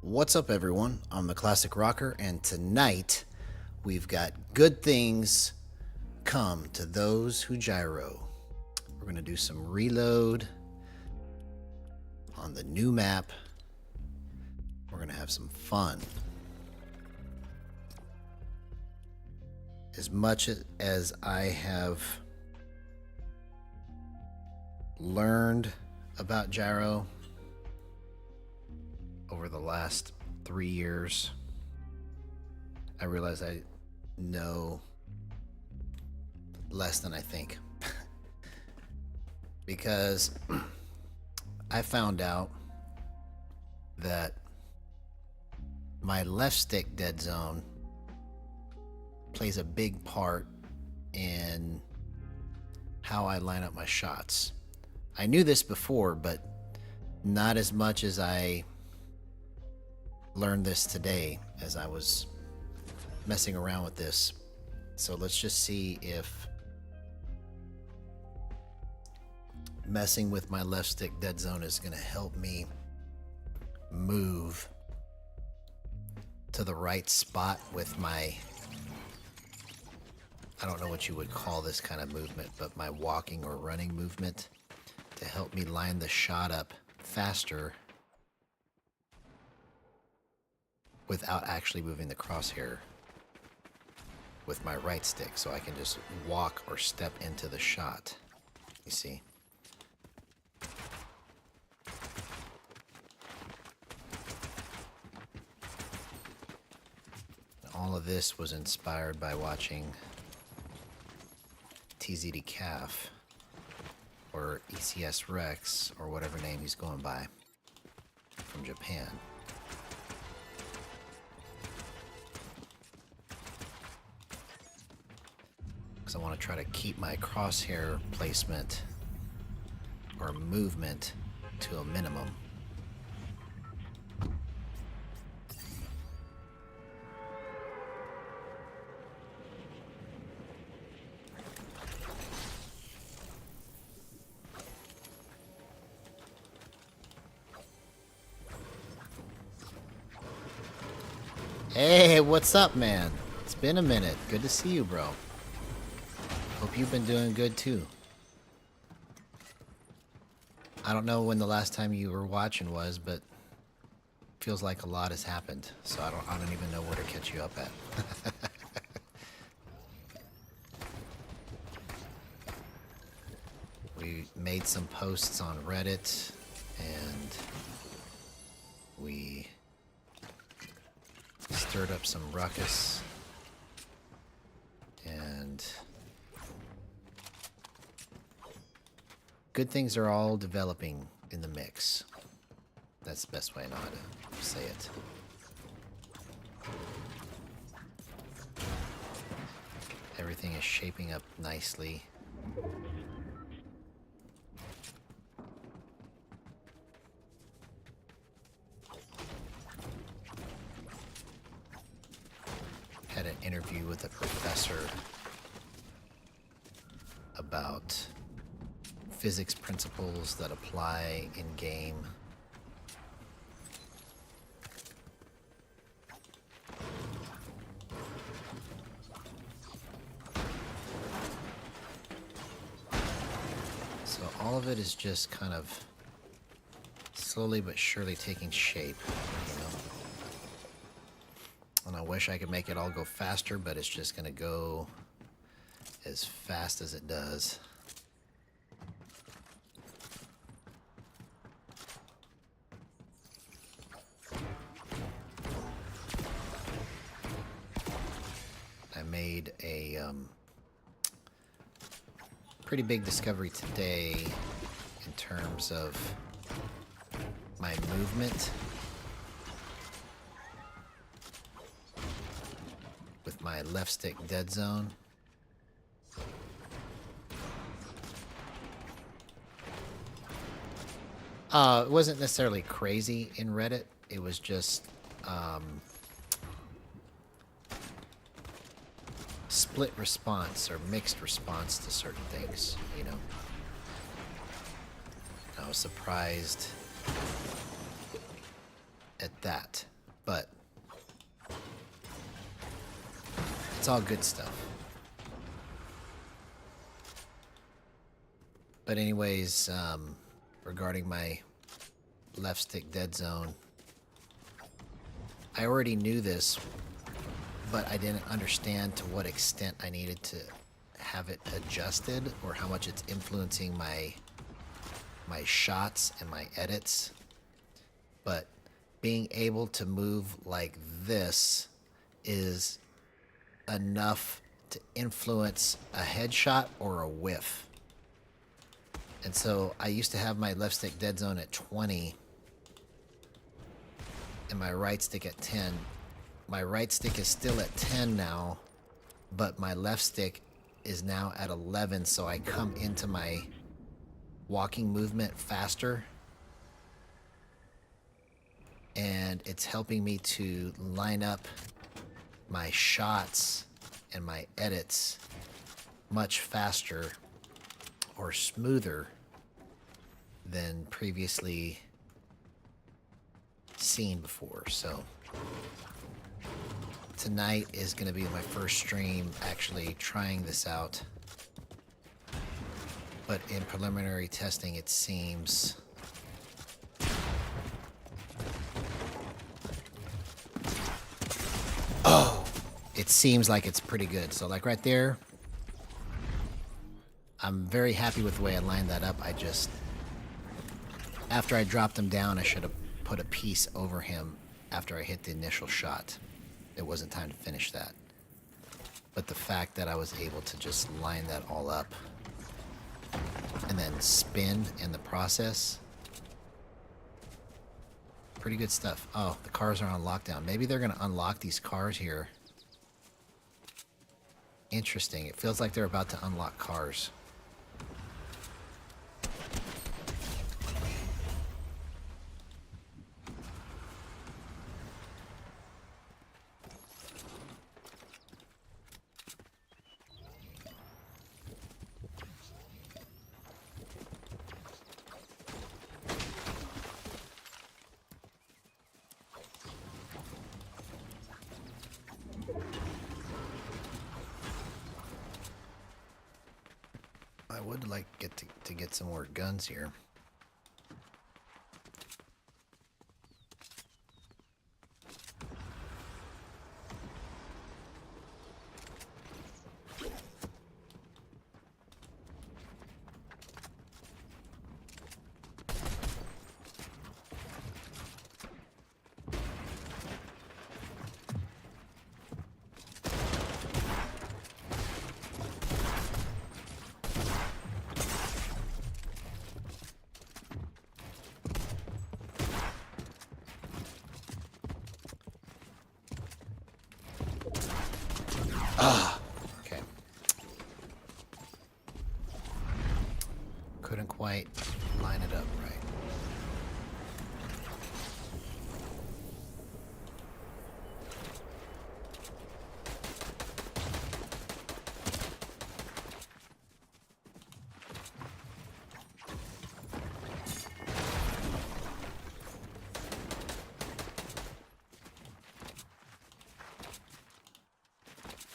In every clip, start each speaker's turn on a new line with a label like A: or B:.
A: What's up, everyone? I'm the Classic Rocker, and tonight we've got good things come to those who gyro. We're going to do some reload on the new map. We're going to have some fun. As much as I have learned about gyro over the last 3 years, I realize I know less than I think. Because I found out that my left stick dead zone plays a big part in how I line up my shots. I knew this before, but not as much as I learned this today as I was messing around with this. So let's just see if messing with my left stick dead zone is going to help me move to the right spot with my, I don't know what you would call this kind of movement, but my walking or running movement to help me line the shot up faster without actually moving the crosshair with my right stick, so I can just walk or step into the shot. You see? All of this was inspired by watching TZD Calf or ECS Rex or whatever name he's going by from Japan. I want to try to keep my crosshair placement or movement to a minimum. Hey, what's up, man? It's been a minute. Good to see you, bro. Hope you've been doing good too. I don't know when the last time you were watching was, but feels like a lot has happened. So I don't even know where to catch you up at. We made some posts on Reddit, and we stirred up some ruckus, and good things are all developing in the mix. That's the best way I know how to say it. Everything is shaping up nicely. Had an interview with a professor about physics principles that apply in game. So all of it is just kind of slowly but surely taking shape, you know. And I wish I could make it all go faster, but it's just gonna go as fast as it does. I made a pretty big discovery today in terms of my movement with my left stick dead zone. It wasn't necessarily crazy in Reddit. It was just split response or mixed response to certain things, you know. I was surprised at that. It's all good stuff. But anyways, regarding my left stick dead zone, I already knew this, but I didn't understand to what extent I needed to have it adjusted or how much it's influencing my shots and my edits. But being able to move like this is enough to influence a headshot or a whiff. And so I used to have my left stick dead zone at 20 and my right stick at 10. My right stick is still at 10 now, but my left stick is now at 11, so I come into my walking movement faster. And it's helping me to line up my shots and my edits much faster or smoother than previously seen before. So tonight is going to be my first stream actually trying this out. But in preliminary testing, it seems it seems like it's pretty good. So like right there, I'm very happy with the way I lined that up. I just, after I dropped him down, I should have put a piece over him after I hit the initial shot. It wasn't time to finish that. But the fact that I was able to just line that all up and then spin in the process, pretty good stuff. Oh, the cars are on lockdown. Maybe they're going to unlock these cars here. Interesting. It feels like they're about to unlock cars. I would like to get some more guns here. Okay. Couldn't quite line it up right.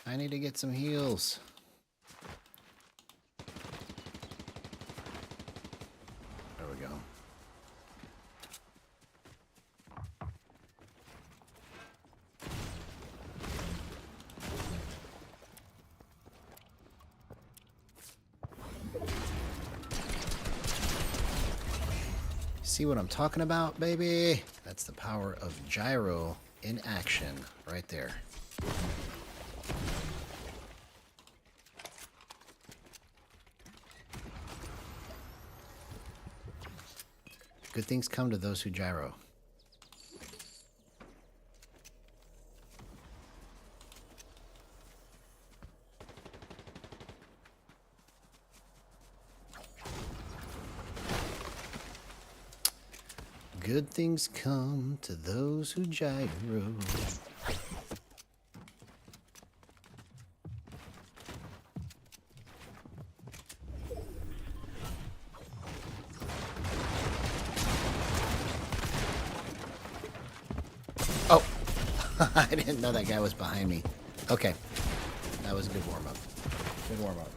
A: I need to get some heals. There we go. See what I'm talking about, baby? That's the power of gyro in action right there. Good things come to those who gyro. Good things come to those who gyro. Oh, I didn't know that guy was behind me. Okay. That was a good warm-up. Good warm-up.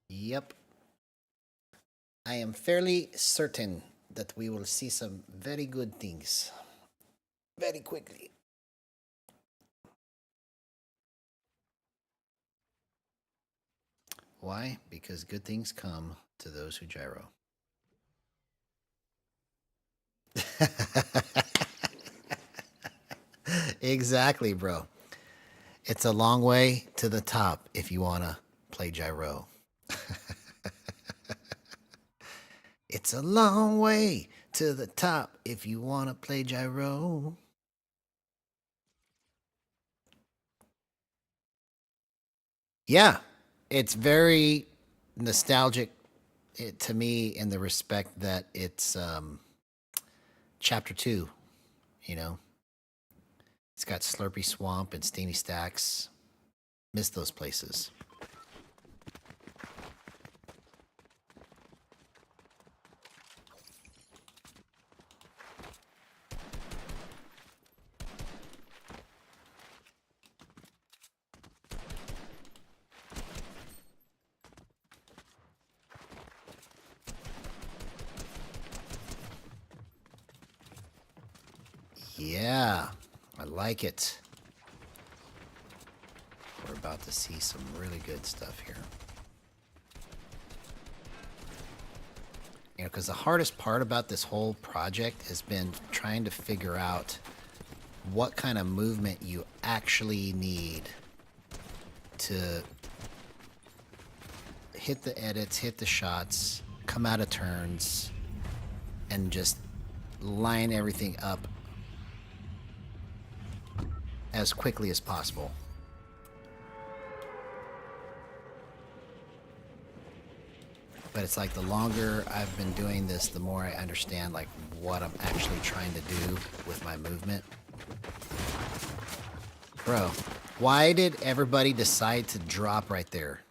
A: Yep. I am fairly certain that we will see some very good things very quickly. Why? Because good things come to those who gyro. Exactly, bro. It's a long way to the top if you want to play gyro. It's a long way to the top if you want to play gyro. Yeah, it's very nostalgic to me in the respect that it's chapter 2, you know. It's got Slurpy Swamp and Steamy Stacks. Miss those places. Yeah, I like it. We're about to see some really good stuff here. You know, because the hardest part about this whole project has been trying to figure out what kind of movement you actually need to hit the edits, hit the shots, come out of turns, and just line everything up as quickly as possible. But it's like the longer I've been doing this, the more I understand like what I'm actually trying to do with my movement. Bro, why did everybody decide to drop right there?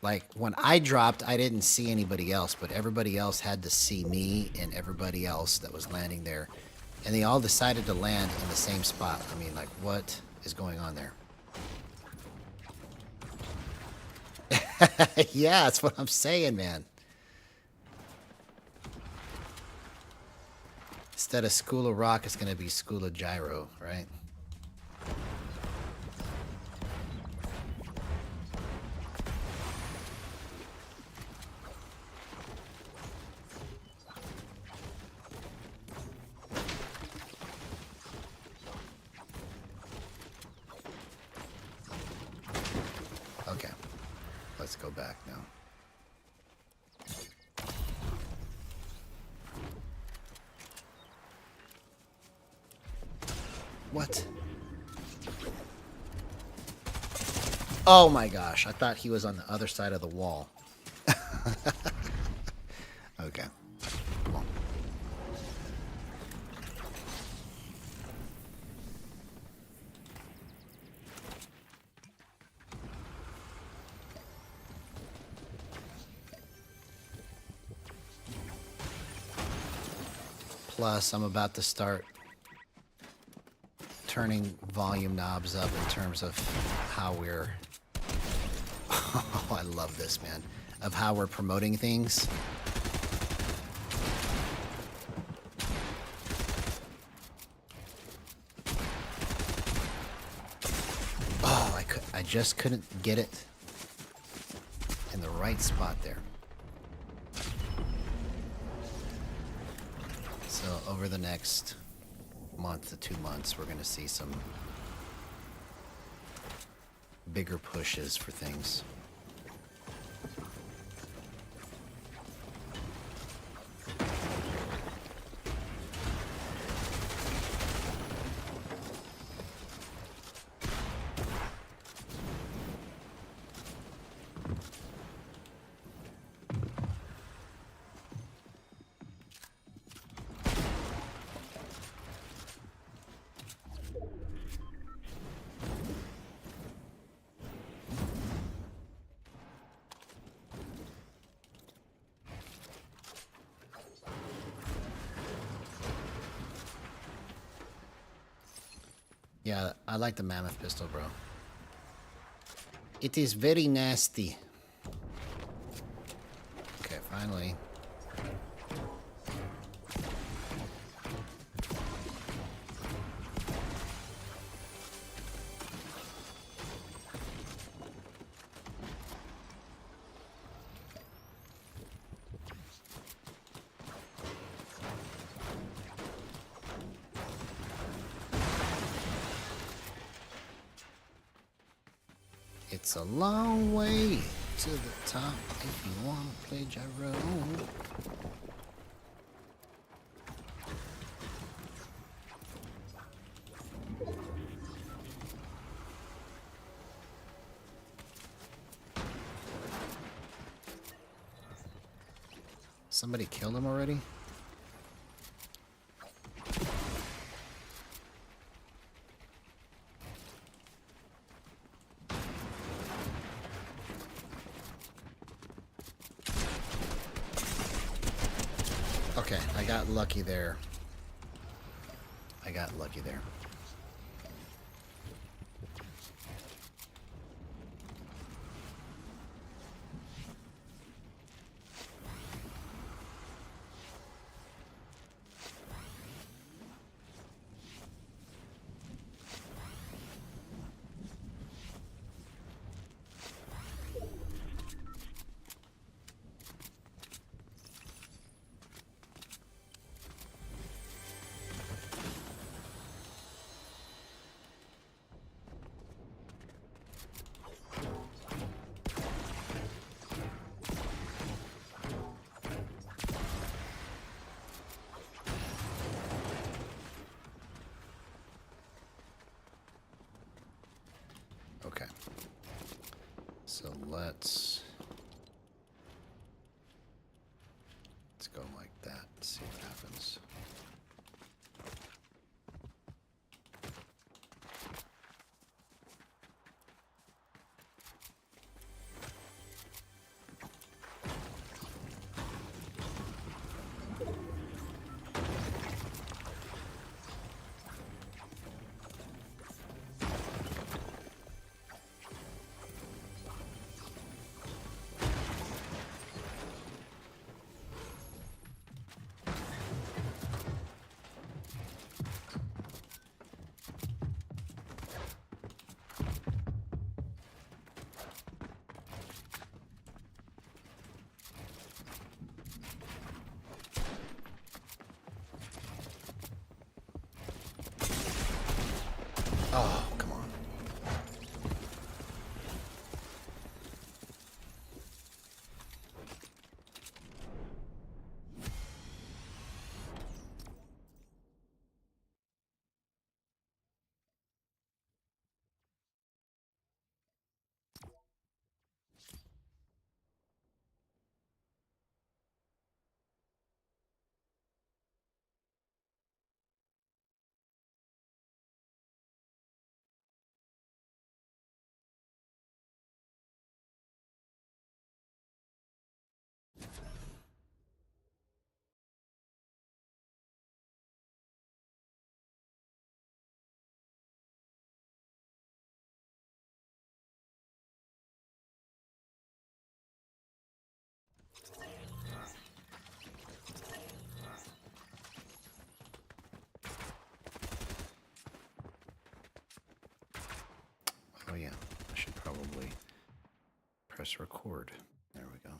A: Like when I dropped, I didn't see anybody else, but everybody else had to see me and everybody else that was landing there. And they all decided to land in the same spot. I mean, like, what is going on there? Yeah, that's what I'm saying, man. Instead of School of Rock, it's going to be School of Gyro, right? Okay, let's go back now. What? Oh my gosh, I thought he was on the other side of the wall. Okay. Come on. Plus, I'm about to start turning volume knobs up in terms of how we're... Oh, I love this, man. Of how we're promoting things. Oh, I just couldn't get it in the right spot there. So over the next month to 2 months, we're going to see some bigger pushes for things. Yeah, I like the mammoth pistol, bro. It is very nasty. Okay, finally. It's a long way to the top if you want to play gyro. Somebody killed him already? Okay, I got lucky there. I got lucky there. Okay. So let's go like that and see what happens. Oh, come on. Oh yeah, I should probably press record. There we go.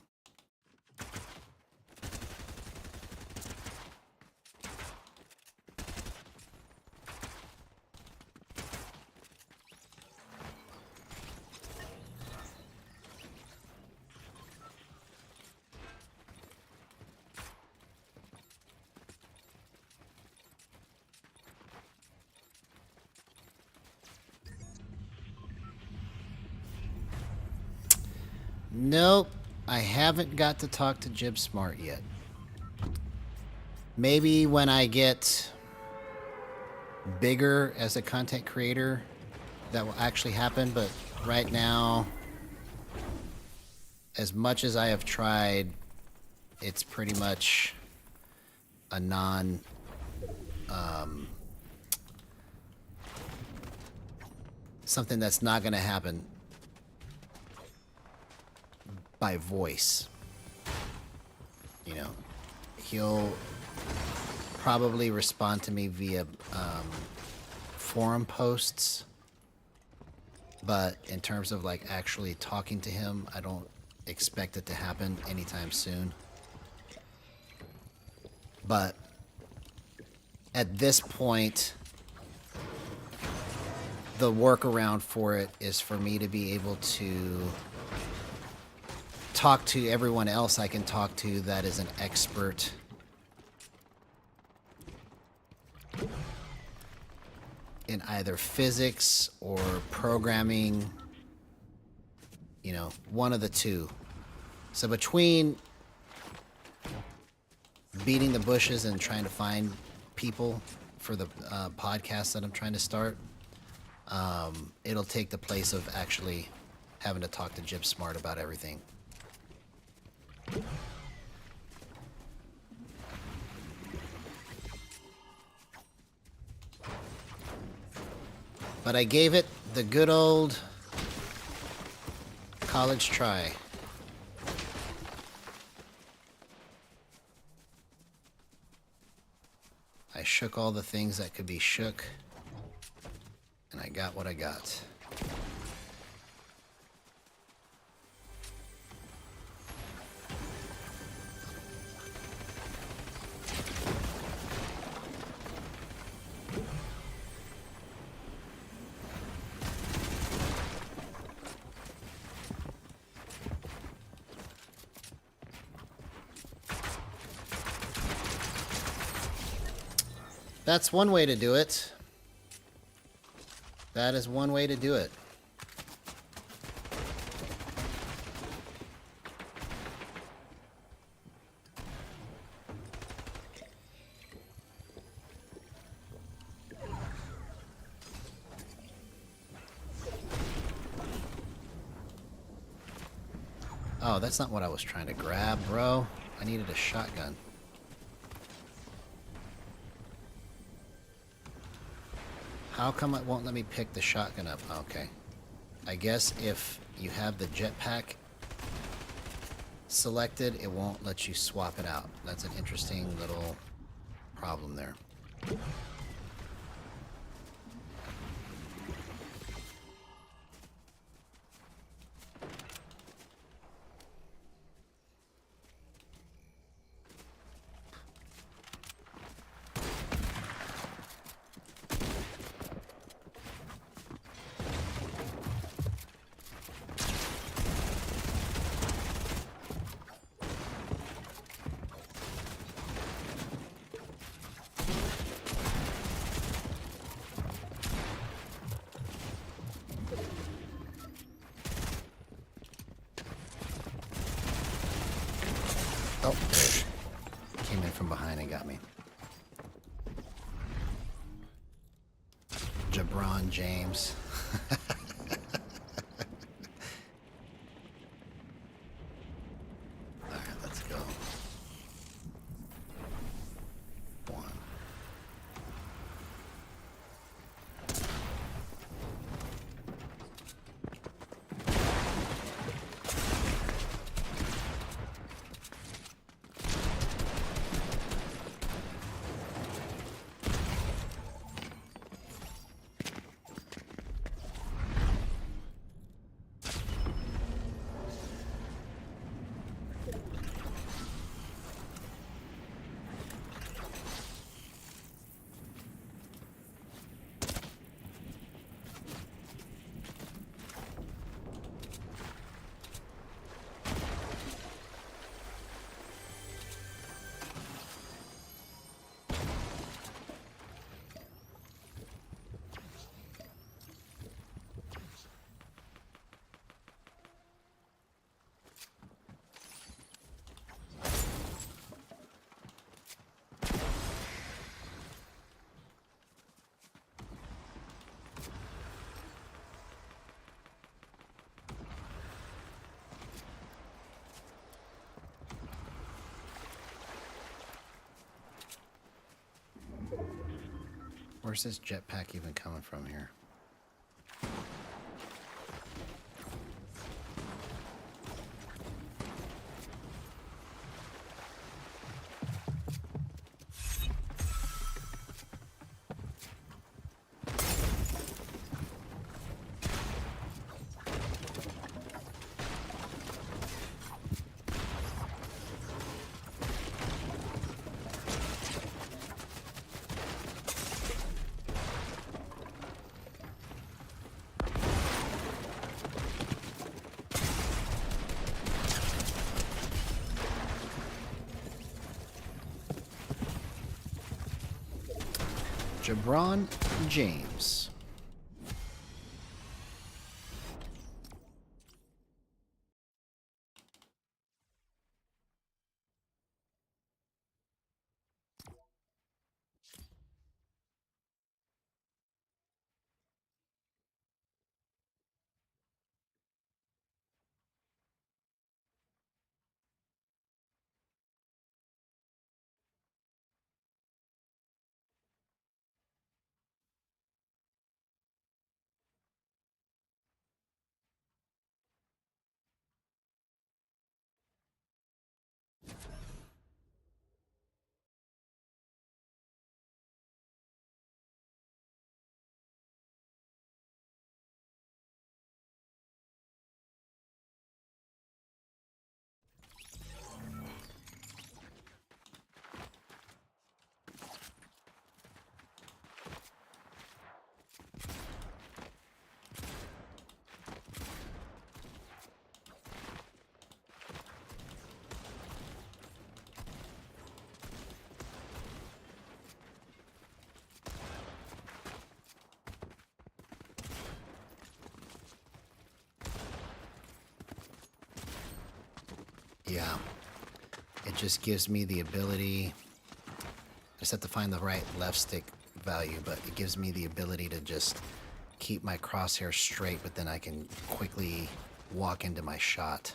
A: Nope, I haven't got to talk to Jib Smart yet. Maybe when I get bigger as a content creator, that will actually happen, but right now, as much as I have tried, it's pretty much a something that's not going to happen by voice. You know, he'll probably respond to me via forum posts, but in terms of like actually talking to him, I don't expect it to happen anytime soon. But at this point, the workaround for it is for me to be able to talk to everyone else I can talk to that is an expert in either physics or programming, you know, one of the two. So between beating the bushes and trying to find people for the podcast that I'm trying to start, it'll take the place of actually having to talk to Jib Smart about everything. But I gave it the good old college try. I shook all the things that could be shook, and I got what I got. That's one way to do it. That is one way to do it. Oh, that's not what I was trying to grab, bro. I needed a shotgun. How come it won't let me pick the shotgun up? Okay. I guess if you have the jetpack selected, it won't let you swap it out. That's an interesting little problem there. Oh, came in from behind and got me. LeBron James. All right, let's go. One. Where's this jetpack even coming from here? LeBron James. Yeah, it just gives me the ability, I just have to find the right left stick value, but it gives me the ability to just keep my crosshair straight, but then I can quickly walk into my shot.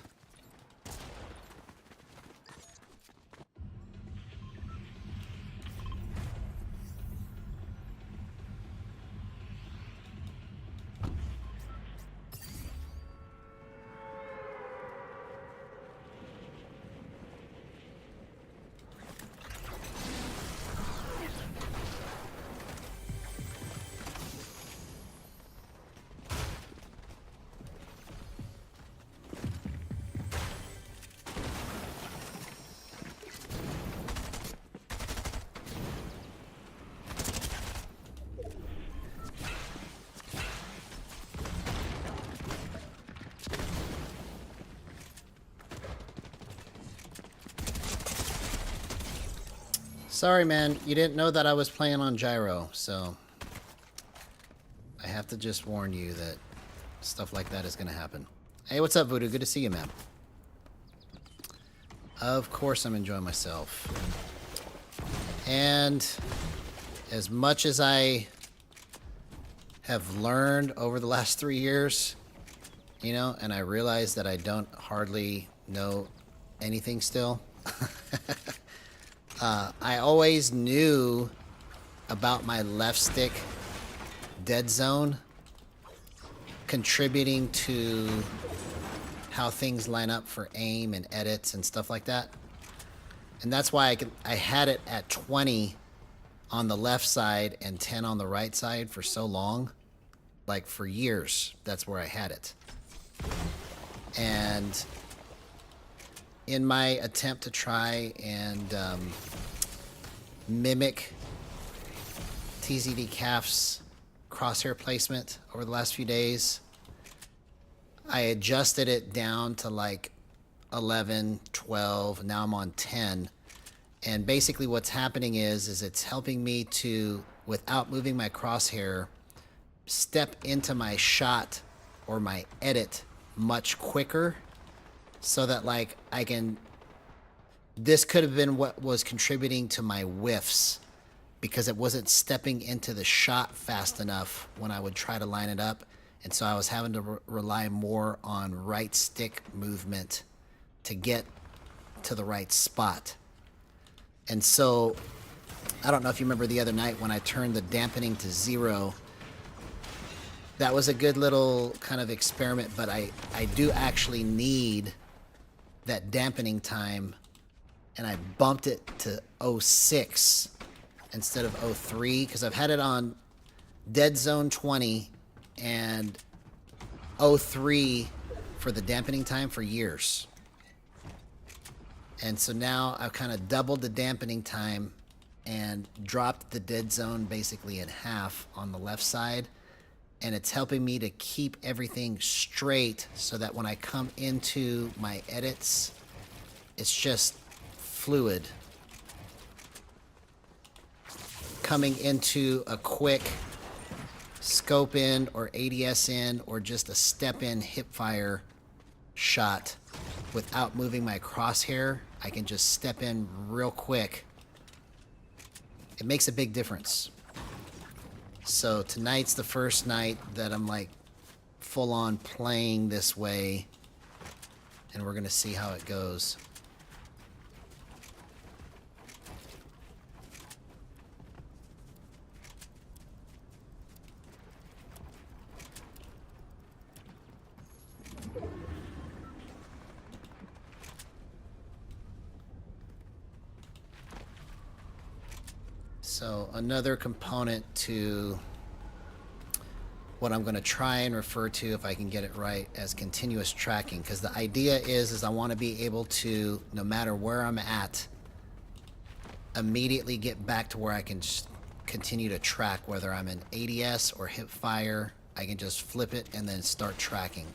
A: Sorry, man. You didn't know that I was playing on Gyro, so I have to just warn you that stuff like that is going to happen. Hey, what's up, Voodoo? Good to see you, man. Of course I'm enjoying myself. And as much as I have learned over the last 3 years, you know, and I realize that I don't hardly know anything still, I always knew about my left stick dead zone contributing to how things line up for aim and edits and stuff like that. And that's why I had it at 20 on the left side and 10 on the right side for so long. Like for years, that's where I had it. And in my attempt to try and mimic TZD Calf's crosshair placement over the last few days, I adjusted it down to like 11, 12, now I'm on 10. And basically what's happening is it's helping me to, without moving my crosshair, step into my shot or my edit much quicker, so that like I can, this could have been what was contributing to my whiffs, because it wasn't stepping into the shot fast enough when I would try to line it up. And so I was having to rely more on right stick movement to get to the right spot. And so I don't know if you remember the other night when I turned the dampening to 0. That was a good little kind of experiment, but I do actually need that dampening time, and I bumped it to 06 instead of 03, because I've had it on dead zone 20 and 03 for the dampening time for years. And so now I've kind of doubled the dampening time and dropped the dead zone basically in half on the left side. And it's helping me to keep everything straight so that when I come into my edits, it's just fluid. coming into a quick scope in or ADS in or just a step in hip fire shot without moving my crosshair, I can just step in real quick. It makes a big difference. So tonight's the first night that I'm like full on playing this way, and we're gonna see how it goes. So another component to what I'm going to try and refer to, if I can get it right, as continuous tracking, because the idea is I want to be able to, no matter where I'm at, immediately get back to where I can continue to track, whether I'm in ADS or hip fire. I can just flip it and then start tracking.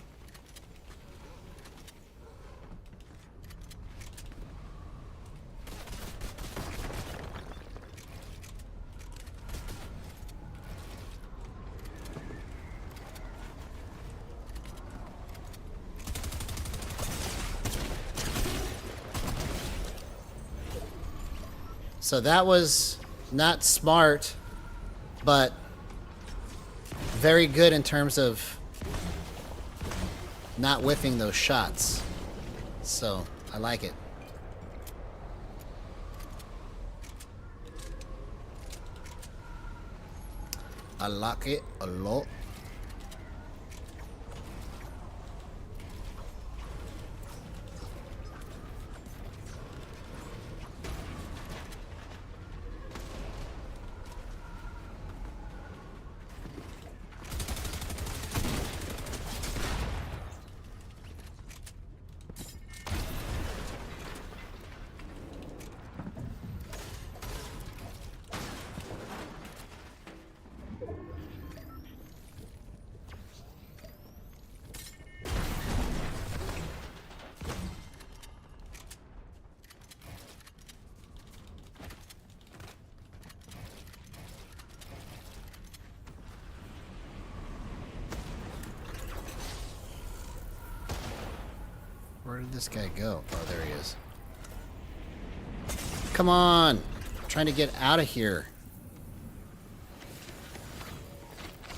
A: So that was not smart, but very good in terms of not whiffing those shots. So I like it. I like it a lot. Where did this guy go? Oh, there he is. Come on! I'm trying to get out of here.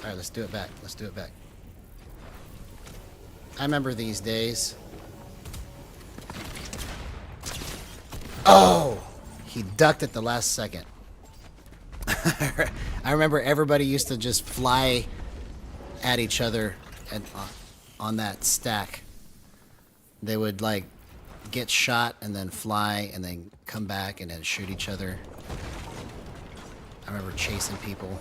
A: Alright, let's do it back. Let's do it back. I remember these days. Oh! He ducked at the last second. I remember everybody used to just fly at each other and on that stack. They would like get shot and then fly and then come back and then shoot each other. I remember chasing people.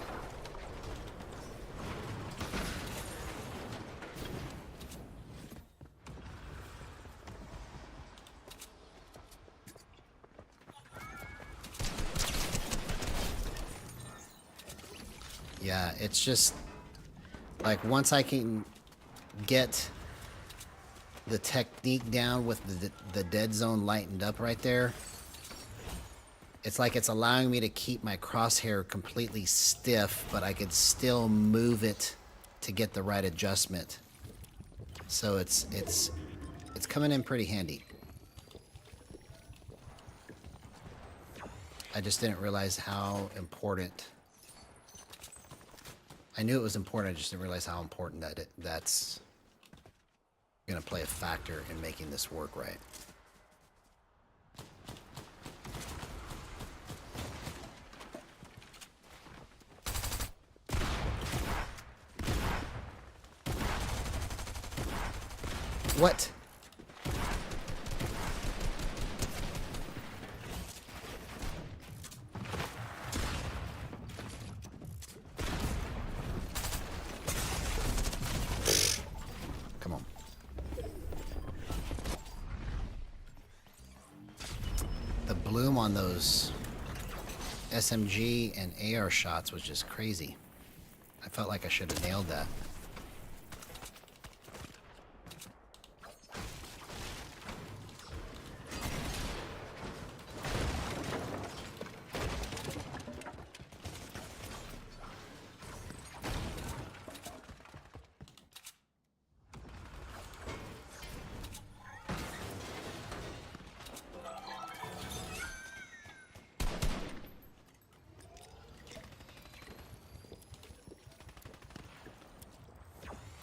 A: Yeah, it's just like once I can get the technique down with the dead zone lightened up right there, it's like it's allowing me to keep my crosshair completely stiff, but I could still move it to get the right adjustment. So it's coming in pretty handy. I just didn't realize how important. I knew it was important, I just didn't realize how important that's going to play a factor in making this work right. What? Come on. The bloom on those SMG and AR shots was just crazy. I felt like I should have nailed that.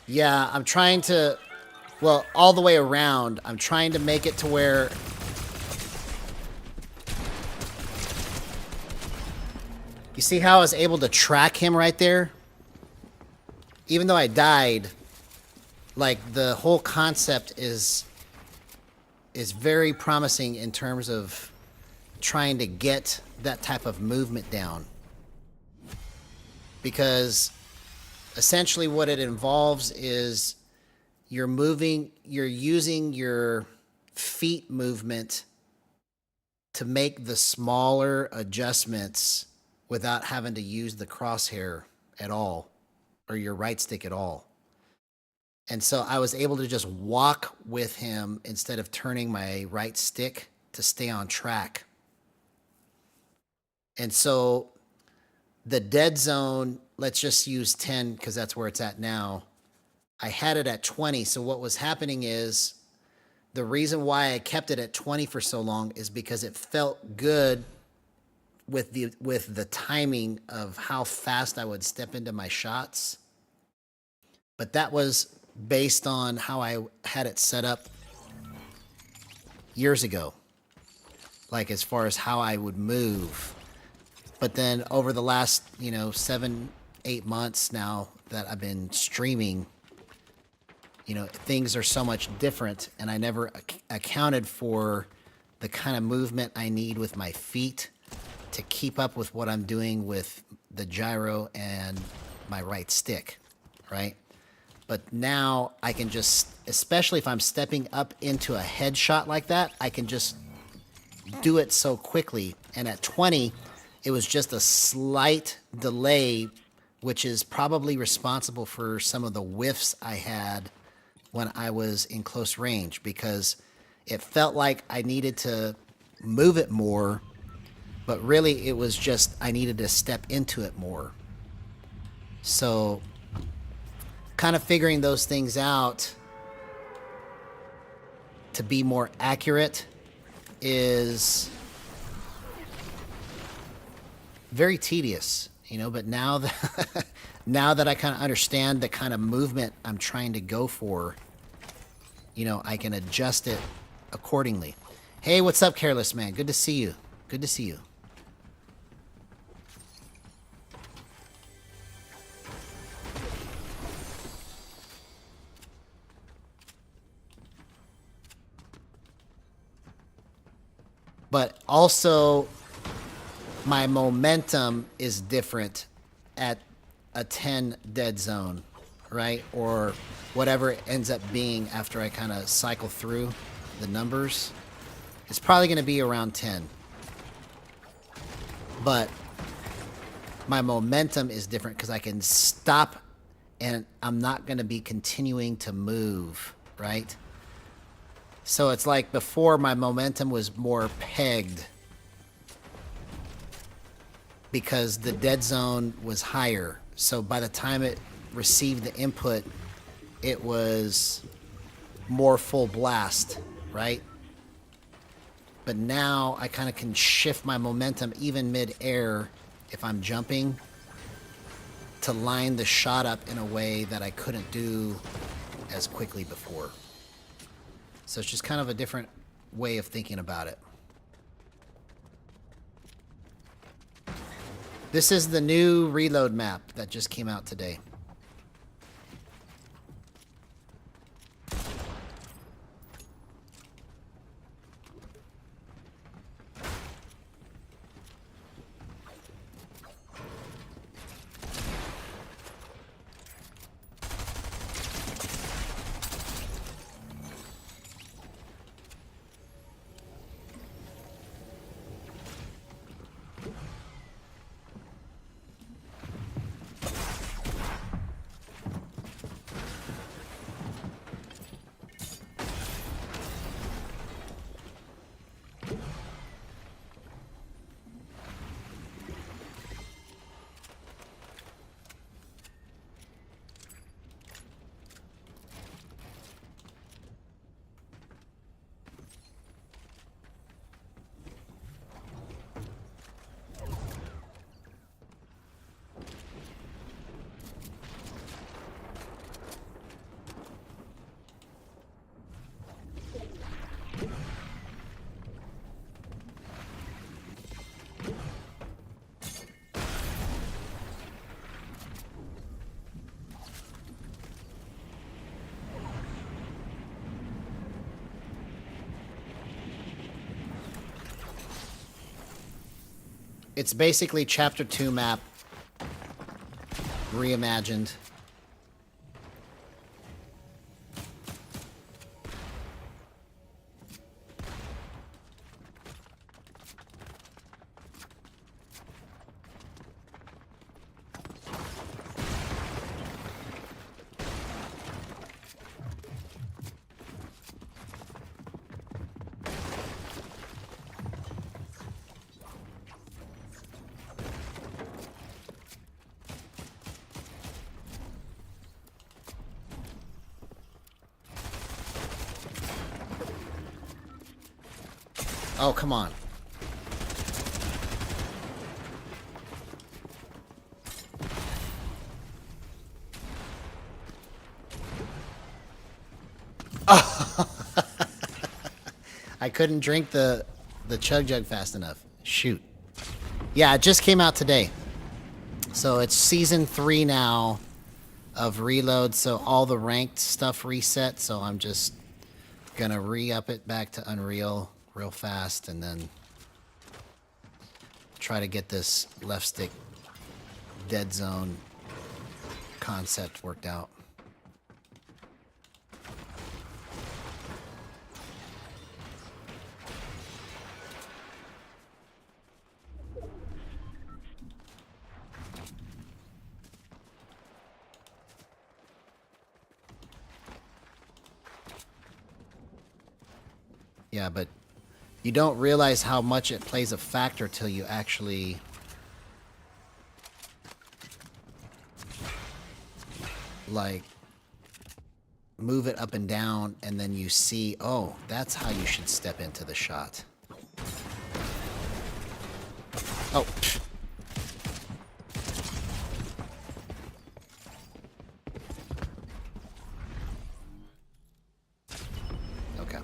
A: Yeah, I'm trying to... Well, all the way around. I'm trying to make it to where... You see how I was able to track him right there? Even though I died, like, the whole concept is very promising in terms of trying to get that type of movement down. Because essentially what it involves is you're using your feet movement to make the smaller adjustments without having to use the crosshair at all, or your right stick at all. And so I was able to just walk with him instead of turning my right stick to stay on track. And so the dead zone, let's just use 10 because that's where it's at now. I had it at 20. So what was happening is the reason why I kept it at 20 for so long is because it felt good with the timing of how fast I would step into my shots. But that was based on how I had it set up years ago. Like as far as how I would move. But then over the last, 7, 8 months now that I've been streaming, things are so much different, and I never accounted for the kind of movement I need with my feet to keep up with what I'm doing with the gyro and my right stick, right? But now I can just, especially if I'm stepping up into a headshot like that, I can just do it so quickly. And at 20, it was just a slight delay, which is probably responsible for some of the whiffs I had when I was in close range, because it felt like I needed to move it more, but really it was just I needed to step into it more. So kind of figuring those things out to be more accurate is very tedious, but now that now that I kind of understand the kind of movement I'm trying to go for, I can adjust it accordingly. Hey, what's up, Careless Man? Good to see you. Good to see you. But also, my momentum is different at a 10 dead zone, right? Or whatever it ends up being after I kind of cycle through the numbers. It's probably going to be around 10. But my momentum is different because I can stop and I'm not going to be continuing to move, right? So it's like before my momentum was more pegged because the dead zone was higher. So by the time it received the input, it was more full blast, right? But now I kind of can shift my momentum even mid-air if I'm jumping to line the shot up in a way that I couldn't do as quickly before. So it's just kind of a different way of thinking about it. This is the new reload map that just came out today. It's basically Chapter 2 map reimagined. Oh, come on. Oh. I couldn't drink the chug jug fast enough. Shoot. Yeah, it just came out today. So it's season 3 now of Reload, so all the ranked stuff reset, so I'm just gonna re-up it back to Unreal real fast and then try to get this left stick dead zone concept worked out. Yeah, but you don't realize how much it plays a factor till you actually like move it up and down and then you see, oh, that's how you should step into the shot. Oh. Okay.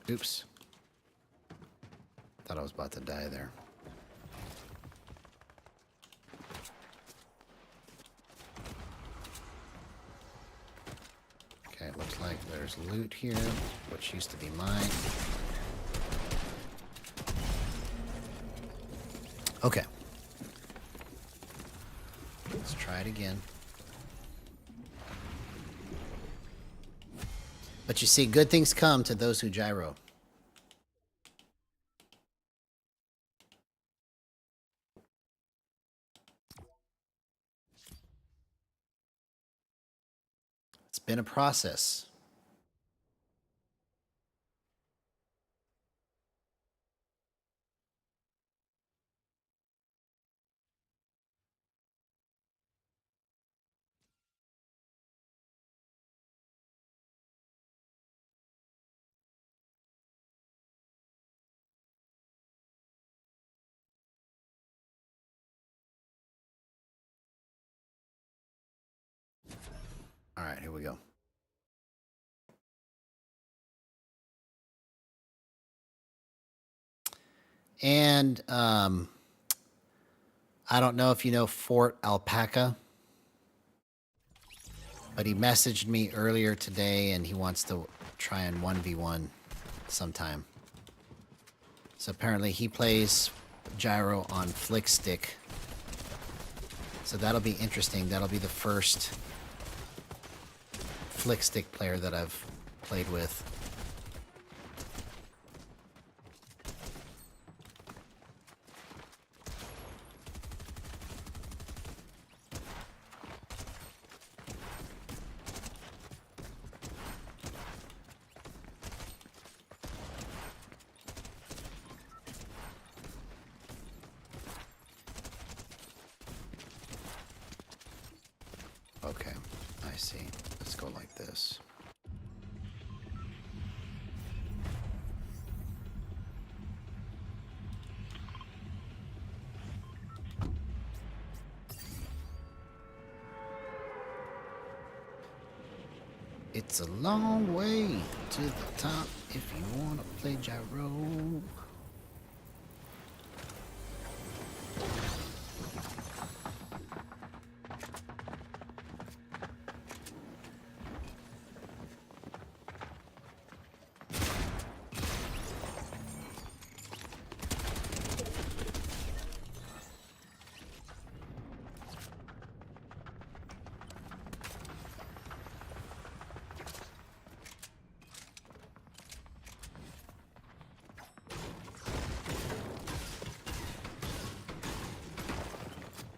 A: Oops. Thought I was about to die there. Okay, it looks like there's loot here, which used to be mine. Okay. Let's try it again. But you see, good things come to those who gyro. It's been a process. All right, here we go. And I don't know if you know Fort Alpaca, but he messaged me earlier today and he wants to try and 1v1 sometime. So apparently he plays gyro on flick stick. So that'll be interesting. That'll be the first flick stick player that I've played with. Okay, I see. Let's go like this. It's a long way to the top if you want to play gyro.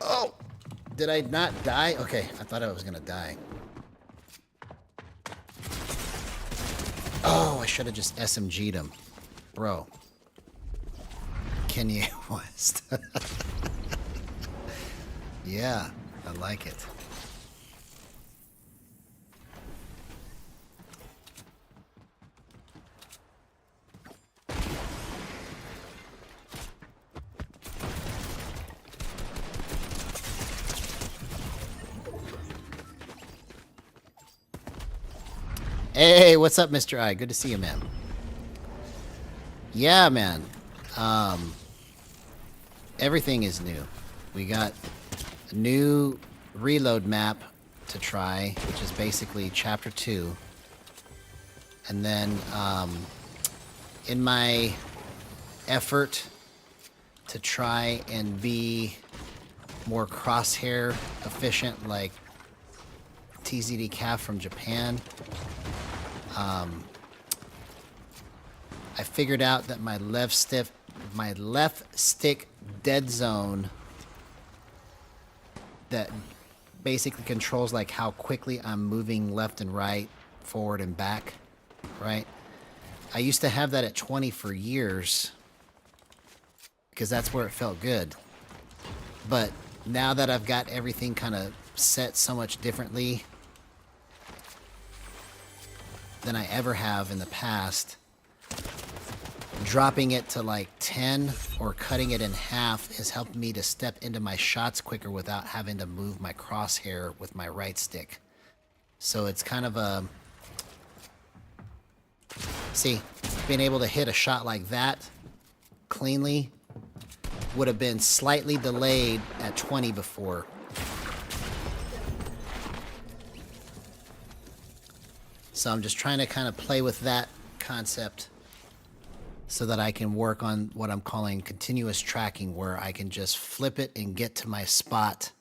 A: Oh! Did I not die? Okay, I thought I was gonna die. Oh, I should have just SMG'd him. Bro. Kanye West. Yeah, I like it. Hey, what's up, Mr. I? Good to see you, man. Yeah, man. Everything is new. We got a new reload map to try, which is basically Chapter 2. And then, in my effort to try and be more crosshair efficient, like TZD Calf from Japan, I figured out that my left stick dead zone that basically controls like how quickly I'm moving left and right, forward and back, right? I used to have that at 20 for years because that's where it felt good. But now that I've got everything kind of set so much differently than I ever have in the past, dropping it to like 10 or cutting it in half has helped me to step into my shots quicker without having to move my crosshair with my right stick. So it's kind of a... See, being able to hit a shot like that cleanly would have been slightly delayed at 20 before. So I'm just trying to kind of play with that concept so that I can work on what I'm calling continuous tracking, where I can just flip it and get to my spot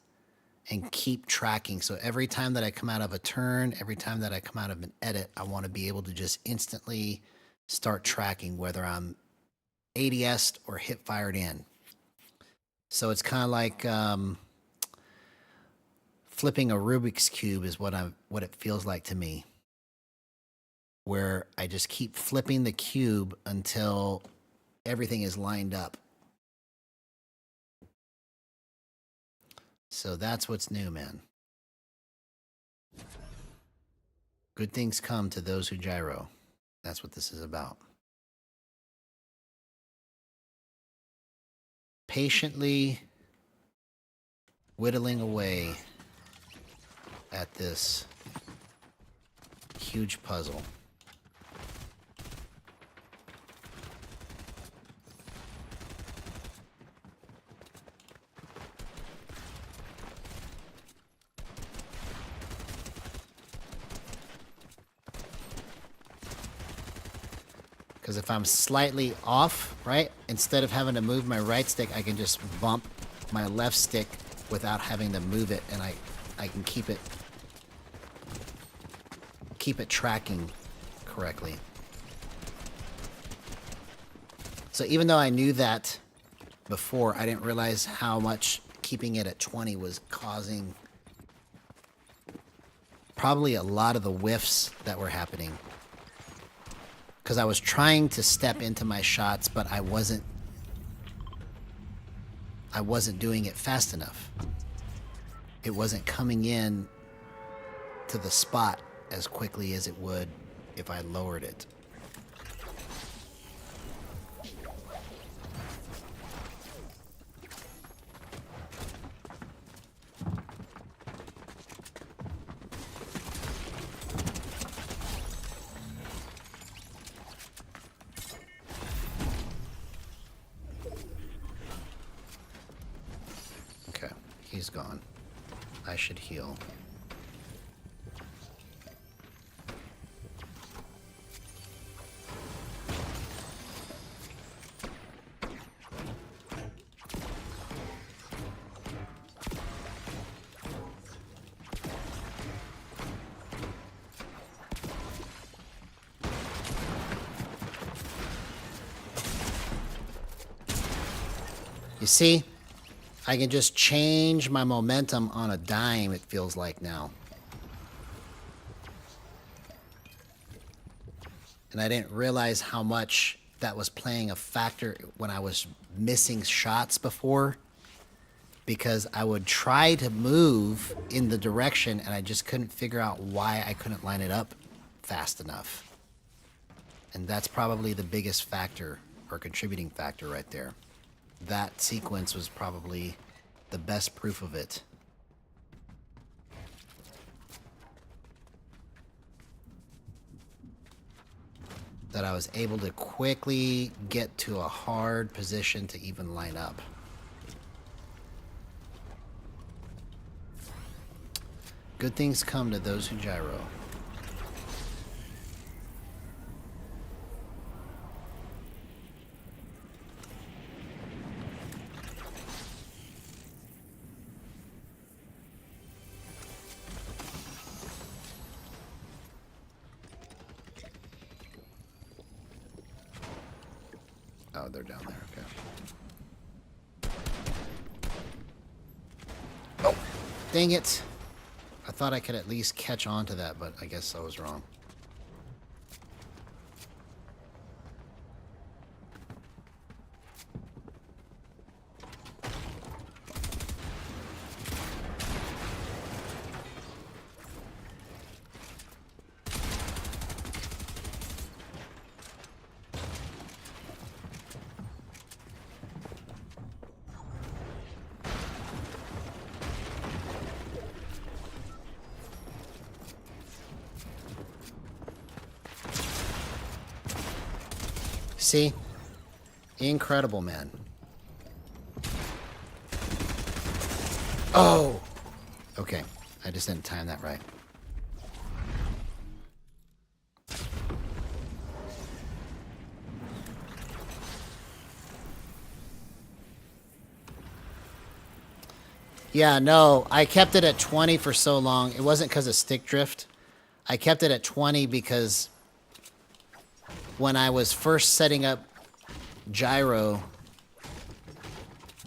A: and keep tracking. So every time that I come out of a turn, every time that I come out of an edit, I want to be able to just instantly start tracking whether I'm ADS'd or hip fired in. So it's kind of like flipping a Rubik's Cube is what it feels like to me, where I just keep flipping the cube until everything is lined up. So that's what's new, man. Good things come to those who gyro. That's what this is about. Patiently whittling away at this huge puzzle. Because if I'm slightly off, right, instead of having to move my right stick, I can just bump my left stick without having to move it, and I can keep it tracking correctly. So even though I knew that before, I didn't realize how much keeping it at 20 was causing probably a lot of the whiffs that were happening. Because I was trying to step into my shots, but I wasn't doing it fast enough. It wasn't coming in to the spot as quickly as it would if I lowered it. He's gone. I should heal. You see? I can just change my momentum on a dime, it feels like now. And I didn't realize how much that was playing a factor when I was missing shots before. Because I would try to move in the direction and I just couldn't figure out why I couldn't line it up fast enough. And that's probably the biggest factor or contributing factor right there. That sequence was probably the best proof of it. That I was able to quickly get to a hard position to even line up. Good things come to those who gyro. Oh, they're down there, okay. Oh, dang it. I thought I could at least catch on to that, but I guess I was wrong. See? Incredible, man. Oh! Okay, I just didn't time that right. Yeah, no, I kept it at 20 for so long. It wasn't because of stick drift. I kept it at 20 because when I was first setting up gyro,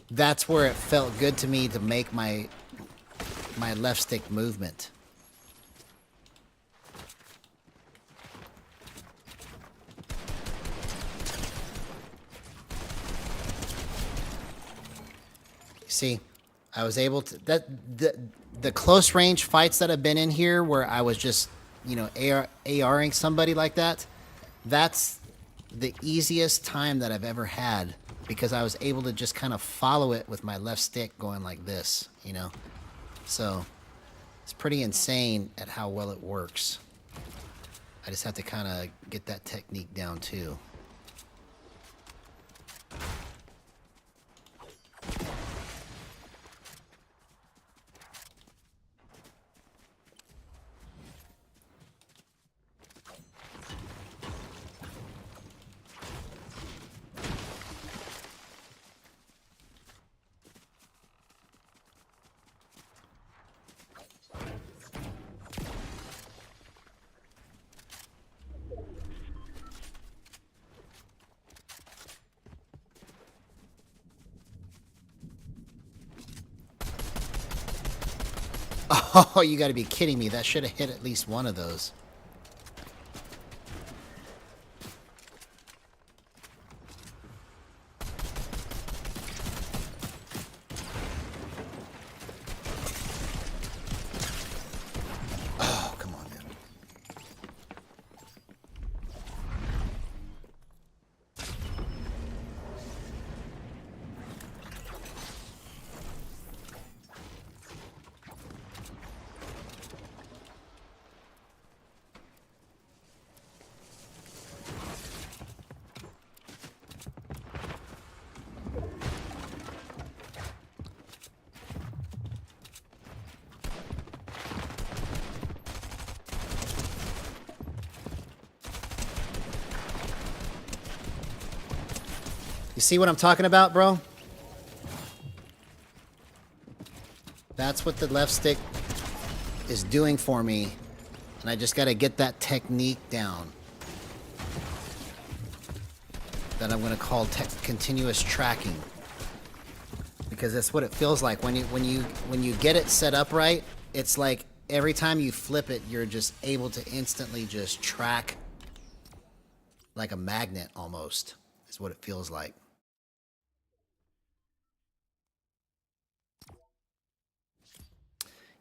A: that's where it felt good to me to make my left stick movement. See, I was able to the close range fights that I've been in here where I was just, you know, ARing somebody like that. That's the easiest time that I've ever had because I was able to just kind of follow it with my left stick going like this, you know. So it's pretty insane at how well it works. I just have to kind of get that technique down too. Oh, you gotta be kidding me. That should have hit at least one of those. Oh, come on, man. You see what I'm talking about, bro? That's what the left stick is doing for me. And I just got to get that technique down. That I'm going to call continuous tracking. Because that's what it feels like when you get it set up right. It's like every time you flip it, you're just able to instantly just track like a magnet almost. Is what it feels like.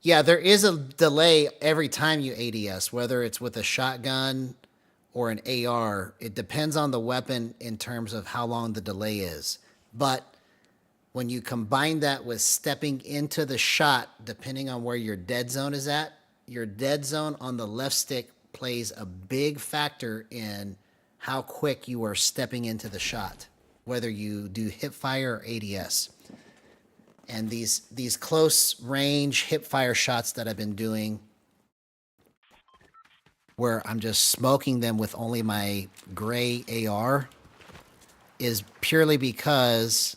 A: Yeah, there is a delay every time you ADS, whether it's with a shotgun or an AR. It depends on the weapon in terms of how long the delay is. But when you combine that with stepping into the shot, depending on where your dead zone is at, your dead zone on the left stick plays a big factor in how quick you are stepping into the shot, whether you do hip fire or ADS. And these close range hip fire shots that I've been doing, where I'm just smoking them with only my gray AR, is purely because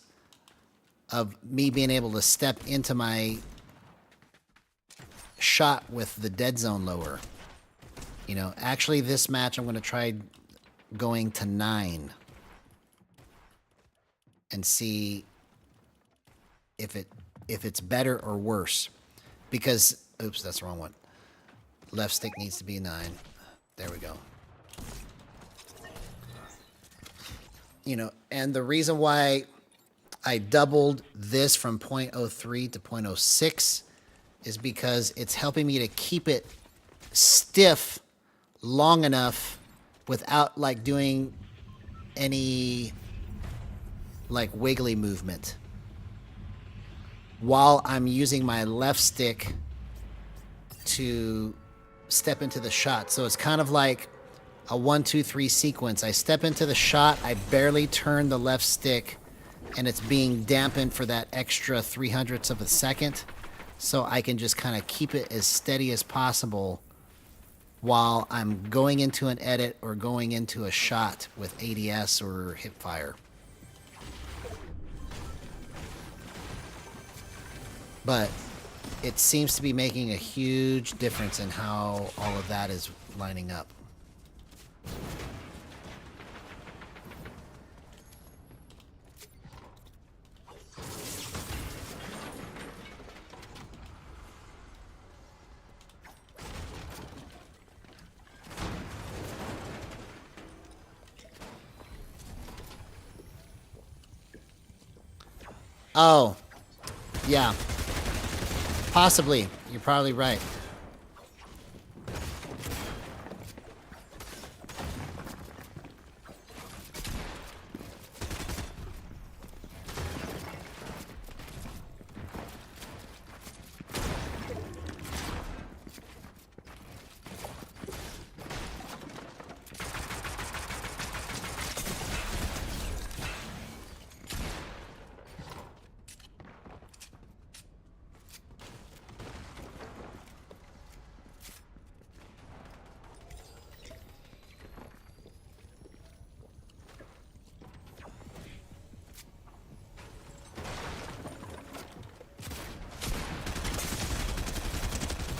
A: of me being able to step into my shot with the dead zone lower. You know, actually this match I'm going to try going to 9 and see if it's better or worse. Because, oops, that's the wrong one. Left stick needs to be 9. There we go. You know, and the reason why I doubled this from 0.03 to 0.06 is because it's helping me to keep it stiff long enough without like doing any like wiggly movement while I'm using my left stick to step into the shot. So it's kind of like a 1, 2, 3 sequence. I step into the shot, I barely turn the left stick, and it's being dampened for that extra 0.03 of a second. So I can just kind of keep it as steady as possible while I'm going into an edit or going into a shot with ADS or hip fire. But it seems to be making a huge difference in how all of that is lining up. Oh, yeah. Possibly. You're probably right.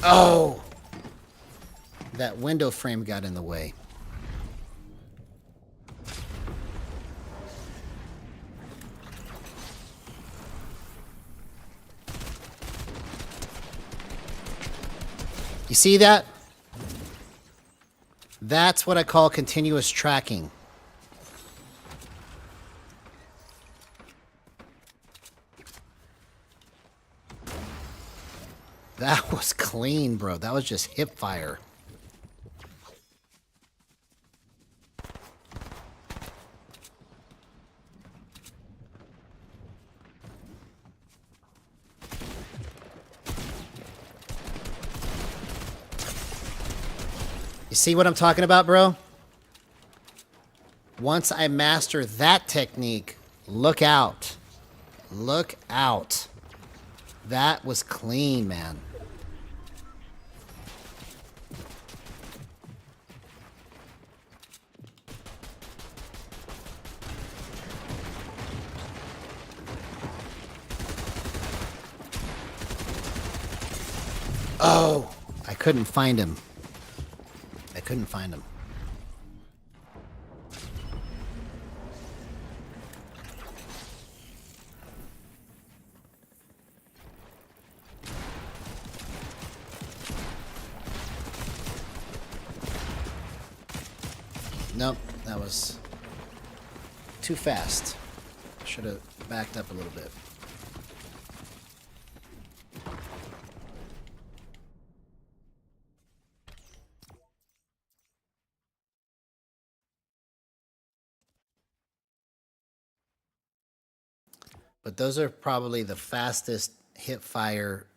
A: Oh! That window frame got in the way. You see that? That's what I call continuous tracking. That was clean, bro. That was just hip fire. You see what I'm talking about, bro? Once I master that technique, look out. Look out. That was clean, man. Oh! I couldn't find him. I couldn't find him. Nope, that was too fast. Should have backed up a little bit. But those are probably the fastest hip fire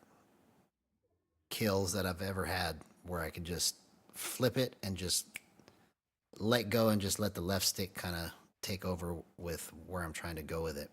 A: kills that I've ever had, where I could just flip it and just let go and just let the left stick kind of take over with where I'm trying to go with it.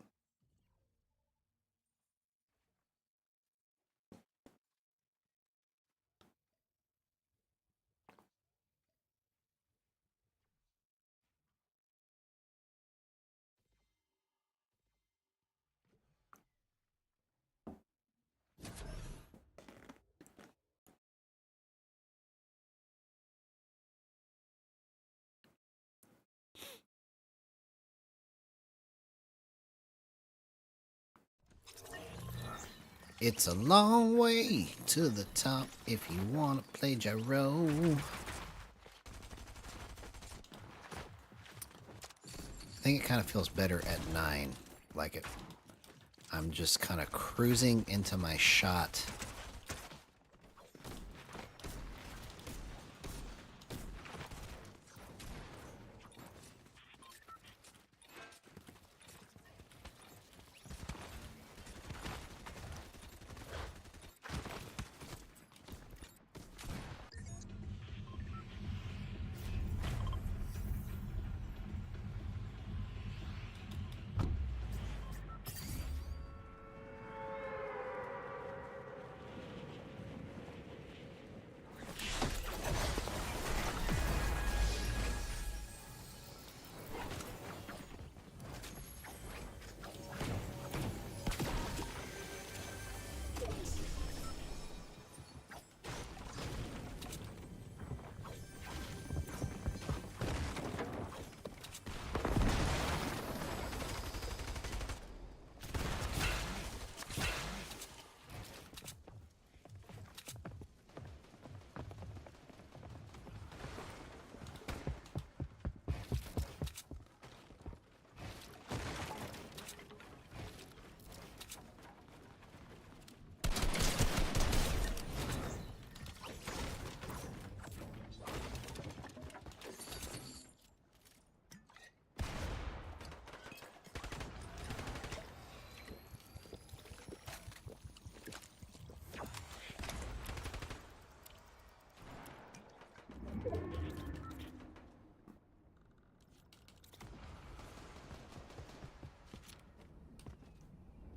A: It's a long way to the top if you want to play gyro. I think it kind of feels better at 9. Like it. I'm just kind of cruising into my shot.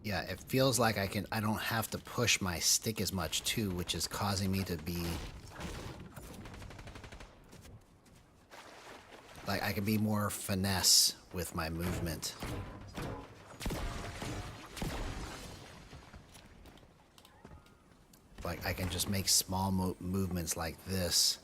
A: Yeah, it feels like I don't have to push my stick as much too, which is causing me to be like I can be more finesse with my movement. Like I can just make small movements like this.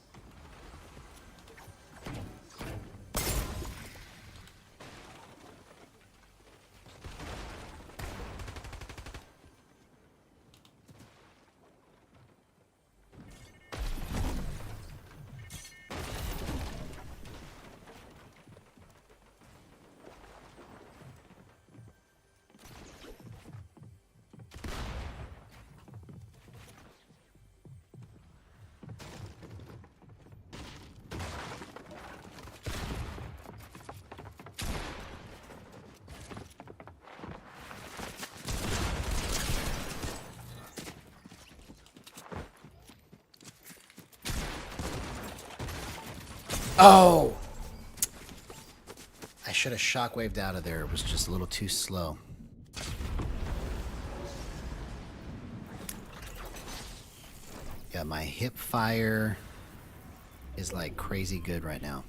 A: Oh! I should have shockwaved out of there. It was just a little too slow. Yeah, my hip fire is like crazy good right now.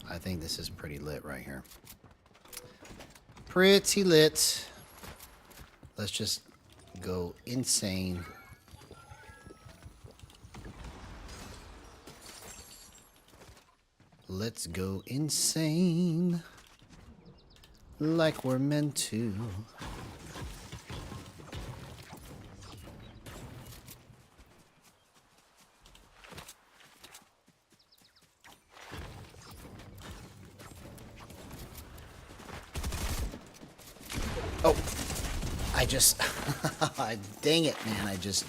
A: I think this is pretty lit right here. Pretty lit. Let's just go insane. Let's go insane. Like we're meant to. Oh, I just, dang it, man. I just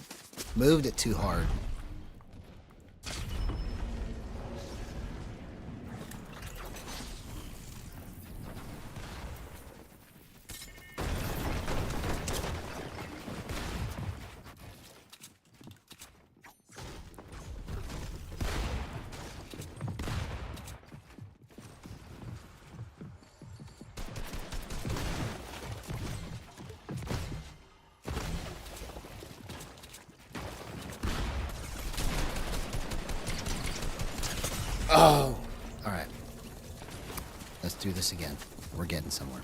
A: moved it too hard. Oh, all right. Let's do this again. We're getting somewhere.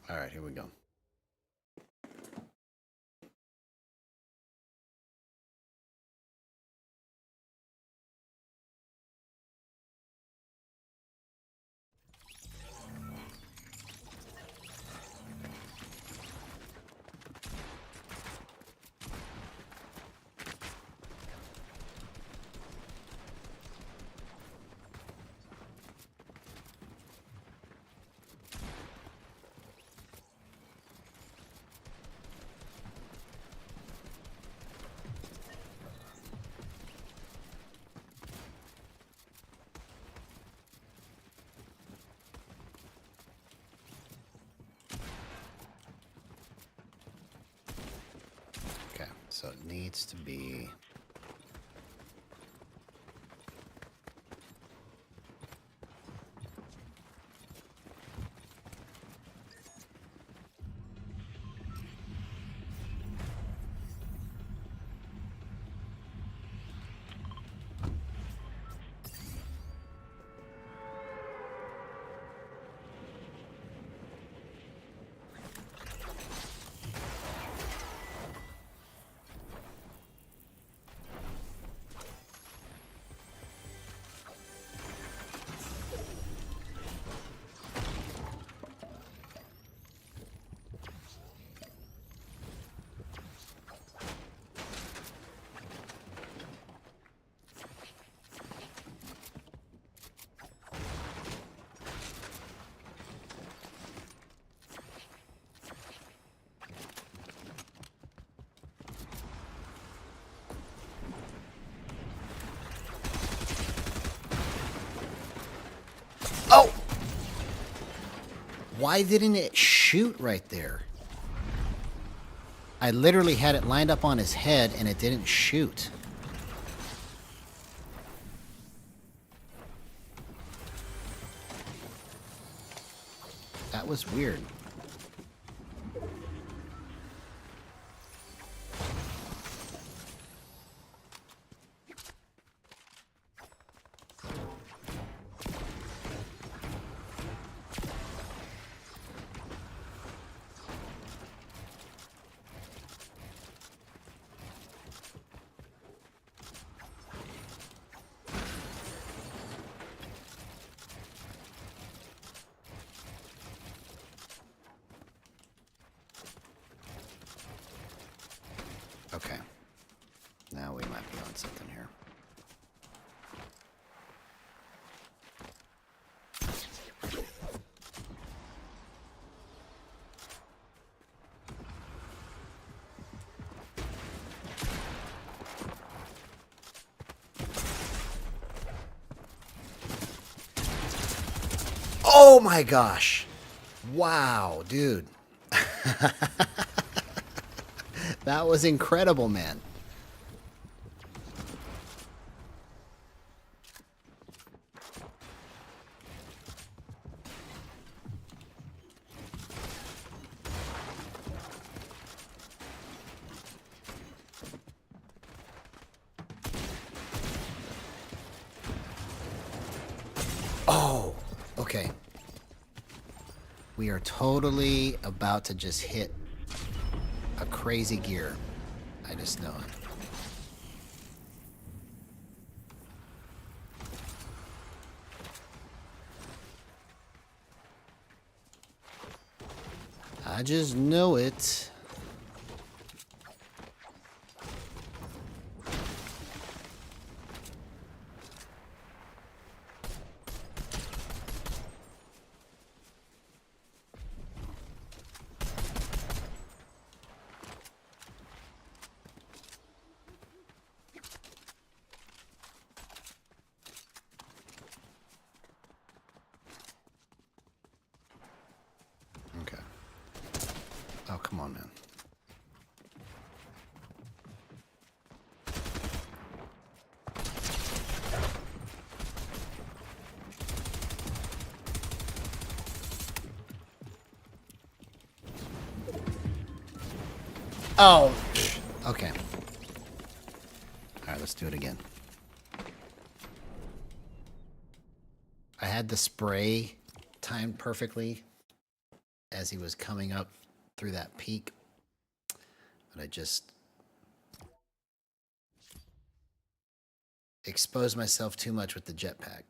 A: All right, here we go. Okay, so it needs to be... Oh! Why didn't it shoot right there? I literally had it lined up on his head and it didn't shoot. That was weird. Oh my gosh. Wow, dude. That was incredible, man. Oh, okay. We are totally about to just hit a crazy gear. I just know it. I just know it. Okay. Oh, come on, man. Oh, okay. All right, let's do it again. I had the spray timed perfectly as he was coming up through that peak, but I just exposed myself too much with the jetpack.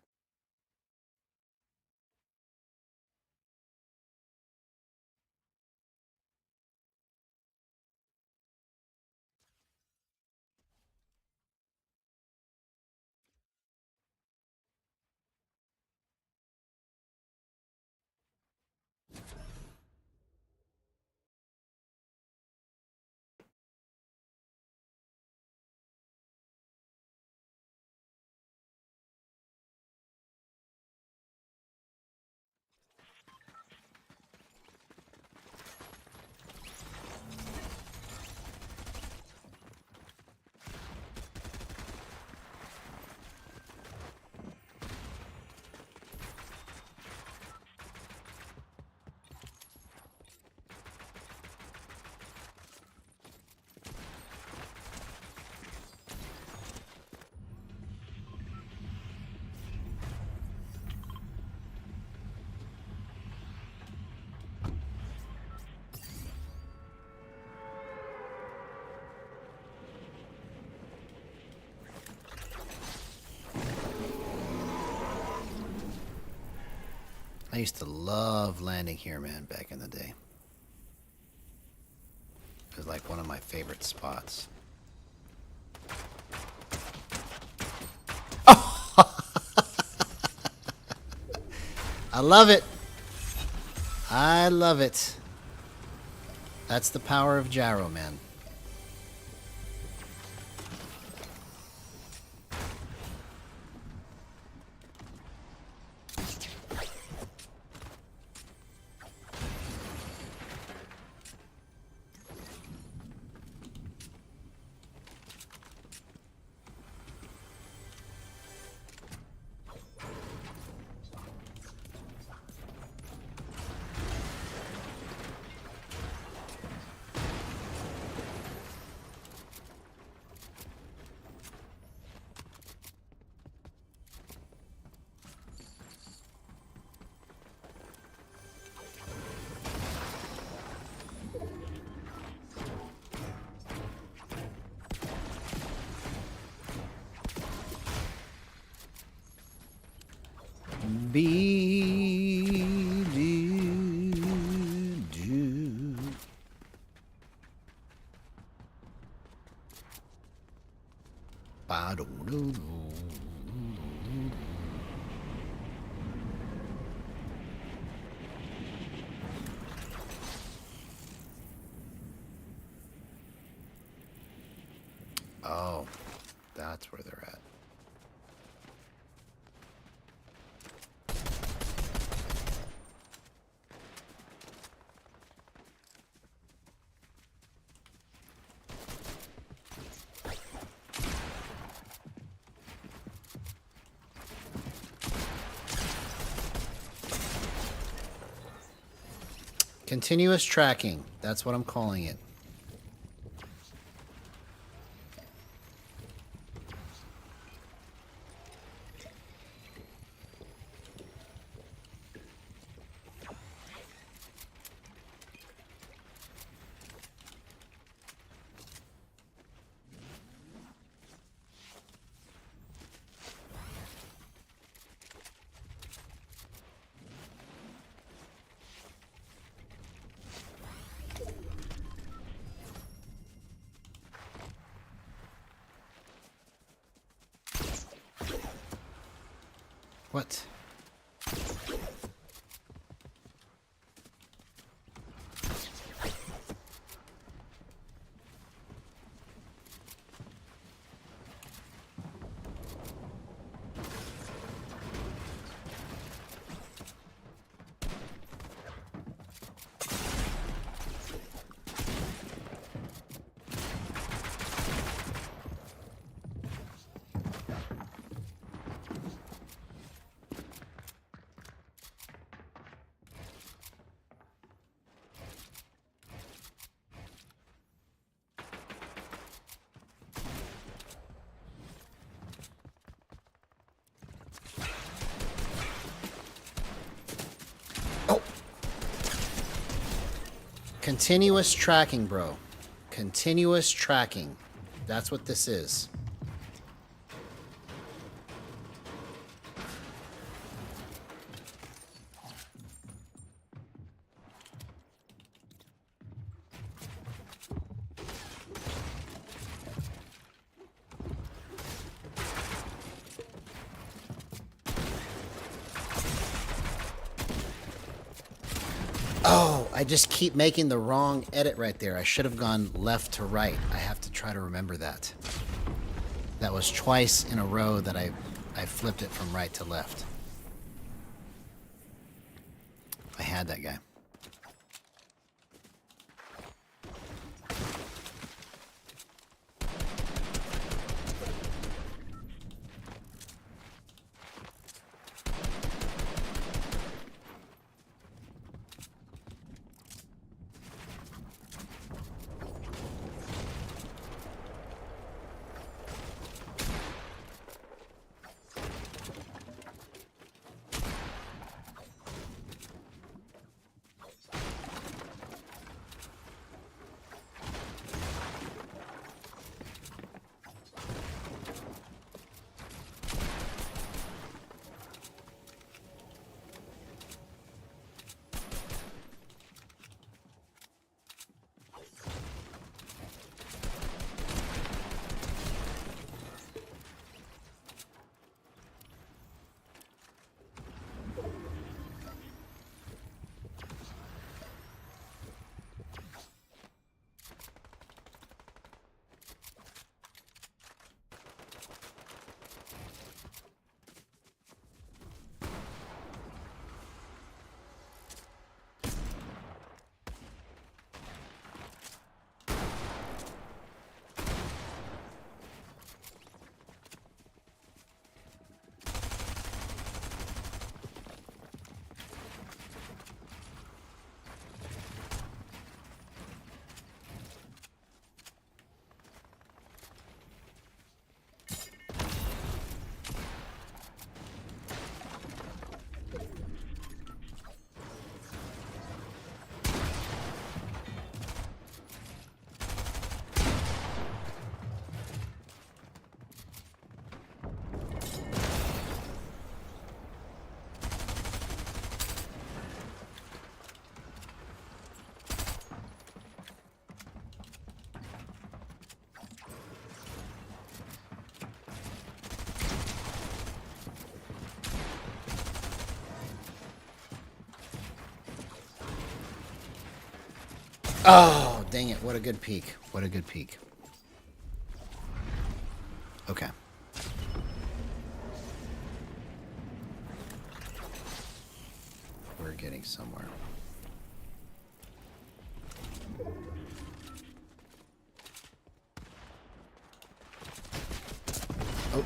A: I used to love landing here, man, back in the day. It was like one of my favorite spots. I love it. I love it. That's the power of Gyro, man. Oh, that's where they're at. Continuous tracking. That's what I'm calling it. What? Continuous tracking, bro. Continuous tracking. That's what this is. Oh, I just keep making the wrong edit right there. I should have gone left to right. I have to try to remember that. That was twice in a row that I flipped it from right to left. I had that guy. Oh, dang it. What a good peek. What a good peek. Okay. We're getting somewhere. Oh.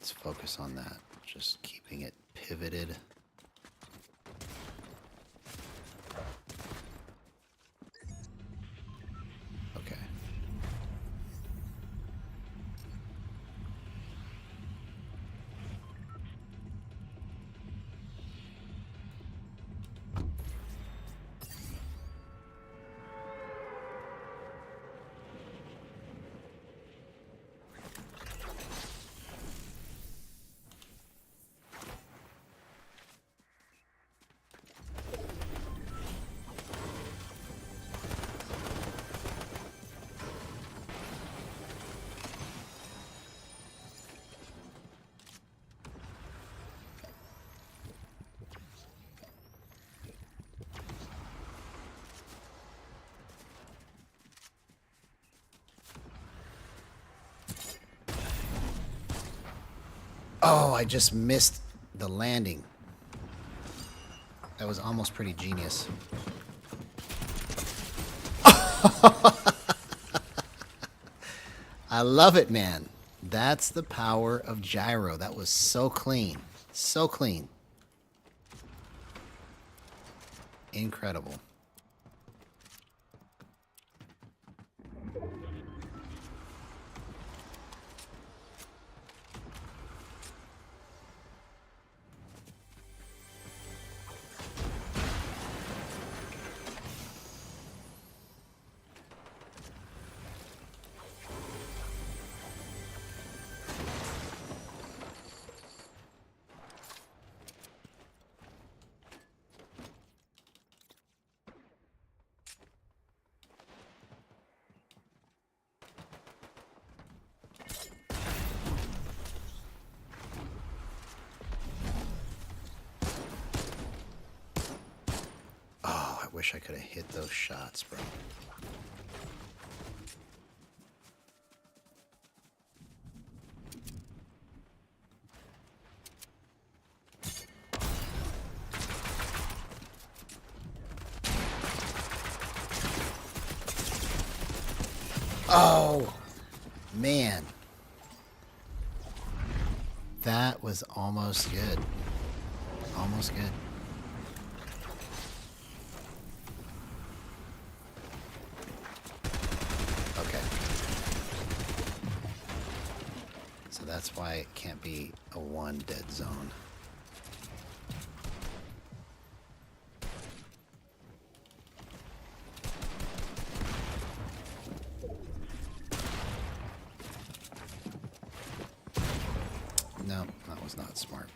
A: Let's focus on that. Just keeping it pivoted. Okay. Oh, I just missed the landing. That was almost pretty genius. I love it, man. That's the power of gyro. That was so clean. So clean. Incredible. Oh, I wish I could have hit those shots, bro. Oh, man. That was almost good. Almost good. Okay. So that's why it can't be a one dead zone. No, that was not smart.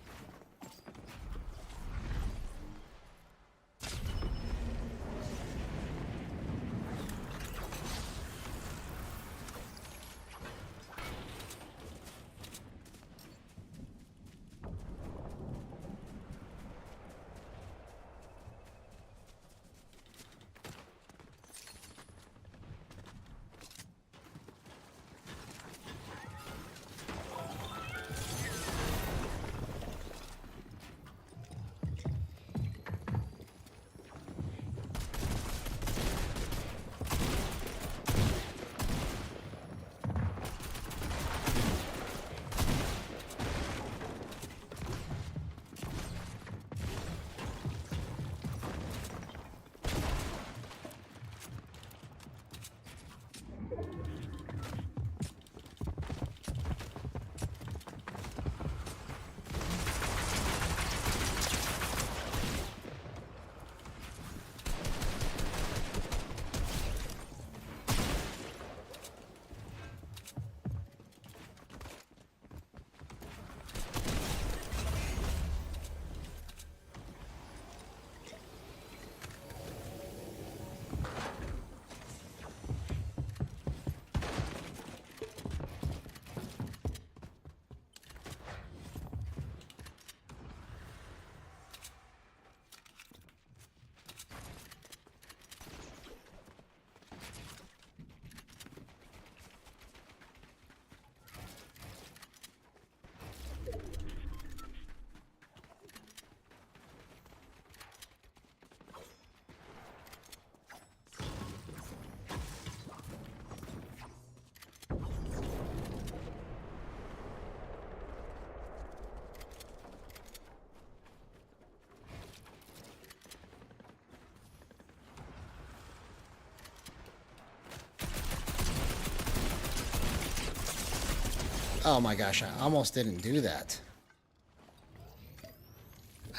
A: Oh my gosh, I almost didn't do that.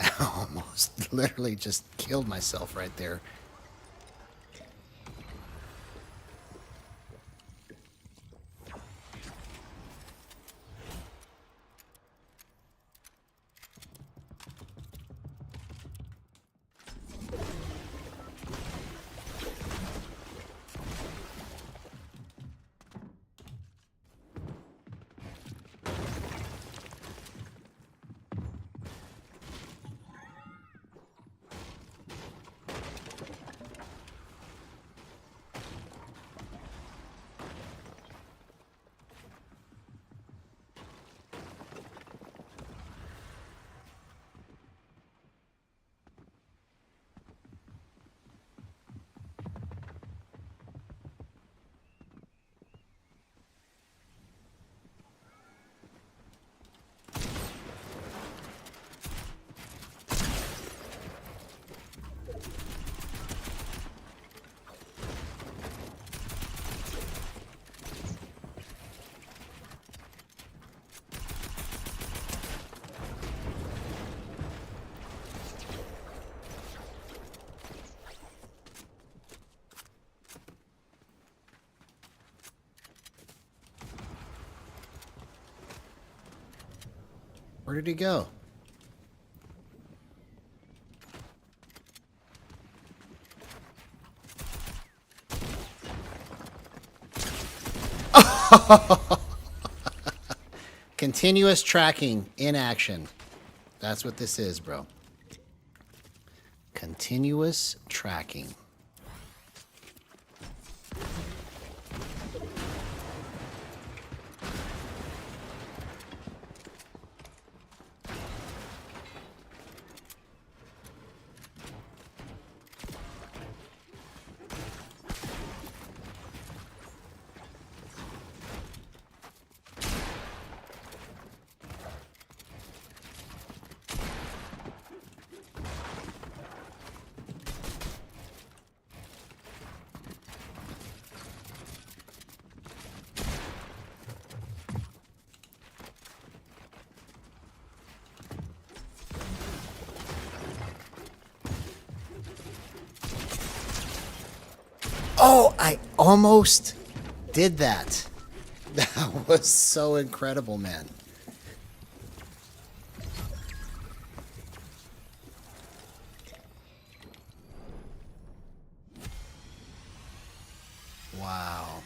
A: I almost literally just killed myself right there. Where did he go? Continuous tracking in action. That's what this is, bro. Continuous tracking. Oh, I almost did that. That was so incredible, man. Wow.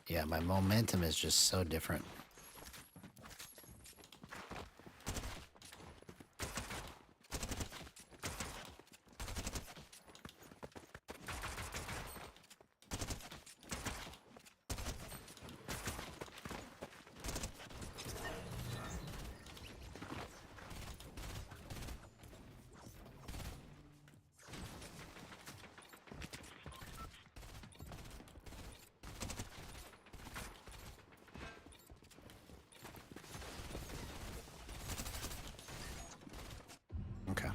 A: Yeah, my momentum is just so different. Okay.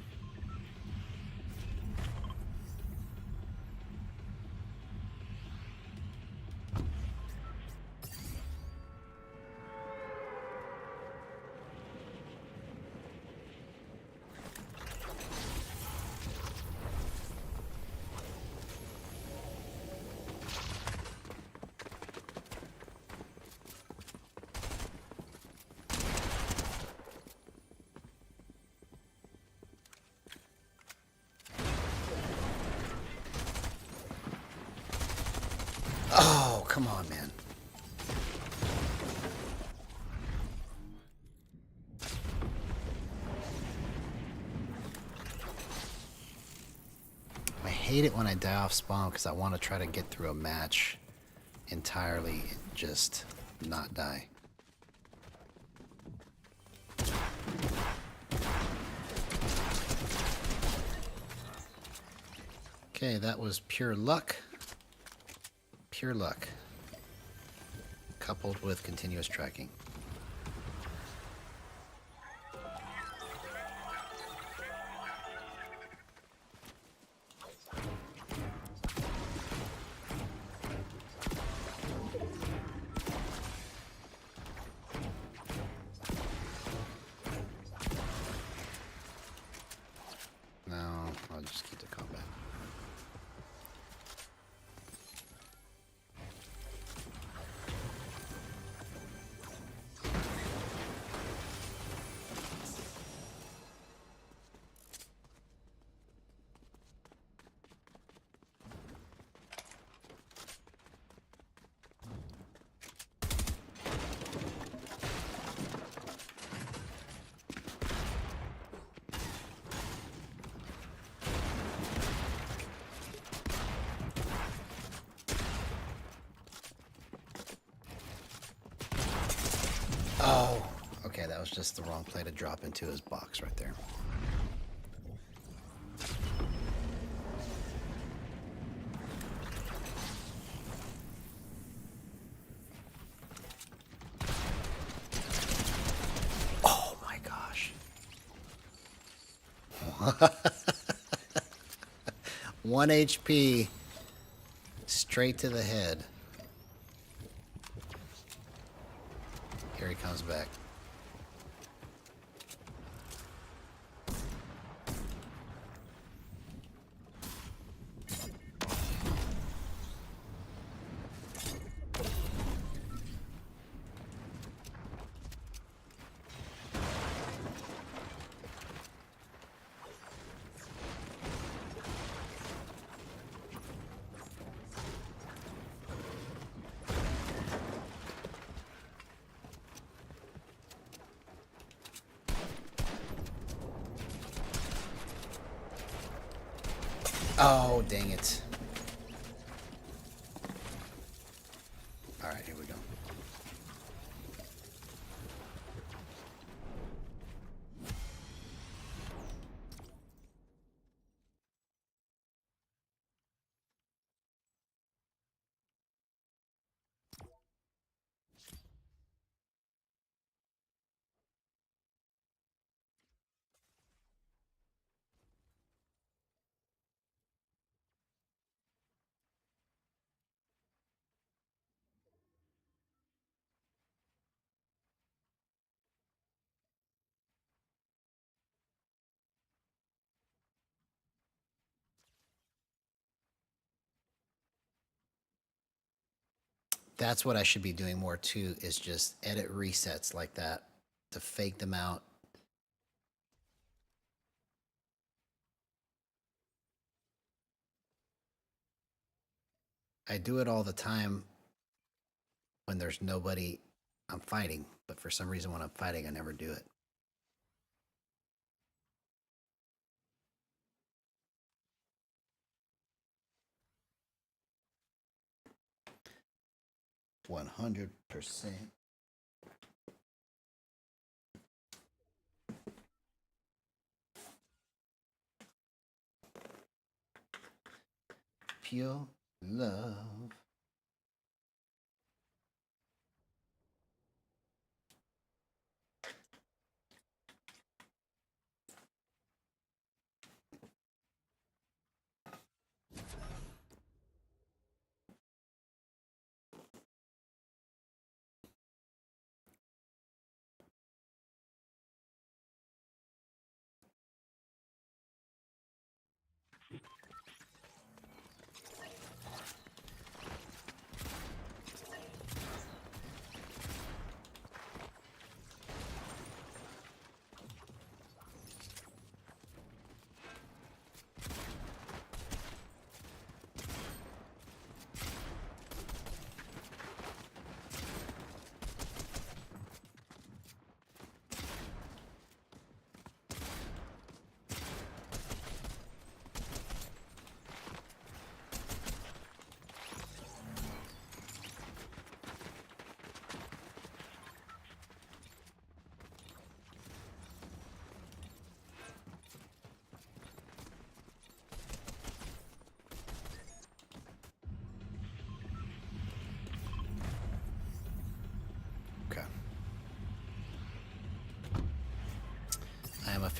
A: Oh, come on, man. hate it when I die off spawn because I want to try to get through a match entirely and just not die. Okay, that was pure luck. Pure luck. Coupled with continuous tracking. No, I'll just keep the combat. Oh, okay, that was just the wrong play to drop into his box right there. Oh my gosh. 1 HP straight to the head. Here he comes back. Oh, dang it. Alright, here we go. That's what I should be doing more too, is just edit resets like that to fake them out. I do it all the time when there's nobody I'm fighting, but for some reason when I'm fighting, I never do it. $100%. Pure love.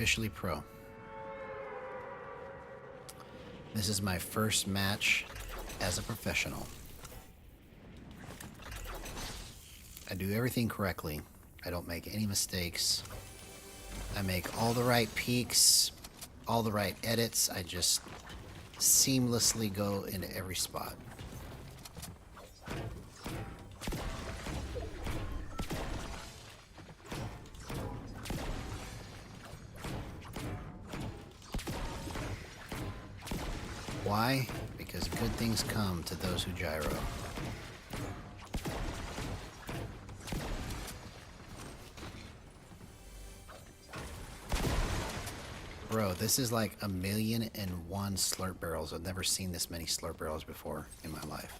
A: officially pro. This is my first match as a professional. I do everything correctly. I don't make any mistakes. I make all the right peaks, all the right edits. I just seamlessly go into every spot. Why? Because good things come to those who gyro. Bro, this is like 1,000,001 slurp barrels. I've never seen this many slurp barrels before in my life.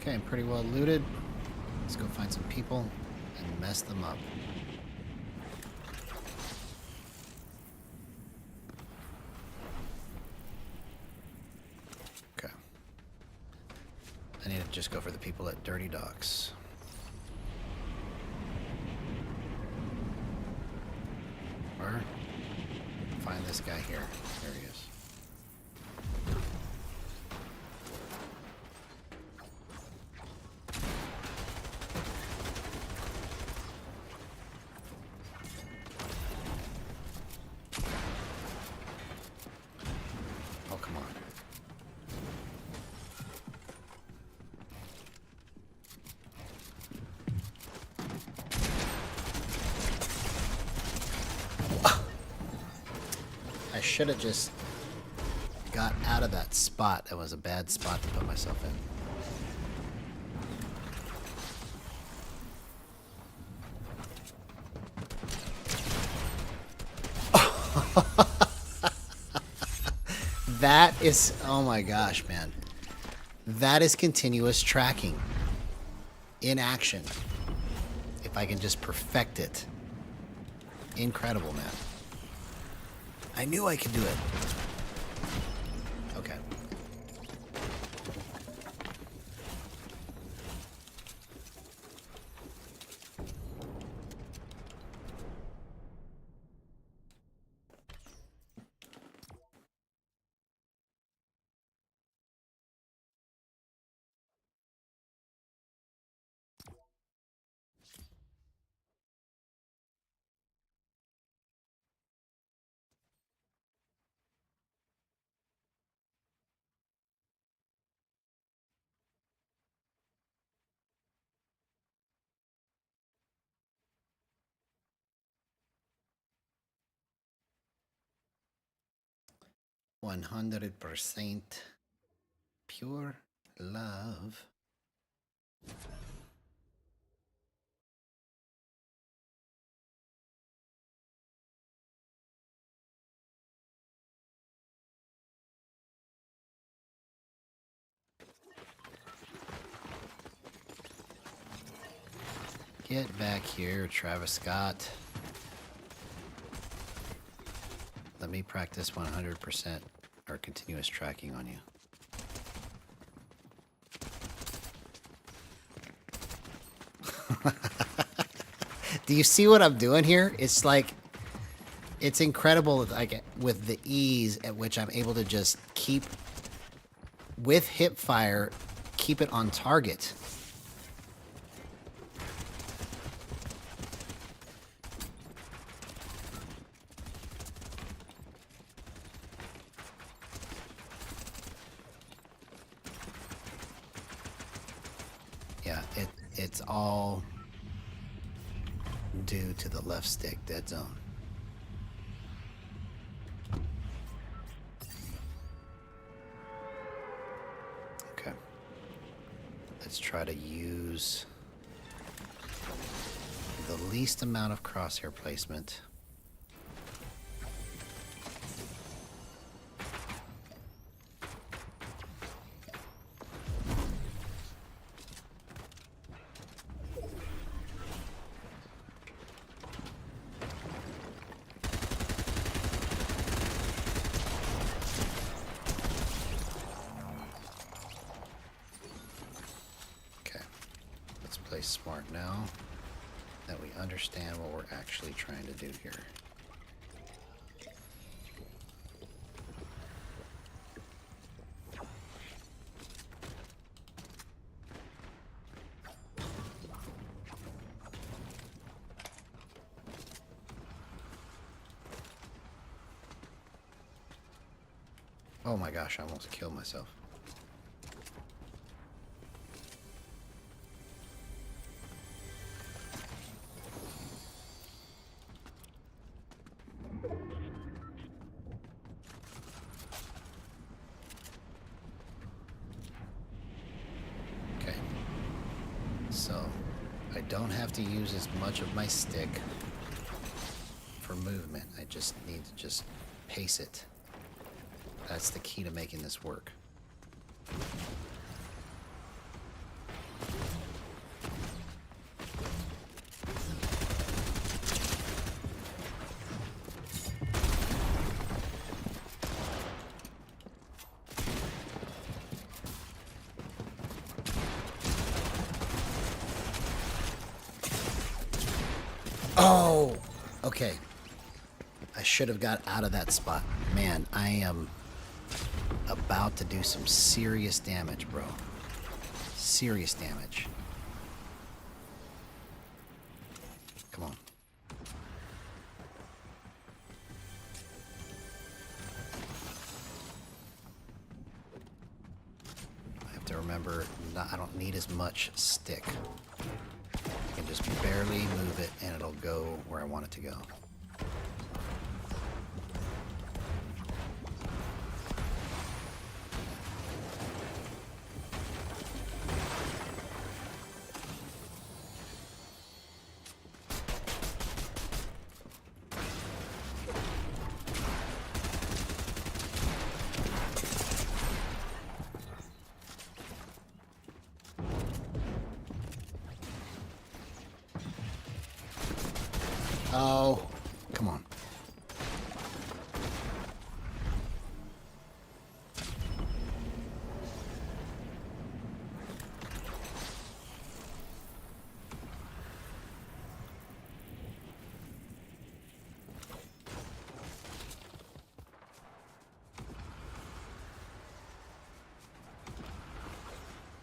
A: Okay, I'm pretty well looted. Let's go find some people and mess them up. Okay. I need to just go for the people at Dirty Docks. Or find this guy here. There he is. I should have just got out of that spot. That was a bad spot to put myself in. That is, oh my gosh, man. That is continuous tracking in action. If I can just perfect it. Incredible, man. I knew I could do it. Okay. %100% pure love. Get back here, Travis Scott. Let me practice 100% or continuous tracking on you. Do you see what I'm doing here? It's like, it's incredible, like, with the ease at which I'm able to just keep, with hip fire, keep it on target. Yeah, it's all due to the left stick dead zone. Let's try to use the least amount of crosshair placement. Play smart now that we understand what we're actually trying to do here. Oh my gosh, I almost killed myself. So, I don't have to use as much of my stick for movement. I just need to just pace it. That's the key to making this work. Oh, okay. I should have got out of that spot. Man, I am about to do some serious damage, bro. Serious damage. Come on. I have to remember, I don't need as much stick. I can just barely move it and it'll go where I want it to go. Oh, come on.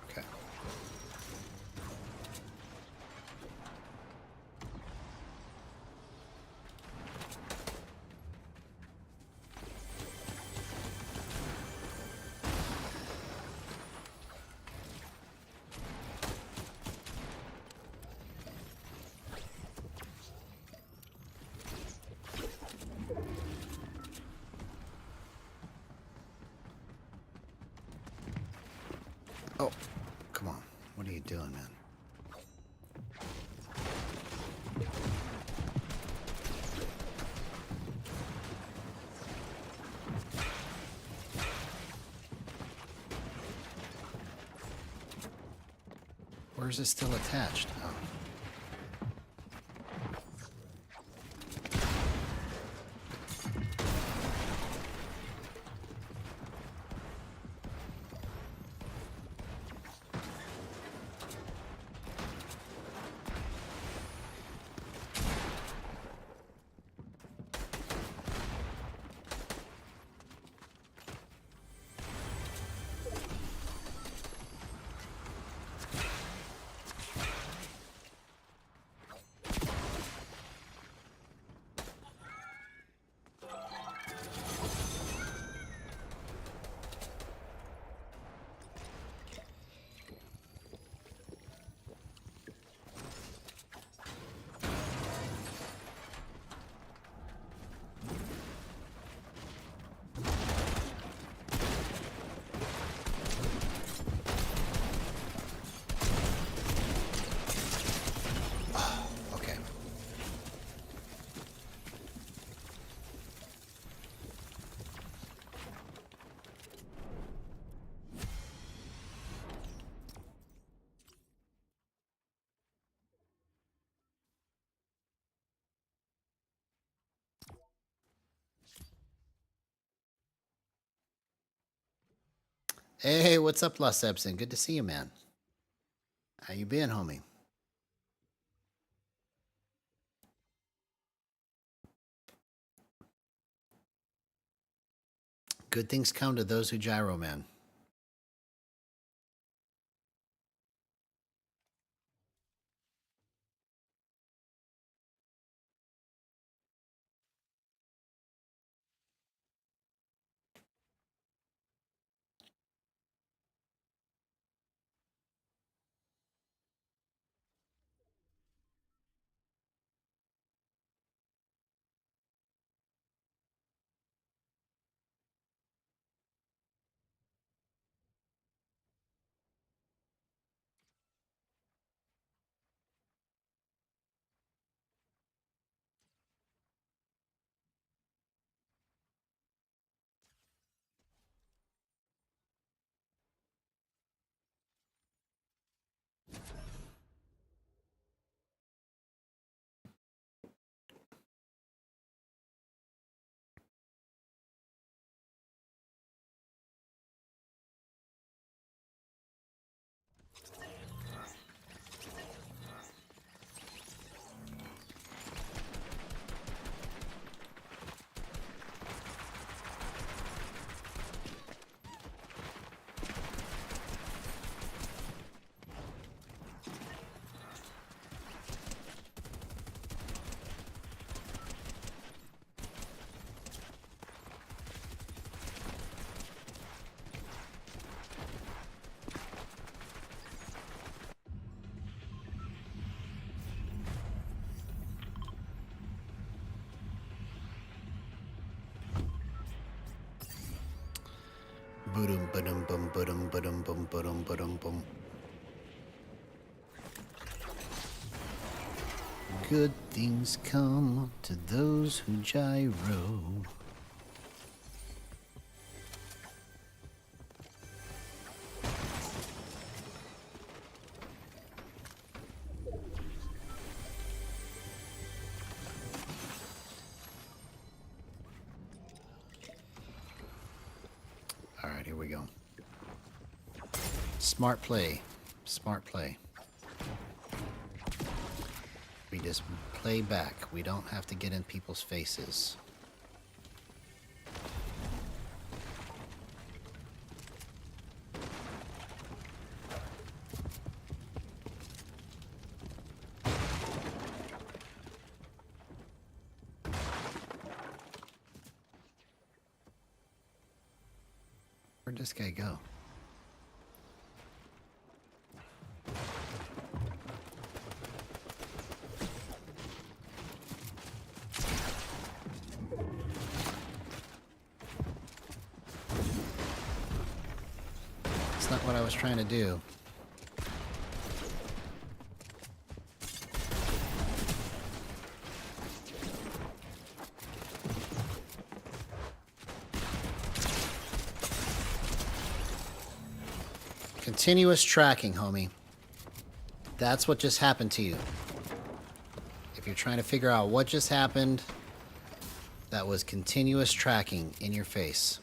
A: Okay. Oh, come on. What are you doing, man? Where is it still attached? Oh. Hey, what's up, Los Ebson? Good to see you, man. How you been, homie? Good things come to those who gyro, man. Boom, boom, boom, boom, boom, boom, boom, boom, boom. Good things come to those who gyro. All right, here we go. Smart play. Smart play. We just play back. We don't have to get in people's faces. Where'd this guy go? That's not what I was trying to do. Continuous tracking, homie. That's what just happened to you. If you're trying to figure out what just happened, that was continuous tracking in your face.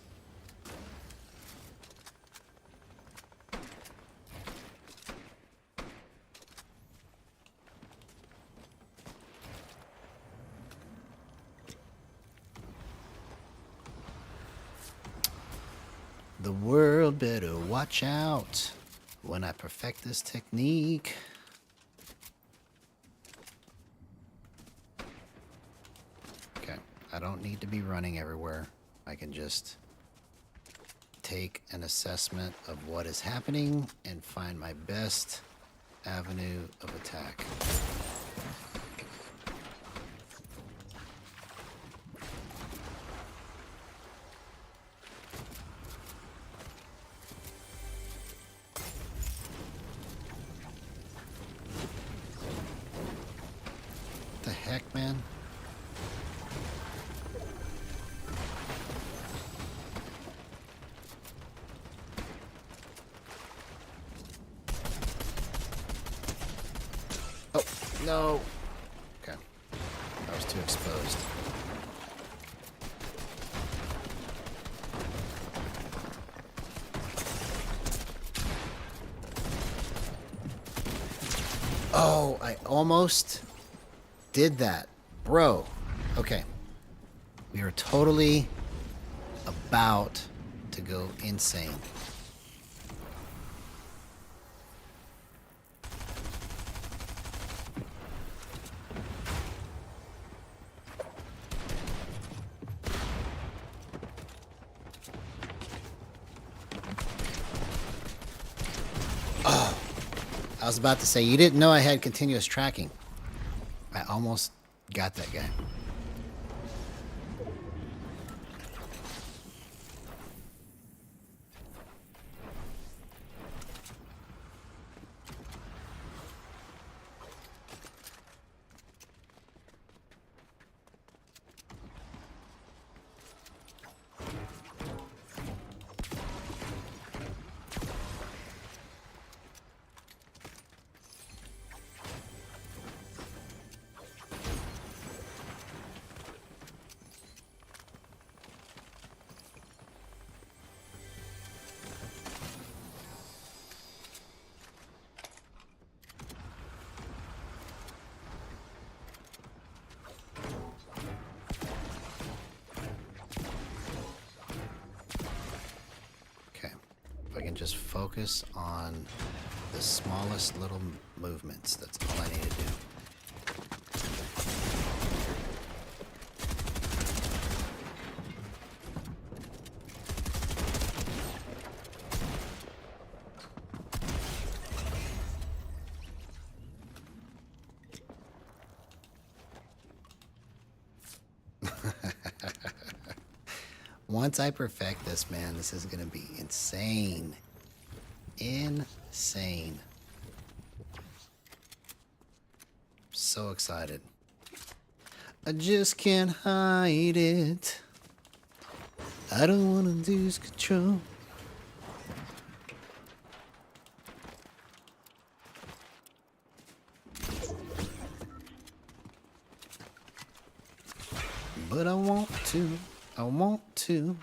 A: The world better watch out when I perfect this technique. Okay, I don't need to be running everywhere. I can just take an assessment of what is happening and find my best avenue of attack. The heck, man? Oh, no. Okay. I was too exposed. Oh, I almost did that. Bro. Okay. We are totally about to go insane. Oh, I was about to say, you didn't know I had continuous tracking. I almost got that guy. I can just focus on the smallest little movements. That's all I need to do. Once I perfect this, man, this is going to be insane. Insane. So excited. I just can't hide it. I don't want to lose control. But I want to. I want to.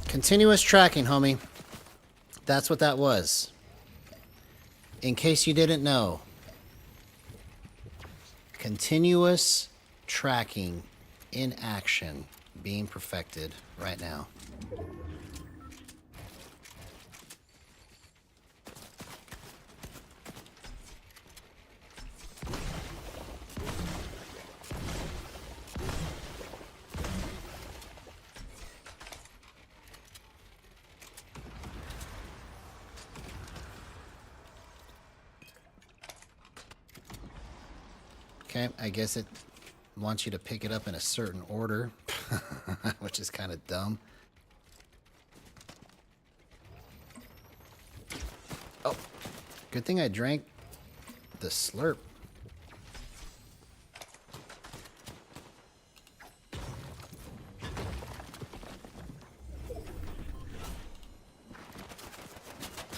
A: Continuous tracking, homie. That's what that was. In case you didn't know. Continuous tracking in action being perfected right now. Okay, I guess it wants you to pick it up in a certain order, which is kind of dumb. Oh, good thing I drank the slurp.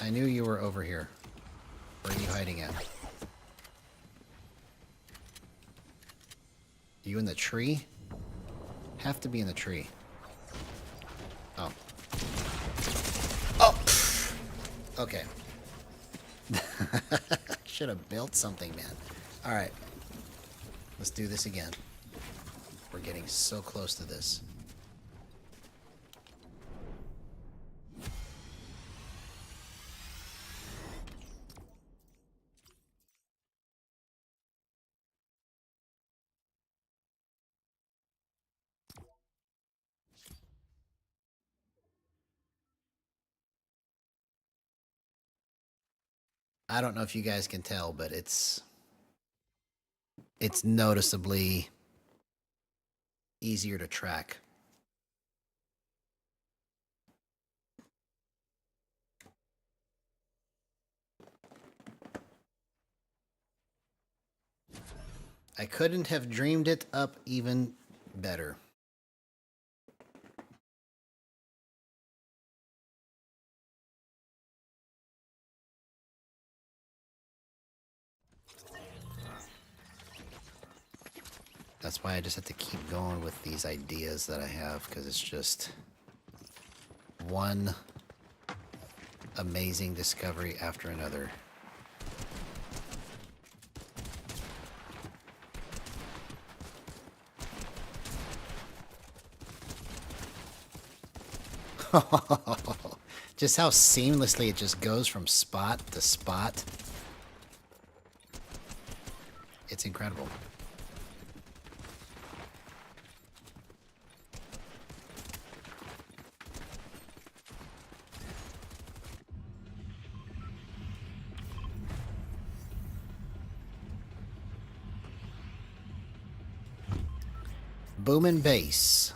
A: I knew you were over here. Where are you hiding at? You in the tree? Have to be in the tree. Oh. Oh! Okay. Should have built something, man. Alright. Let's do this again. We're getting so close to this. I don't know if you guys can tell, but it's noticeably easier to track. I couldn't have dreamed it up even better. That's why I just have to keep going with these ideas that I have, because it's just one amazing discovery after another. Just how seamlessly it just goes from spot to spot. It's incredible. Boom and bass.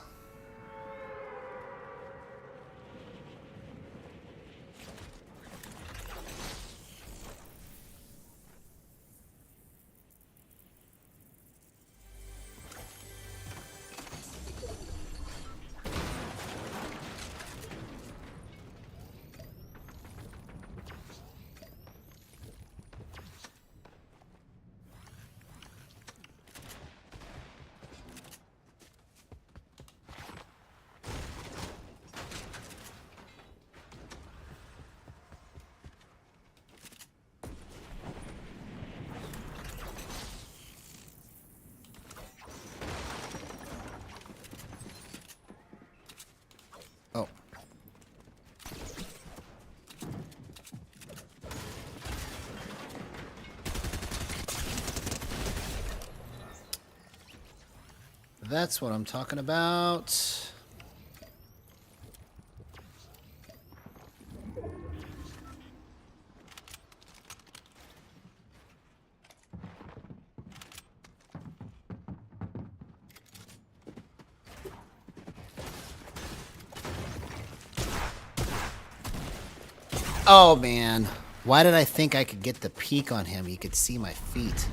A: Oh. That's what I'm talking about. Oh, man. Why did I think I could get the peek on him? You could see my feet.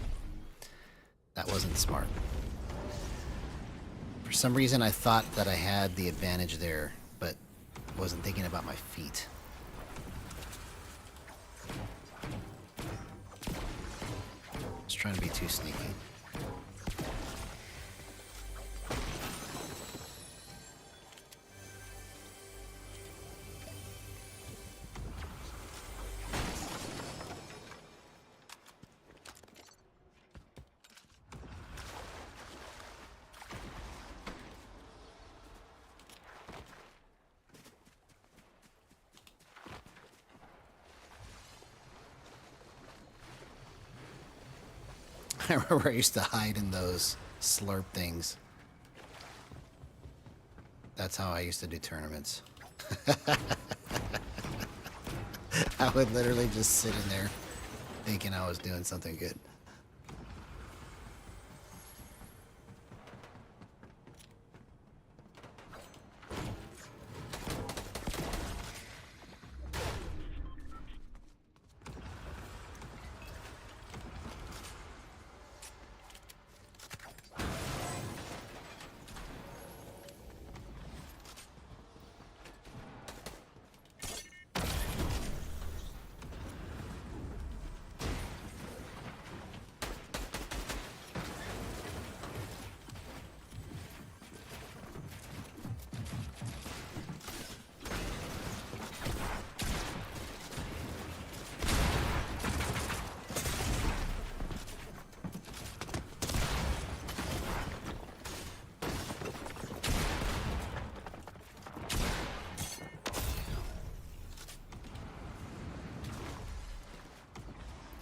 A: That wasn't smart. For some reason, I thought that I had the advantage there, but wasn't thinking about my feet. Just trying to be too sneaky. I remember I used to hide in those slurp things. That's how I used to do tournaments. I would literally just sit in there thinking I was doing something good.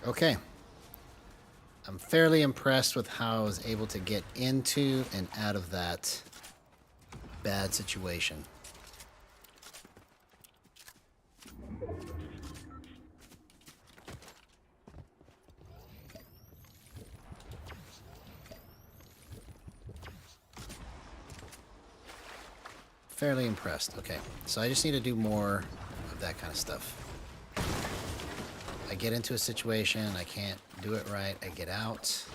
A: Okay. I'm fairly impressed with how I was able to get into and out of that bad situation. Fairly impressed. Okay, so I just need to do more of that kind of stuff. I get into a situation, I can't do it right, I get out.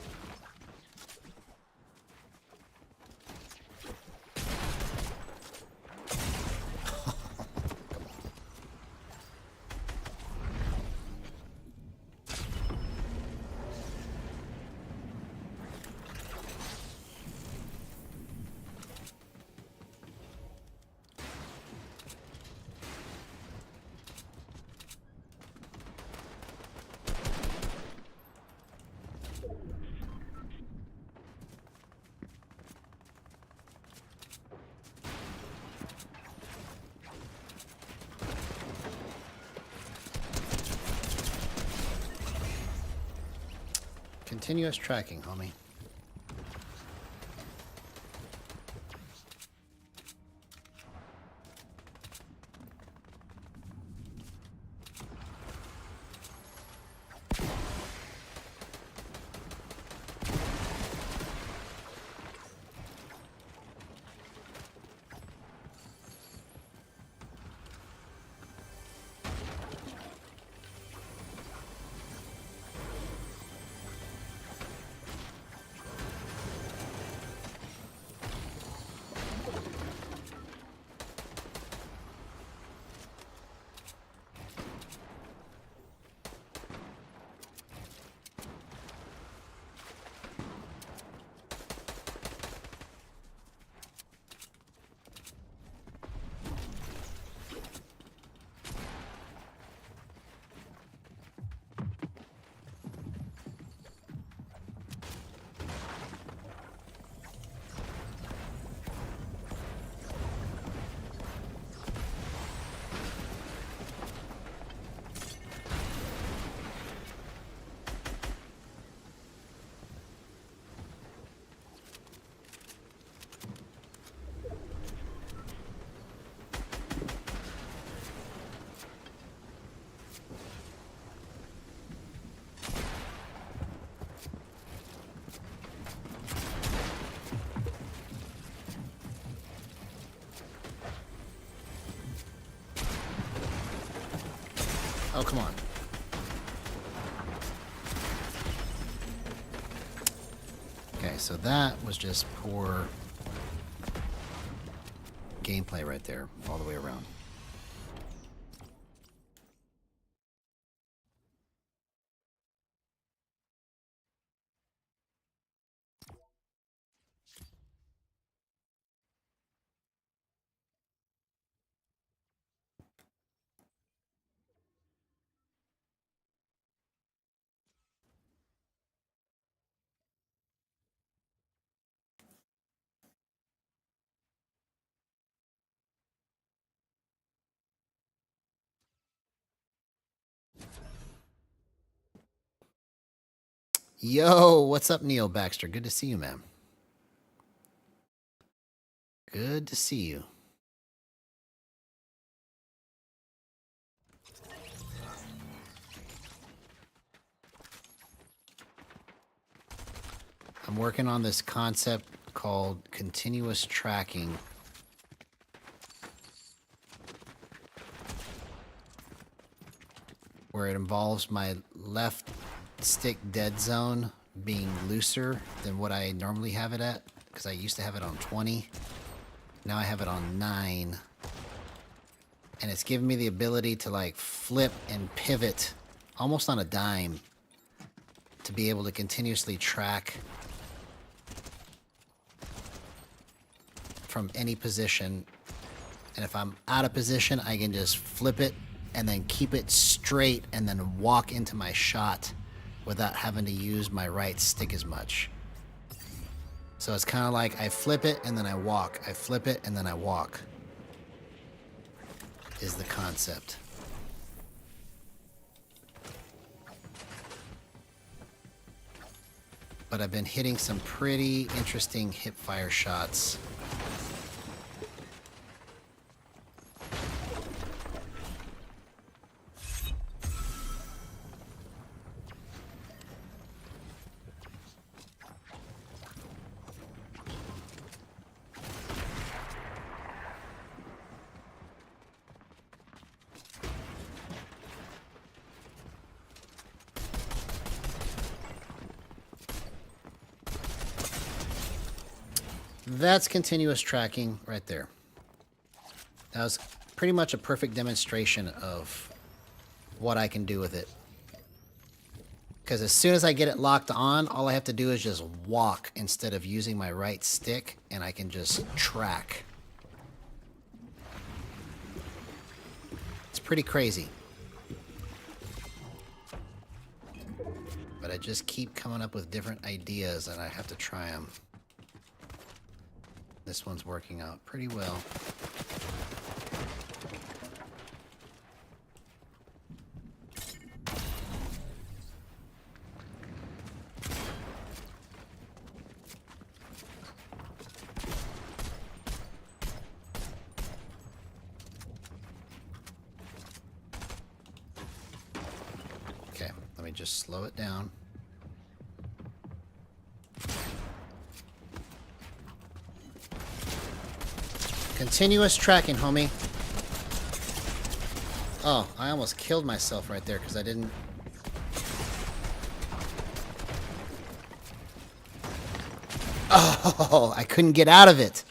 A: Continuous tracking, homie. Oh, come on. Okay, so that was just poor gameplay right there, all the way around. Yo, what's up, Neil Baxter? Good to see you, man. Good to see you. I'm working on this concept called continuous tracking. Where it involves my left stick dead zone being looser than what I normally have it at, because I used to have it on 20. Now I have it on 9. And it's giving me the ability to like flip and pivot almost on a dime to be able to continuously track from any position. And if I'm out of position, I can just flip it and then keep it straight and then walk into my shot without having to use my right stick as much. So it's kind of like I flip it and then I walk. I flip it and then I walk is the concept. but I've been hitting some pretty interesting hip fire shots. That's continuous tracking right there. That was pretty much a perfect demonstration of what I can do with it. Because as soon as I get it locked on, all I have to do is just walk instead of using my right stick, and I can just track. It's pretty crazy. But I just keep coming up with different ideas, and I have to try them. This one's working out pretty well. Okay, let me just slow it down. Continuous tracking, homie. Oh, I almost killed myself right there because I didn't... Oh, I couldn't get out of it.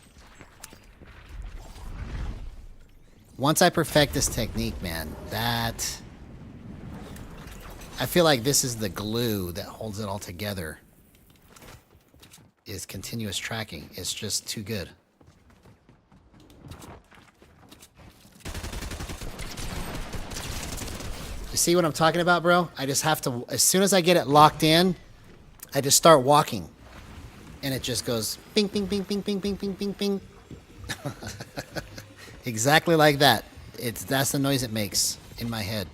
A: Once I perfect this technique, man, that... I feel like this is the glue that holds it all together. Is continuous tracking. It's just too good. You see what I'm talking about, bro? I just have to, as soon as I get it locked in, I just start walking. And it just goes bing, bing, bing, bing, bing, bing, bing, bing, bing. Exactly like that. That's the noise it makes in my head.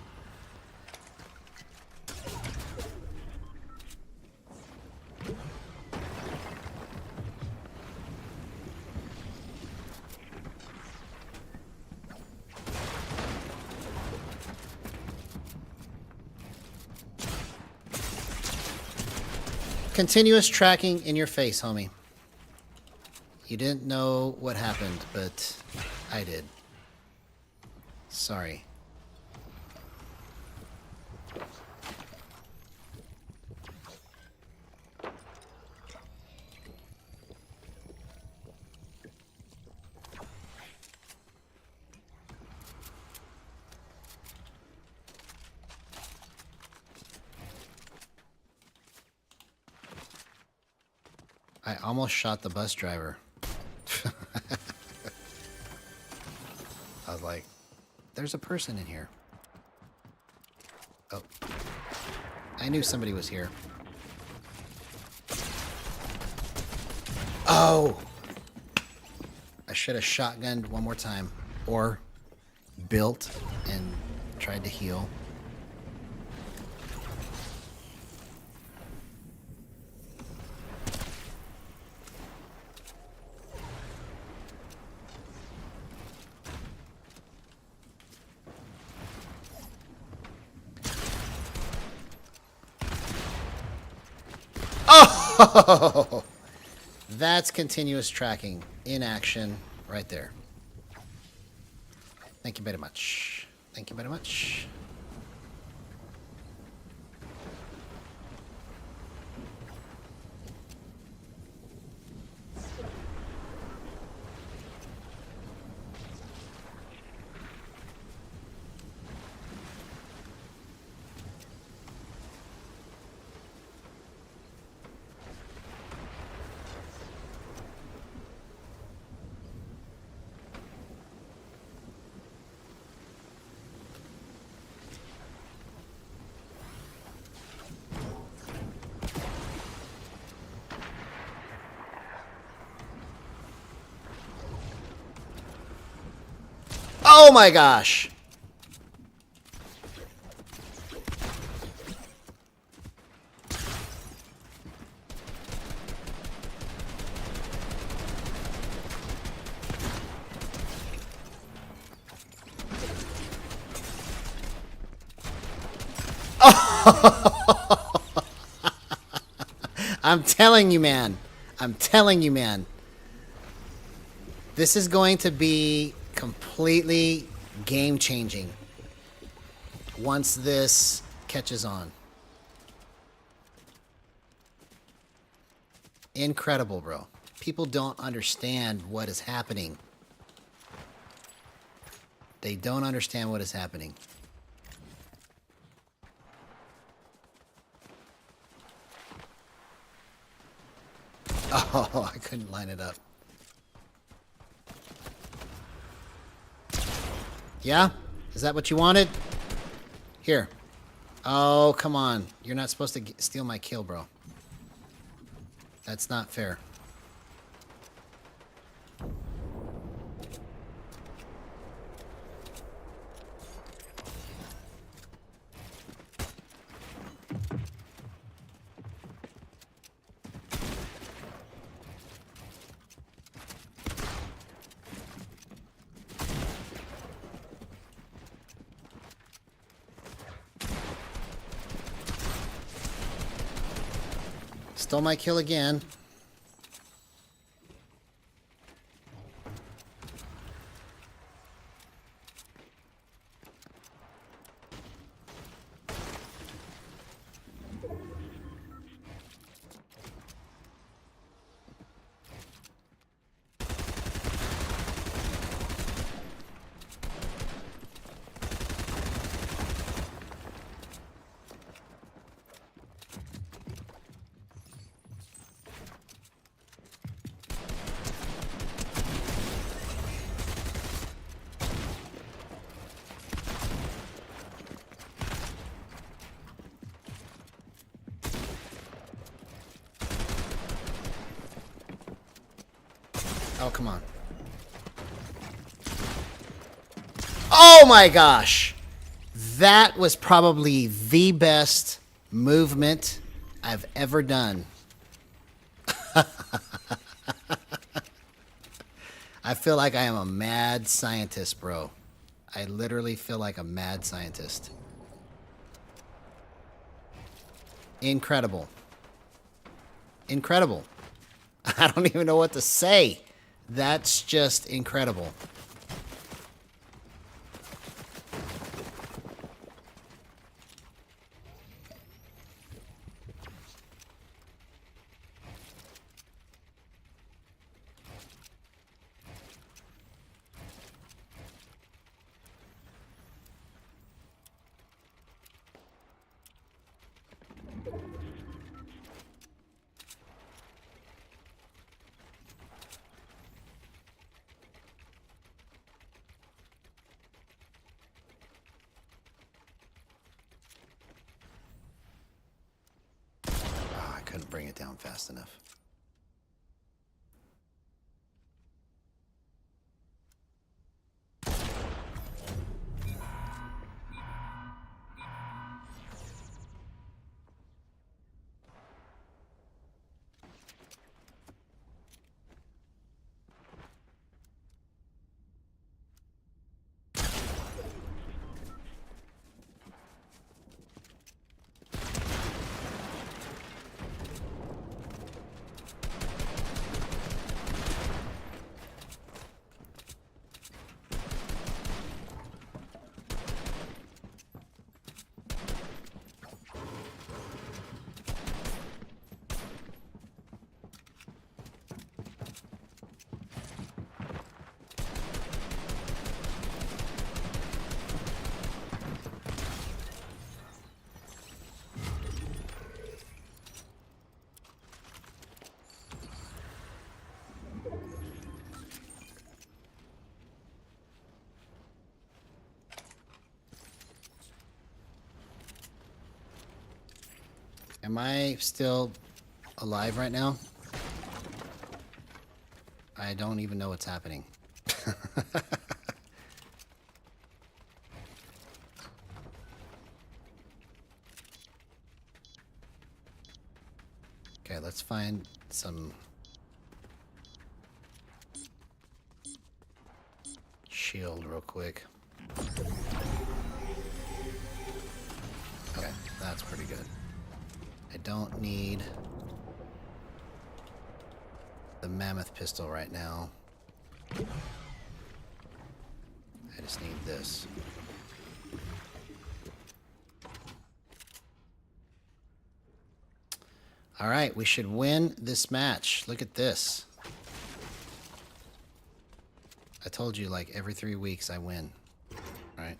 A: Continuous tracking in your face, homie. You didn't know what happened, but I did. Sorry. I almost shot the bus driver. I was like, there's a person in here. Oh. I knew somebody was here. Oh! I should have shotgunned one more time. Or built and tried to heal. Oh! That's continuous tracking in action right there. Thank you very much. Thank you very much. Oh my gosh! I'm telling you, man. I'm telling you, man. This is going to be completely game-changing once this catches on. Incredible, bro. People don't understand what is happening. They don't understand what is happening. Oh, I couldn't line it up. Yeah? Is that what you wanted? Here. Oh, come on. You're not supposed to steal my kill, bro. That's not fair. Stole my kill again. Oh, come on. Oh my gosh! That was probably the best movement I've ever done. I feel like I am a mad scientist, bro. I literally feel like a mad scientist. Incredible. Incredible. I don't even know what to say. That's just incredible. Couldn't bring it down fast enough. Am I still alive right now? I don't even know what's happening. Okay, let's find some shield real quick. Okay, that's That's pretty good. I don't need the mammoth pistol right now. I just need this. All right, we should win this match. Look at this. I told you, like, every 3 weeks I win. All right.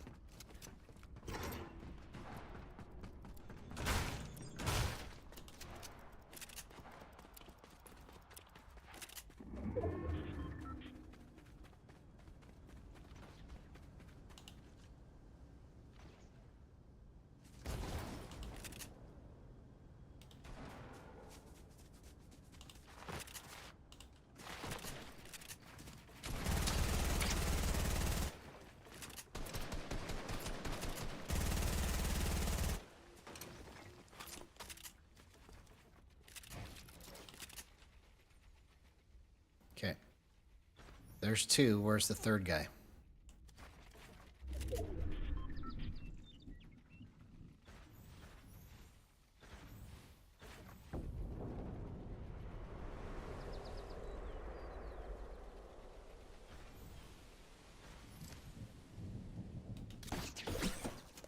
A: Okay. There's 2. Where's the 3rd guy?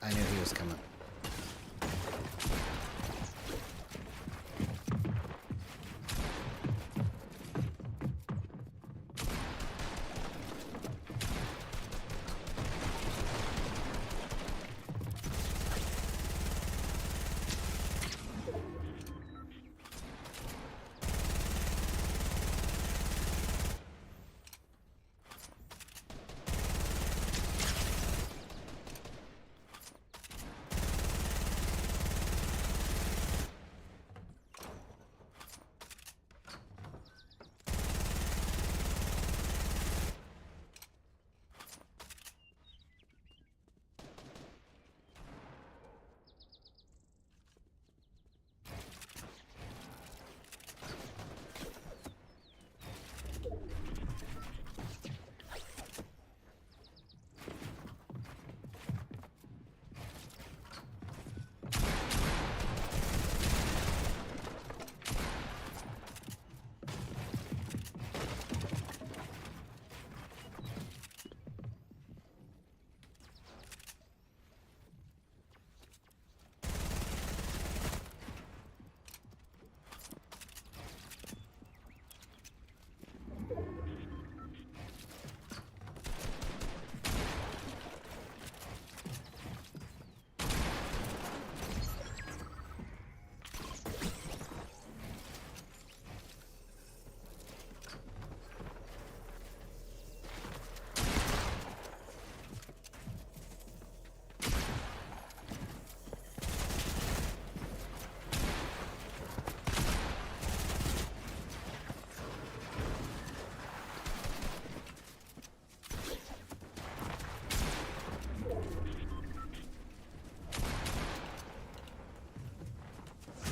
A: I knew he was coming.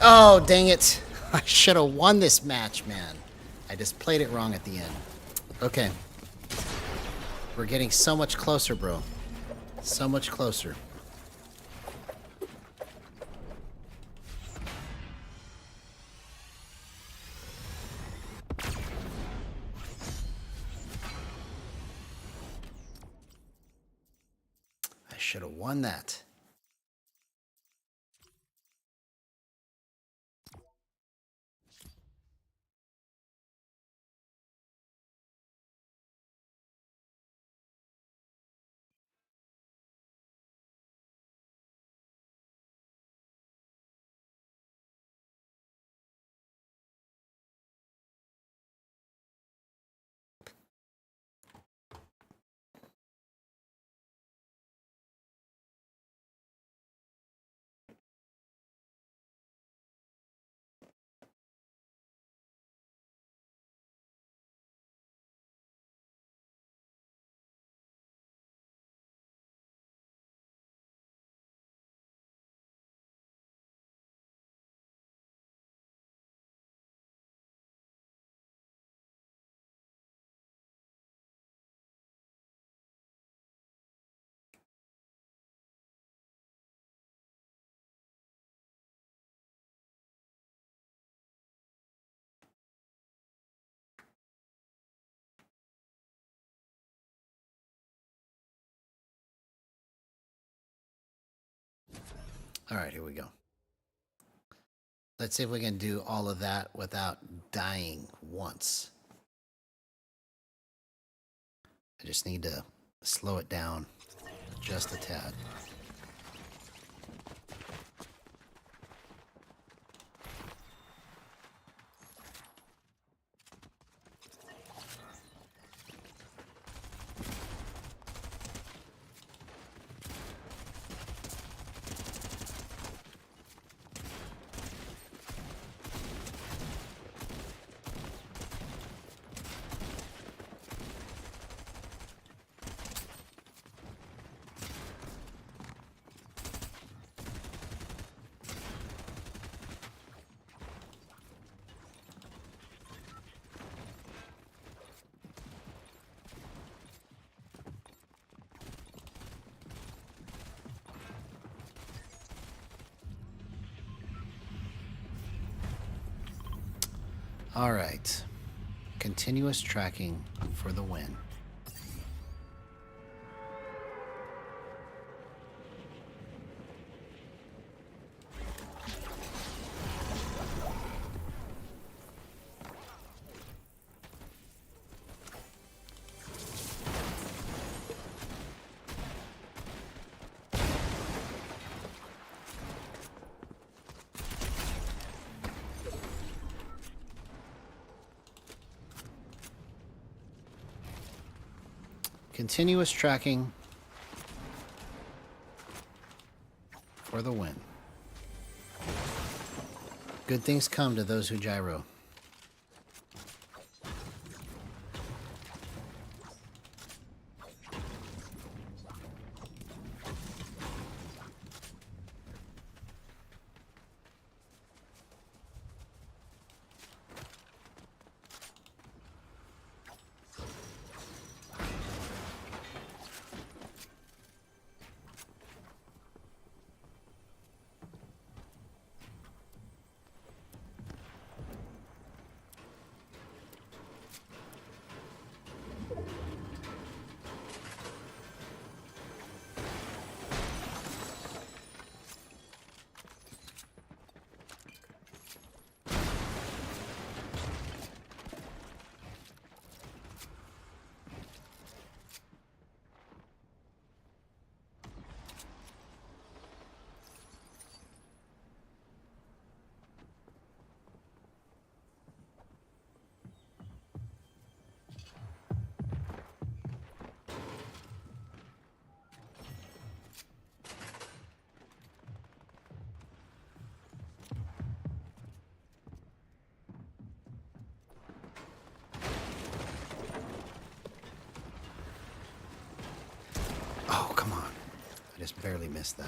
A: Oh, dang it. I should have won this match, man. I just played it wrong at the end. Okay. We're getting so much closer, bro. So much closer. I should have won that. All right, here we go. Let's see if we can do all of that without dying once. I just need to slow it down just a tad. All right. Continuous tracking for the win. Continuous tracking for the win. Good things come to those who gyro. Oh, come on. I just barely missed that.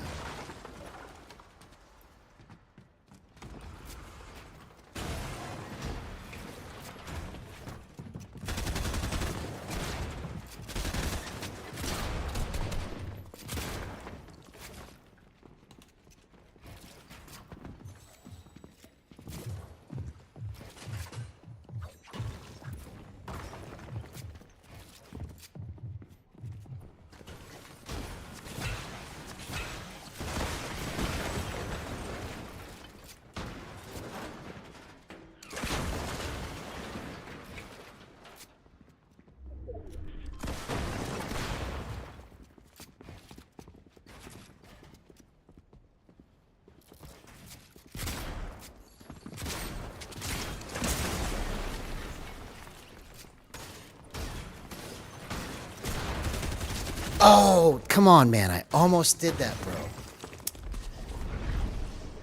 A: Oh, come on, man. I almost did that, bro.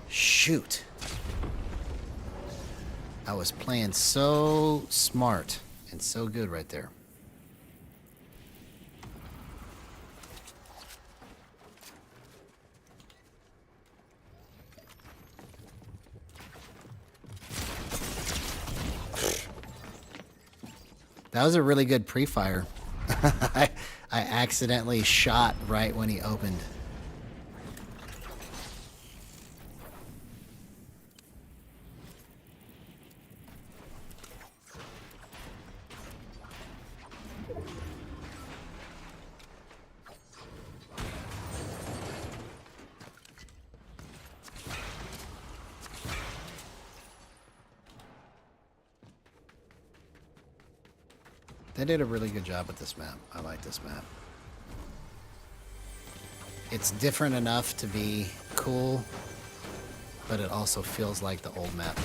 A: Shoot. I was playing so smart and so good right there. That was a really good pre-fire. I accidentally shot right when he opened. They did a really good job with this map. I like this map. It's different enough to be cool, but it also feels like the old map.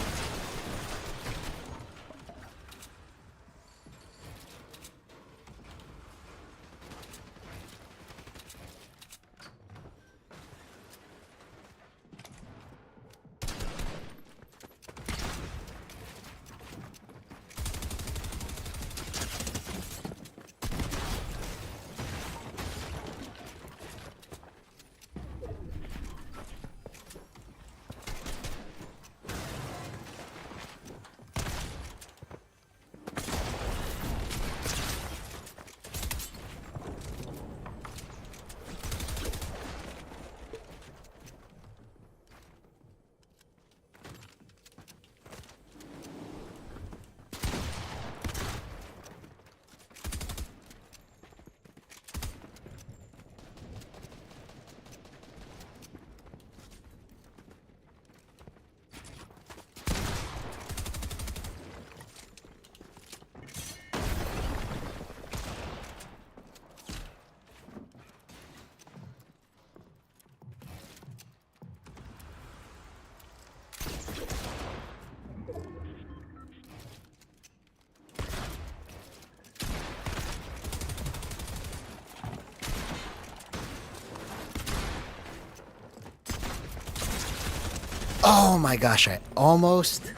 A: Oh my gosh, I almost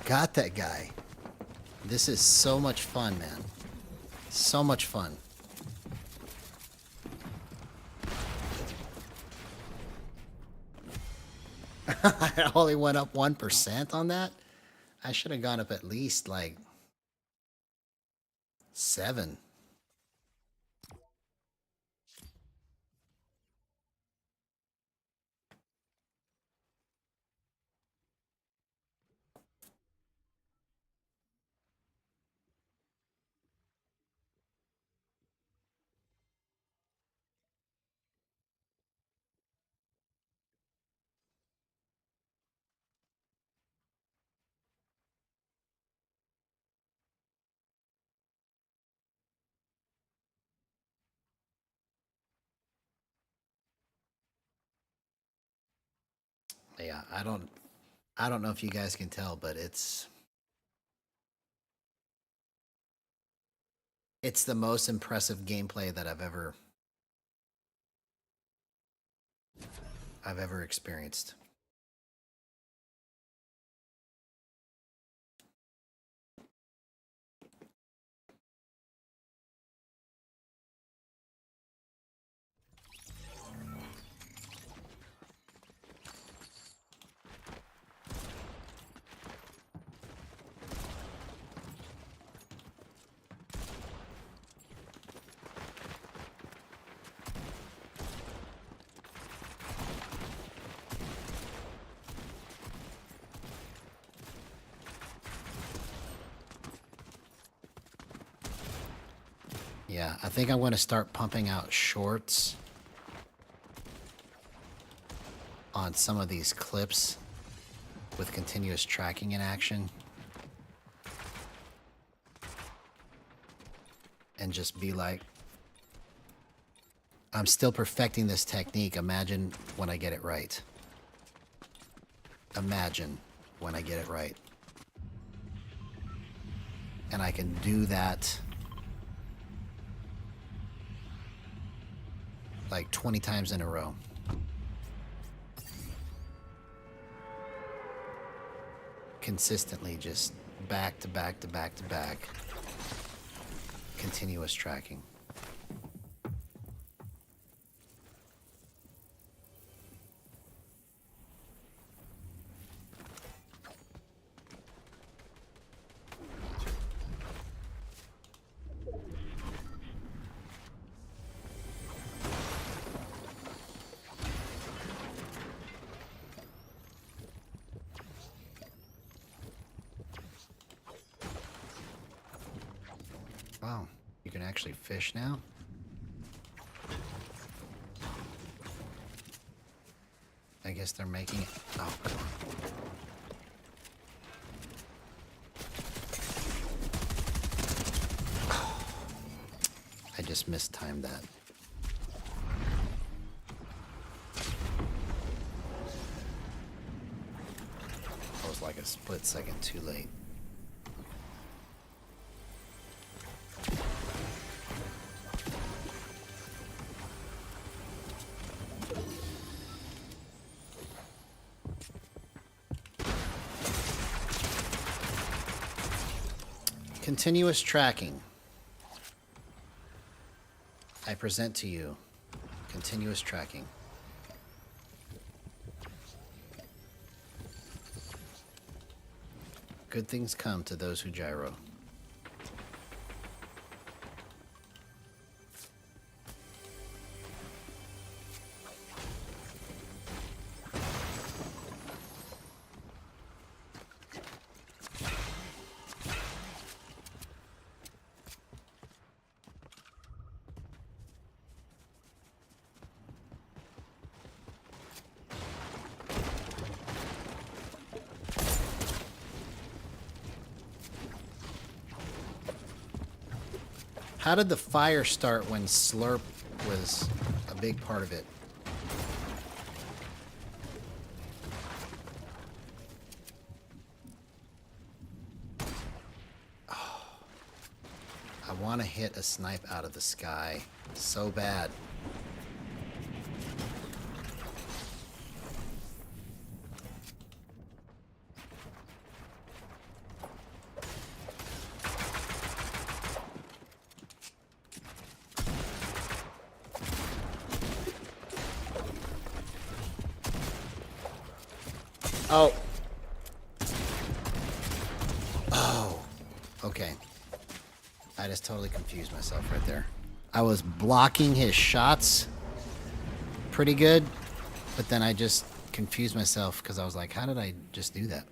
A: got that guy. This is so much fun, man. So much fun. I only went up 1% on that. I should have gone up at least like 7. Yeah, I don't know if you guys can tell, but it's the most impressive gameplay that I've ever experienced. Yeah, I think I'm going to start pumping out shorts on some of these clips with continuous tracking in action. And just be like, I'm still perfecting this technique. Imagine when I get it right. Imagine when I get it right. And I can do that like 20 times in a row. Consistently, just back to back to back to back. Continuous tracking. Wow, you can actually fish now? I guess they're making it. Oh, come on. just mistimed that. I was like a split second too late. Continuous tracking. I present to you continuous tracking. Good things come to those who gyro. How did the fire start when slurp was a big part of it? Oh, I want to hit a snipe out of the sky so bad. Oh. Oh. Okay. I just totally confused myself right there. I was blocking his shots pretty good, but then I just confused myself because I was like, how did I just do that?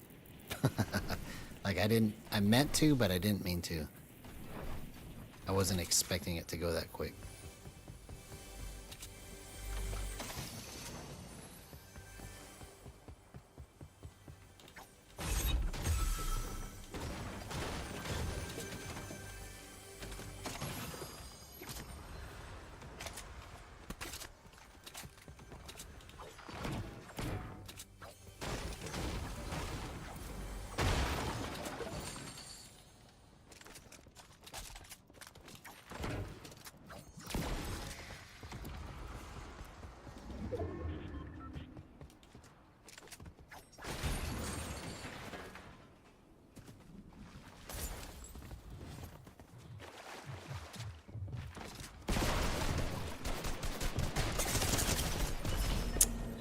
A: Like I meant to, but I didn't mean to. I wasn't expecting it to go that quick.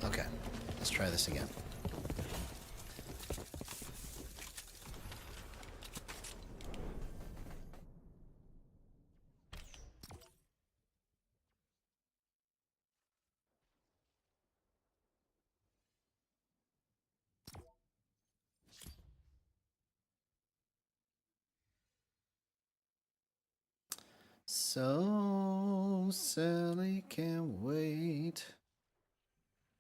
A: Okay, let's try this again. So Sally can't wait,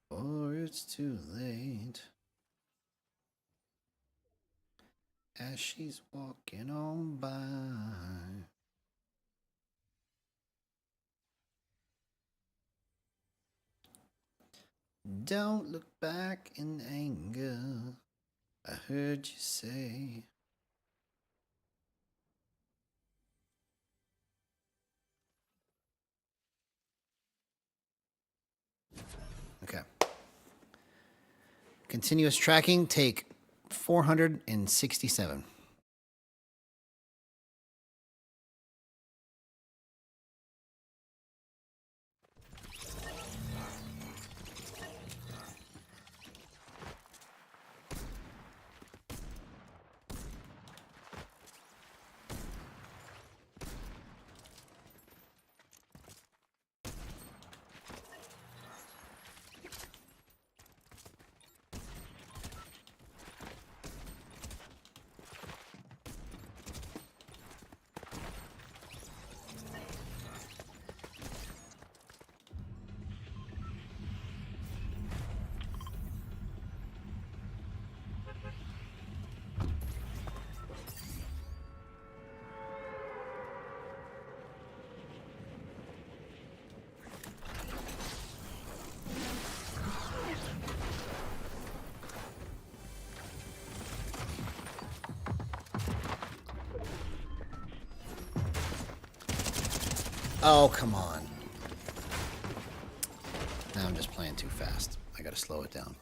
A: or it's too late. As she's walking on by. Don't look back in anger, I heard you say. Okay. Continuous tracking, take 467. Oh, come on. Now I'm just playing too fast. I gotta slow it down.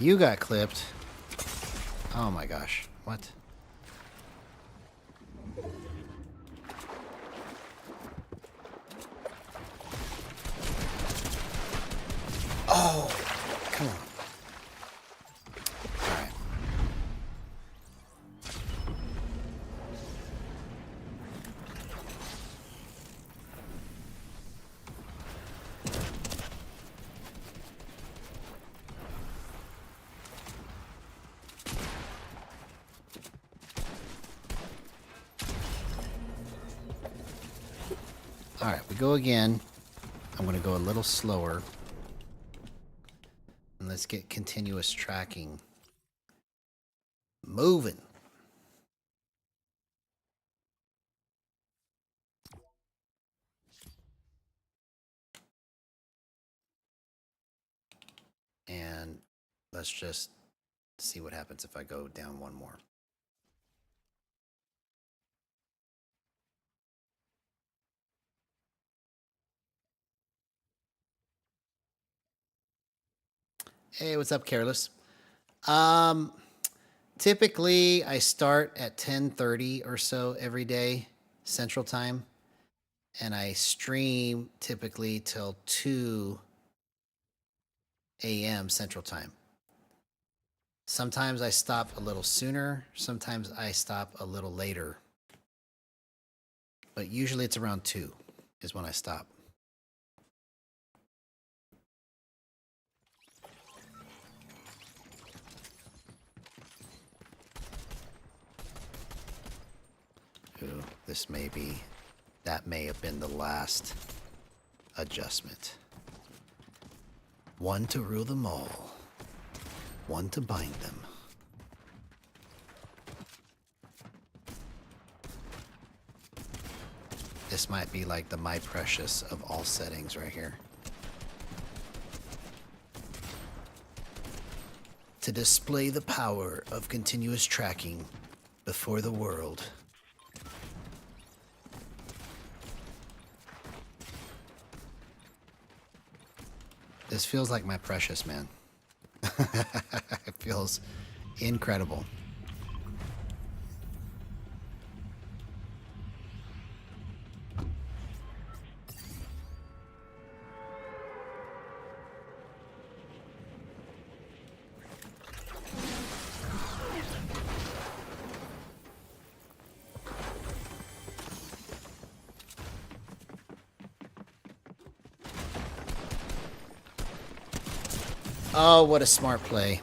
A: You got clipped. Oh my gosh. What? Oh, come on. All right. All right, we go again. I'm going to go a little slower. And let's get continuous tracking moving. And let's just see what happens if I go down one more. Hey, what's up, Careless? Typically I start at 10:30 or so every day, Central Time, and I stream typically till 2 a.m. Central Time. Sometimes I stop a little sooner, sometimes I stop a little later. But usually it's around 2 is when I stop. Ooh, that may have been the last adjustment. One to rule them all, one to bind them. This might be like the My Precious of all settings right here. To display the power of continuous tracking before the world. This feels like My Precious, man. It feels incredible. Oh, what a smart play.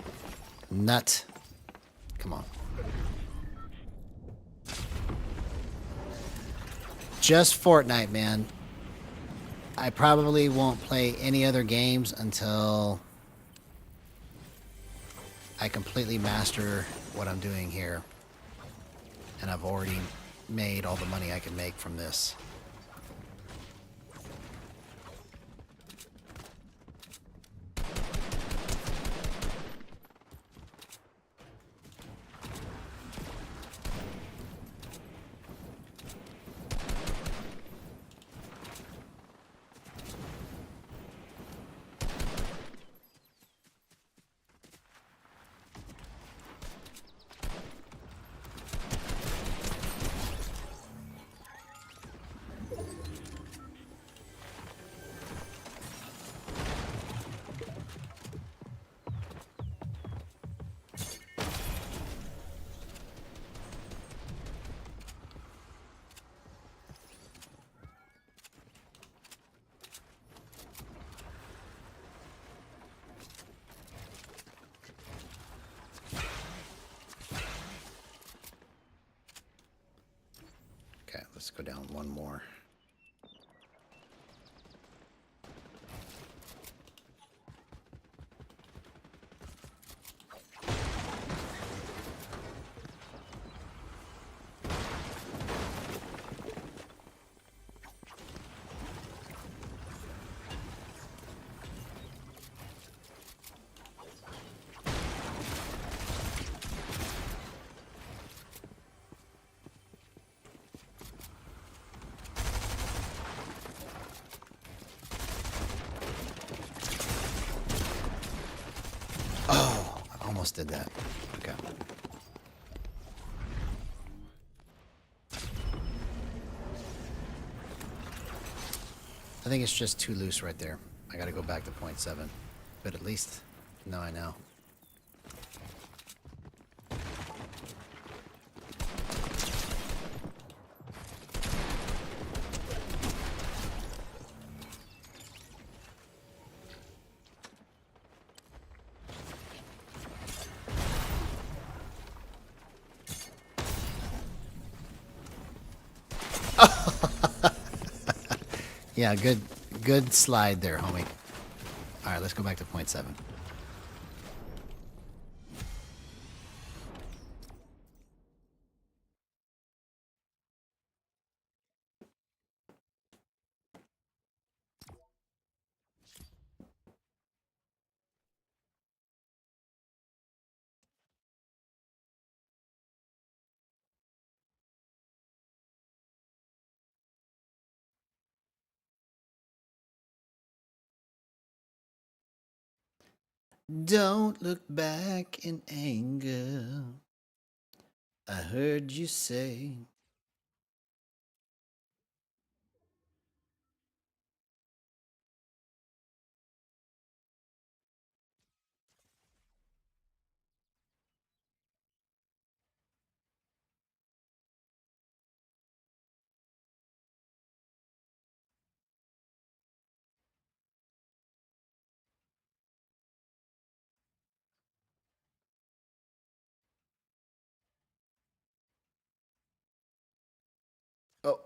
A: Nut. Come on. Just Fortnite, man. I probably won't play any other games until I completely master what I'm doing here. And I've already made all the money I can make from this. Okay, let's go down one more. Oh, I almost did that. Okay. I think it's just too loose right there. I gotta go back to 0.7. But at least now I know. Yeah, good slide there, homie. All right, let's go back to 0.7. Don't look back in anger. I heard you say. Oh,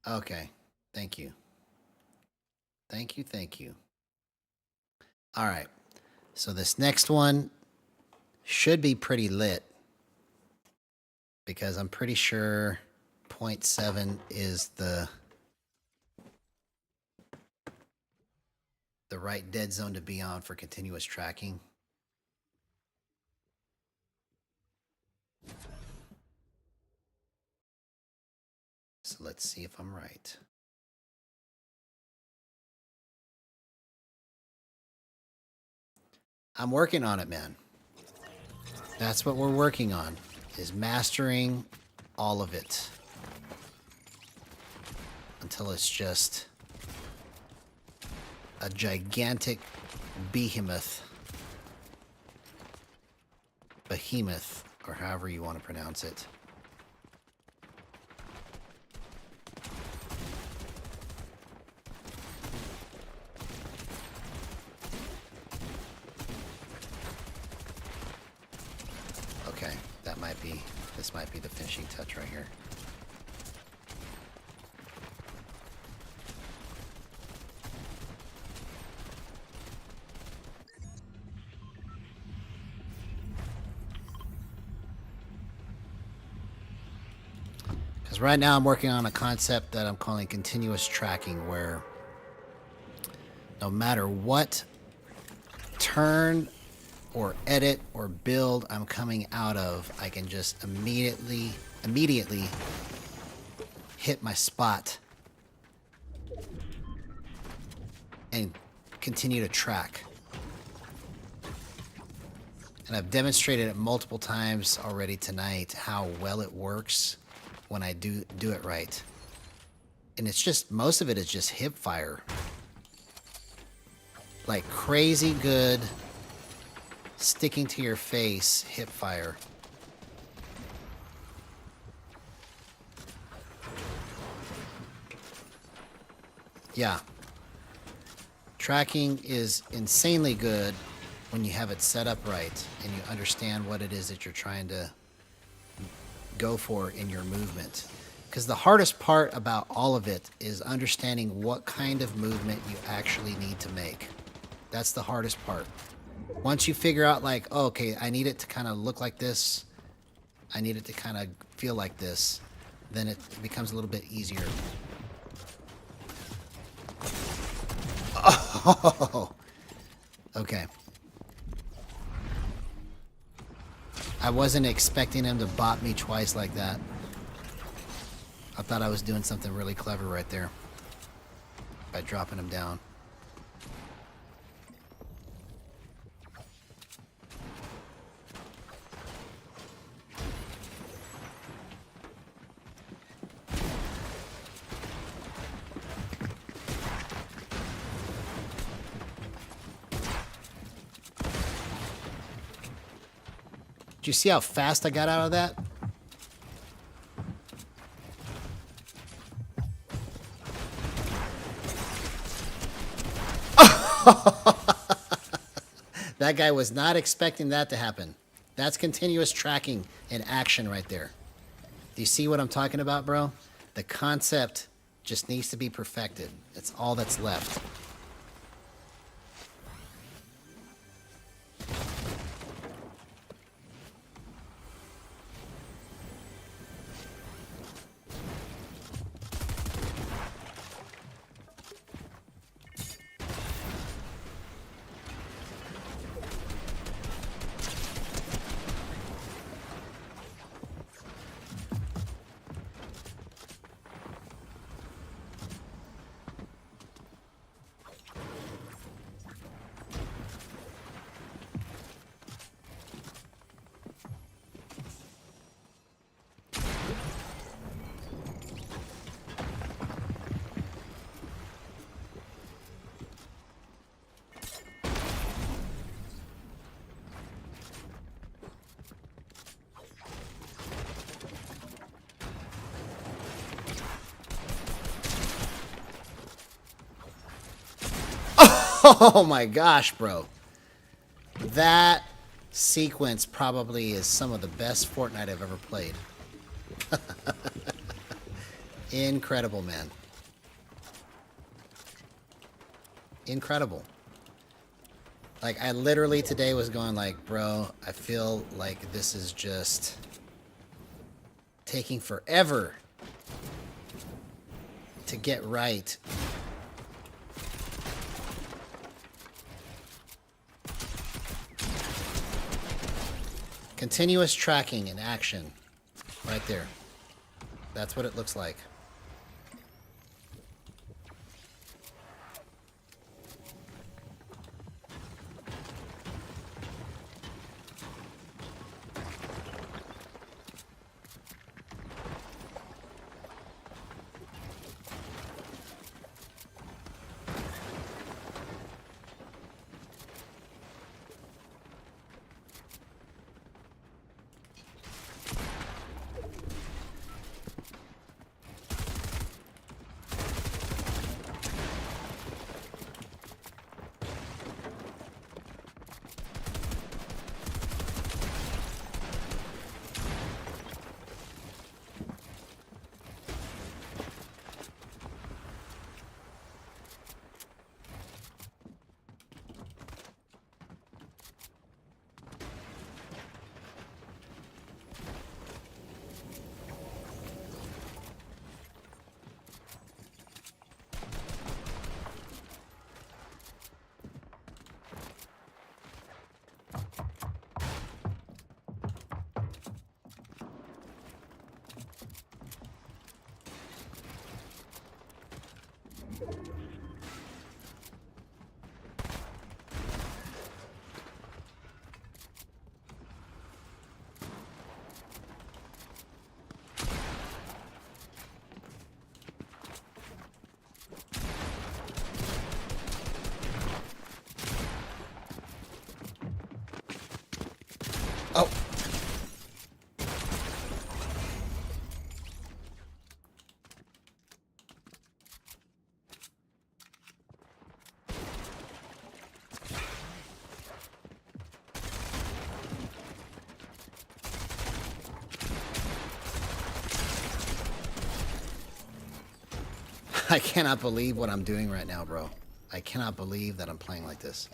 A: okay. Thank you. Thank you, thank you. All right. So this next one should be pretty lit because I'm pretty sure 0.7 is the right dead zone to be on for continuous tracking. So let's see if I'm right. I'm working on it, man. That's what we're working on, is mastering all of it until it's just a gigantic behemoth, or however you want to pronounce it. Okay, this might be the finishing touch right here. Because right now I'm working on a concept that I'm calling continuous tracking, where no matter what turn or edit or build I'm coming out of, I can just immediately hit my spot and continue to track. And I've demonstrated it multiple times already tonight how well it works when I do it right. And it's just, most of it is just hip fire. Like crazy good, sticking to your face hip fire. Yeah. Tracking is insanely good when you have it set up right and you understand what it is that you're trying to go for in your movement. Because the hardest part about all of it is understanding what kind of movement you actually need to make. That's the hardest part. Once you figure out, like, oh, okay, I need it to kind of look like this, I need it to kind of feel like this, then it becomes a little bit easier. Oh, okay. I wasn't expecting him to bot me twice like that. I thought I was doing something really clever right there by dropping him down. Did you see how fast I got out of that? That guy was not expecting that to happen. That's continuous tracking in action right there. Do you see what I'm talking about, bro? The concept just needs to be perfected. It's all that's left. Oh my gosh, bro. That sequence probably is some of the best Fortnite I've ever played. Incredible, man. Incredible. Like, I literally today was going like, bro, I feel like this is just taking forever to get right. Continuous tracking in action. Right there. That's what it looks like. I cannot believe what I'm doing right now, bro. I cannot believe that I'm playing like this.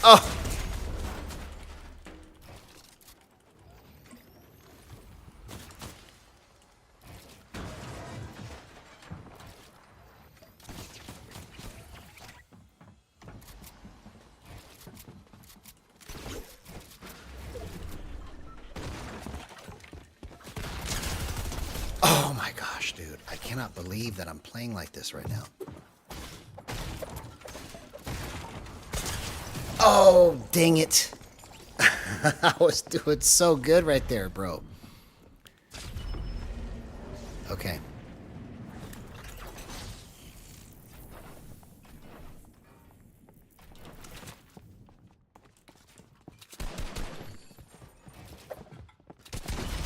A: Oh! Oh my gosh, dude. I cannot believe that I'm playing like this right now. Oh, dang it. I was doing so good right there, bro. Okay.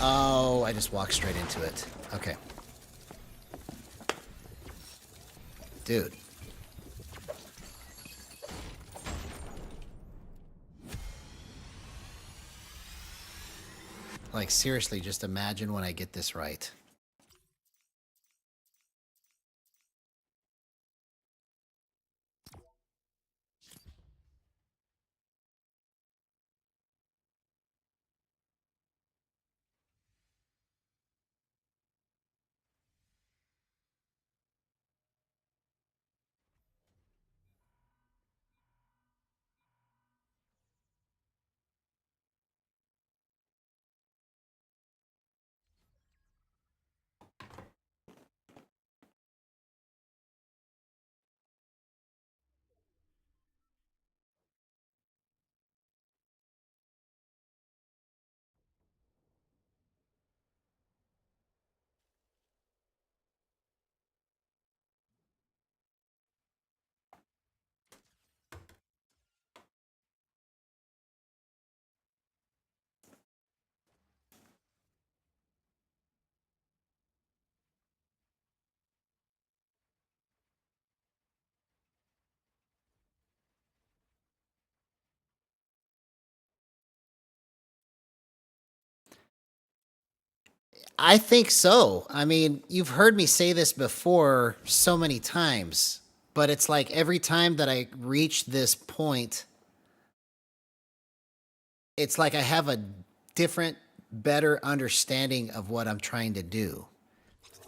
A: Oh, I just walked straight into it. Okay. Dude. Like, seriously, just imagine when I get this right. I think so. I mean, you've heard me say this before so many times, but it's like every time that I reach this point, it's like I have a different, better understanding of what I'm trying to do.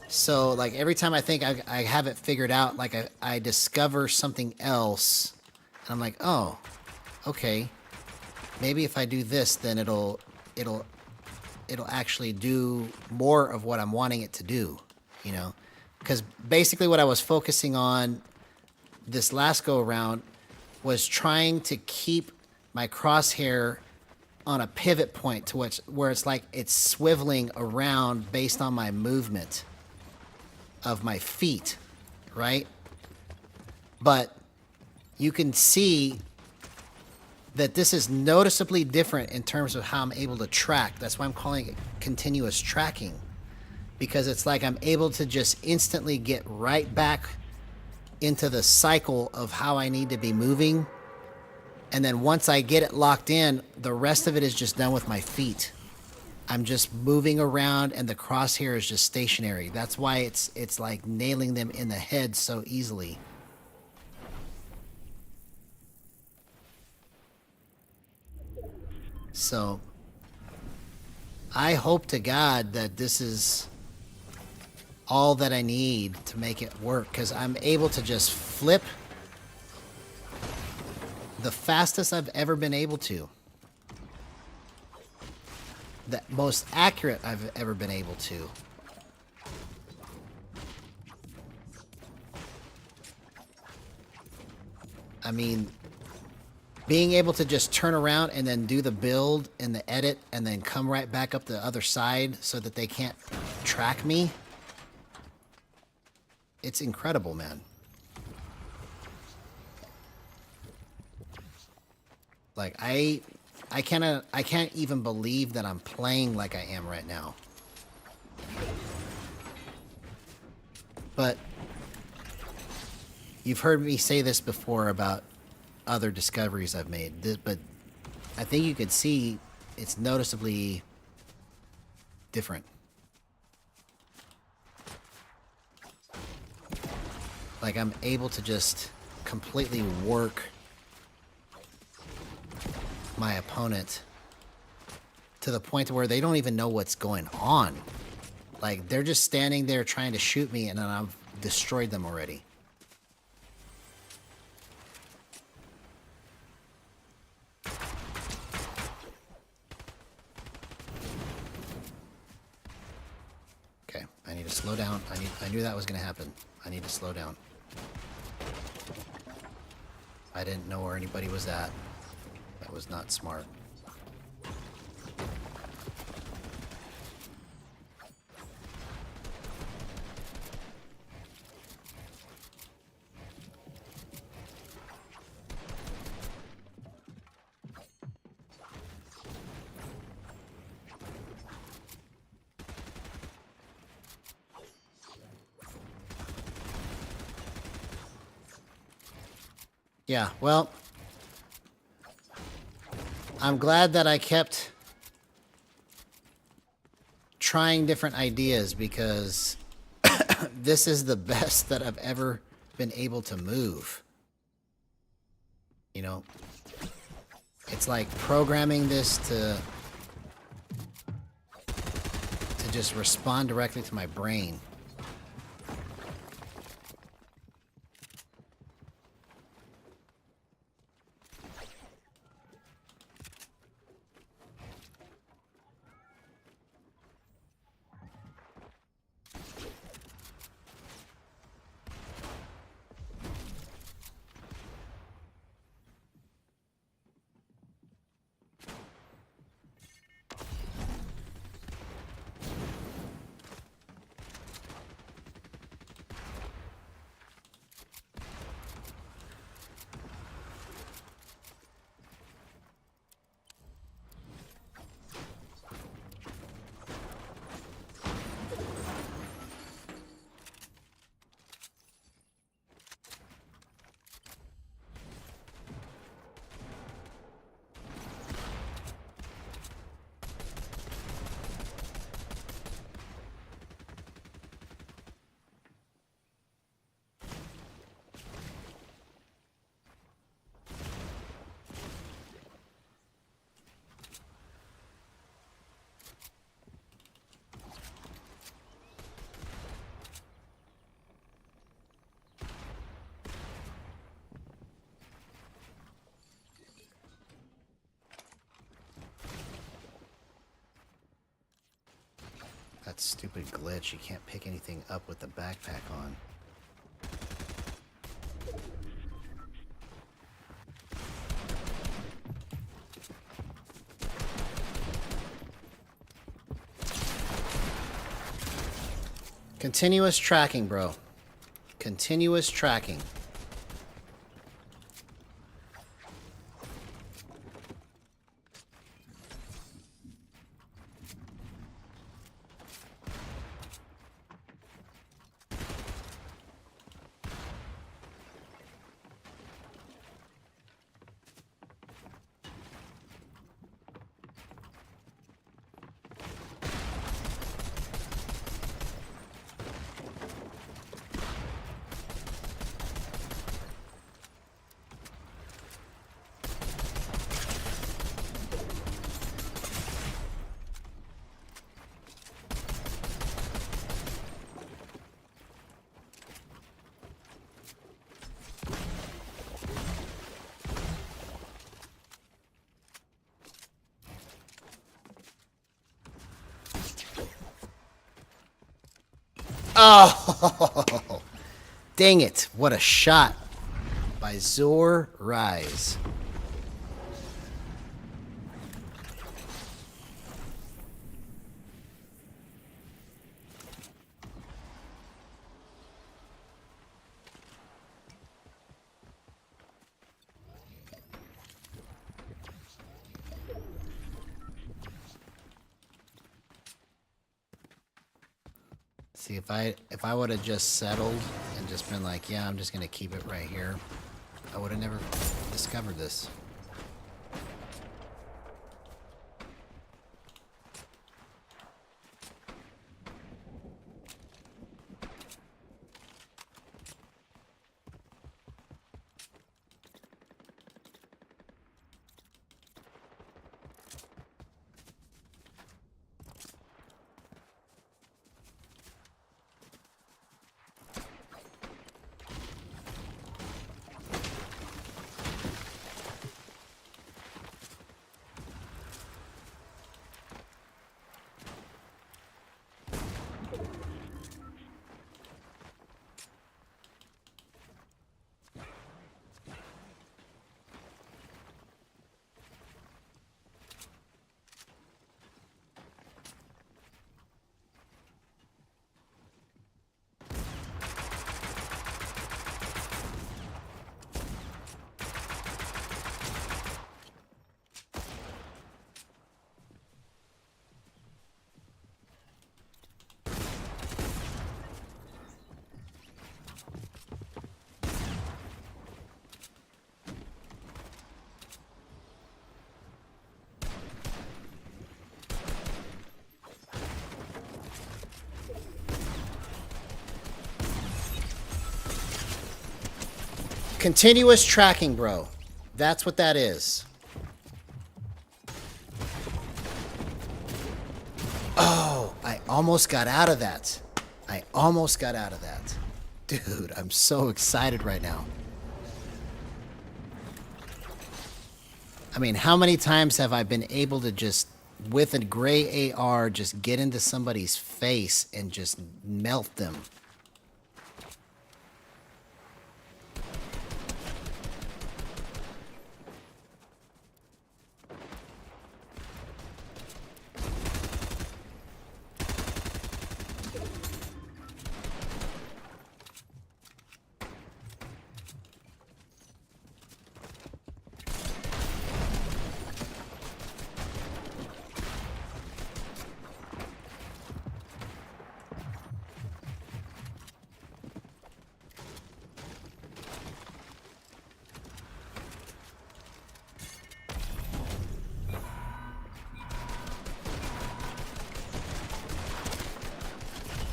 A: So, like, every time I think I have it figured out, like, I discover something else, and I'm like, oh, okay, maybe if I do this, then it'll actually do more of what I'm wanting it to do, you know? Because basically what I was focusing on this last go around was trying to keep my crosshair on a pivot point to where it's like it's swiveling around based on my movement of my feet, right? But you can see that this is noticeably different in terms of how I'm able to track. That's why I'm calling it continuous tracking, because it's like I'm able to just instantly get right back into the cycle of how I need to be moving. And then once I get it locked in, the rest of it is just done with my feet. I'm just moving around and the crosshair is just stationary. That's why it's like nailing them in the head so easily. So I hope to God that this is all that I need to make it work, because I'm able to just flip the fastest I've ever been able to. The most accurate I've ever been able to. I mean, being able to just turn around and then do the build and the edit and then come right back up the other side so that they can't track me. It's incredible, man. Like, I can't even believe that I'm playing like I am right now. But you've heard me say this before about other discoveries I've made, but I think you could see it's noticeably different. Like, I'm able to just completely work my opponent to the point where they don't even know what's going on. Like, they're just standing there trying to shoot me, and then I've destroyed them already. Okay, I need to slow down. I knew that was going to happen. I need to slow down. I didn't know where anybody was at. That was not smart. Yeah, well, I'm glad that I kept trying different ideas, because this is the best that I've ever been able to move. You know, it's like programming this to just respond directly to my brain. That stupid glitch, you can't pick anything up with the backpack on. Continuous tracking, bro. Continuous tracking. Oh! Dang it. What a shot by Zor Rise. See, if I would have just settled and just been like, yeah, I'm just gonna keep it right here, I would have never discovered this. Continuous tracking, bro. That's what that is. Oh, I almost got out of that. I almost got out of that. Dude, I'm so excited right now. I mean, how many times have I been able to just, with a gray AR, just get into somebody's face and just melt them?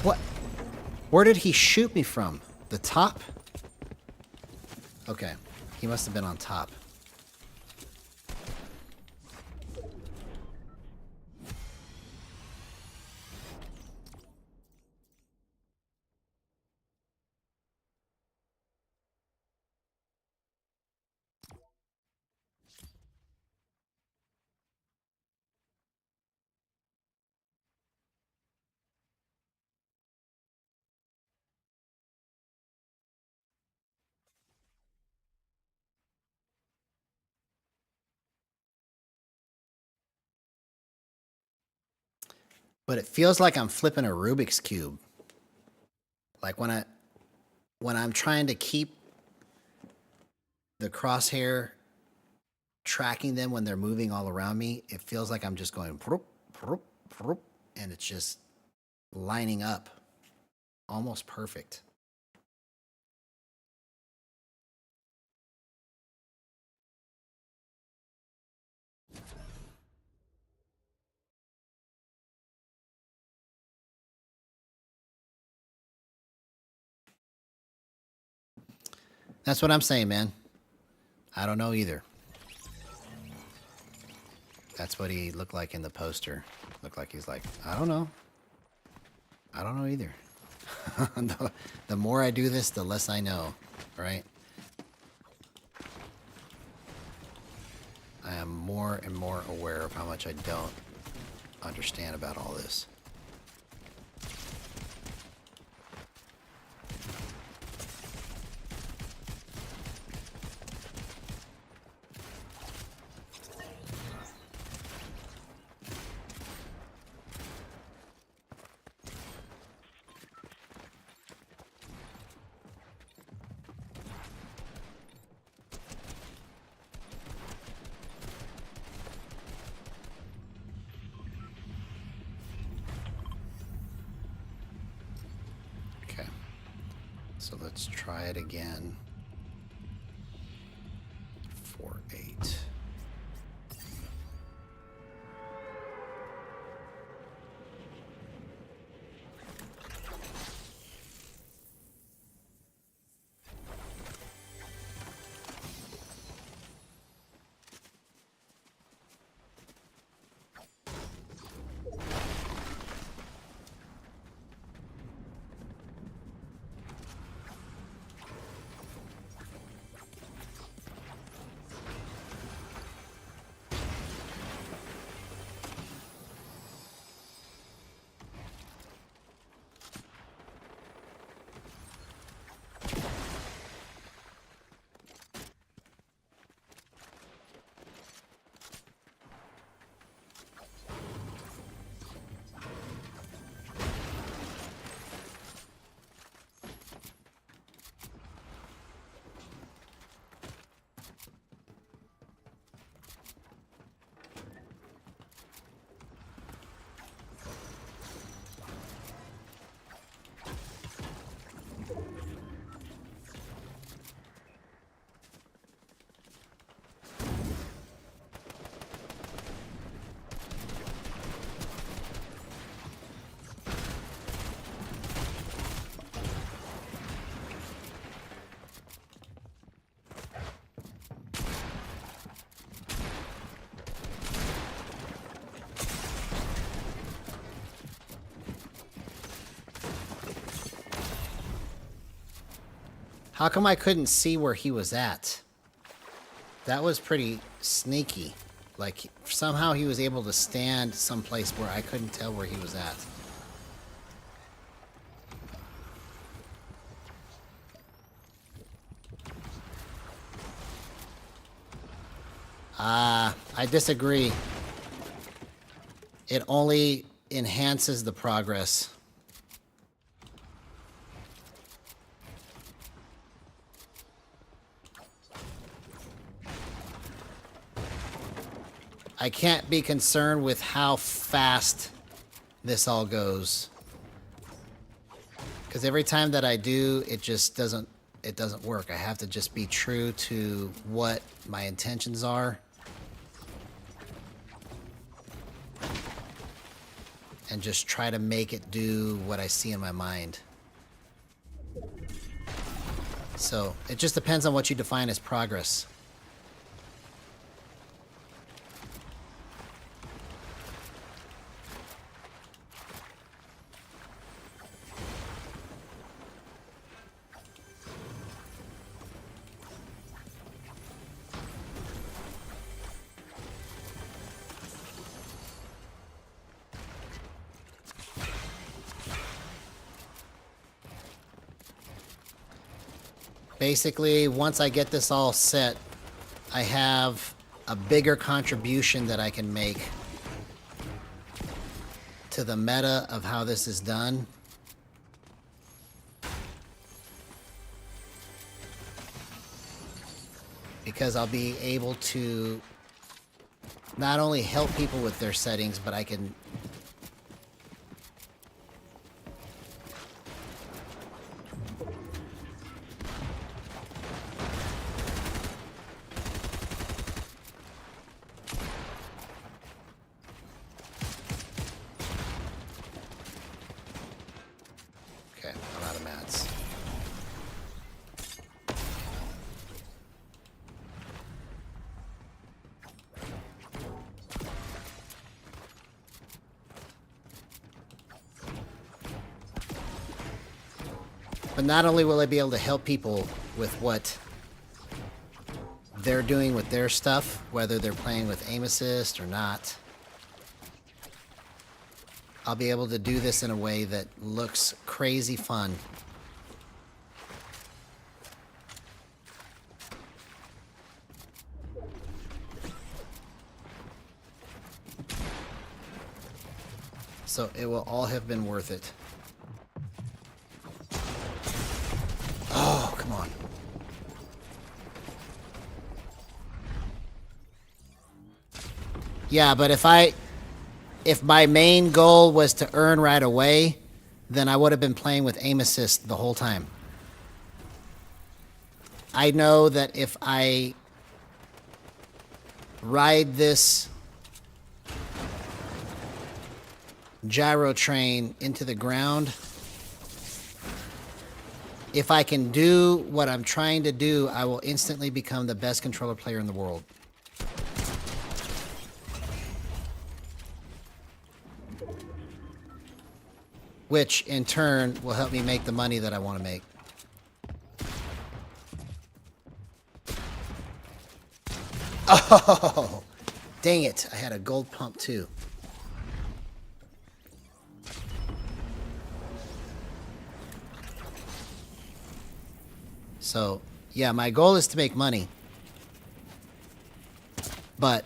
A: What? Where did he shoot me from? The top? Okay. He must have been on top. But it feels like I'm flipping a Rubik's Cube. Like when I'm trying to keep the crosshair tracking them when they're moving all around me, it feels like I'm just going proop, proop, proop, and it's just lining up almost perfect. That's what I'm saying, man. I don't know either. That's what he looked like in the poster. Looked like he's like, I don't know. I don't know either. The more I do this, the less I know, right? I am more and more aware of how much I don't understand about all this. So let's try it again. 4, 8. How come I couldn't see where he was at? That was pretty sneaky. Like, somehow he was able to stand someplace where I couldn't tell where he was at. I disagree. It only enhances the progress. I can't be concerned with how fast this all goes. Because every time that I do, it just doesn't work. I have to just be true to what my intentions are. And just try to make it do what I see in my mind. So, it just depends on what you define as progress. Basically, once I get this all set, I have a bigger contribution that I can make to the meta of how this is done. Because I'll be able to not only help people with their settings, but I can But not only will I be able to help people with what they're doing with their stuff, whether they're playing with aim assist or not, I'll be able to do this in a way that looks crazy fun. So it will all have been worth it. Oh, come on. Yeah, but if my main goal was to earn right away, then I would have been playing with aim assist the whole time. I know that if I ride this gyro train into the ground, if I can do what I'm trying to do, I will instantly become the best controller player in the world. Which, in turn, will help me make the money that I want to make. Oh! Dang it. I had a gold pump, too. So, yeah, my goal is to make money. But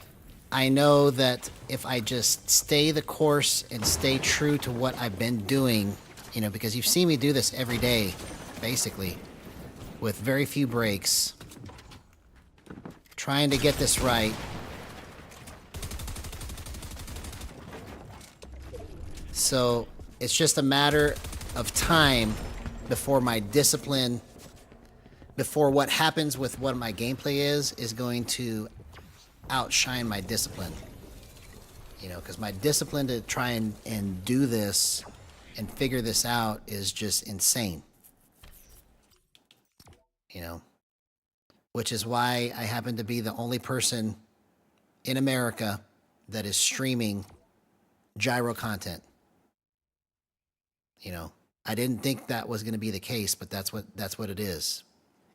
A: I know that if I just stay the course and stay true to what I've been doing, you know, because you've seen me do this every day, basically, with very few breaks, trying to get this right. So it's just a matter of time before my discipline, before what happens with what my gameplay is going to outshine my discipline. You know, because my discipline to try and do this and figure this out is just insane. You know, which is why I happen to be the only person in America that is streaming gyro content. You know, I didn't think that was going to be the case, but that's what it is.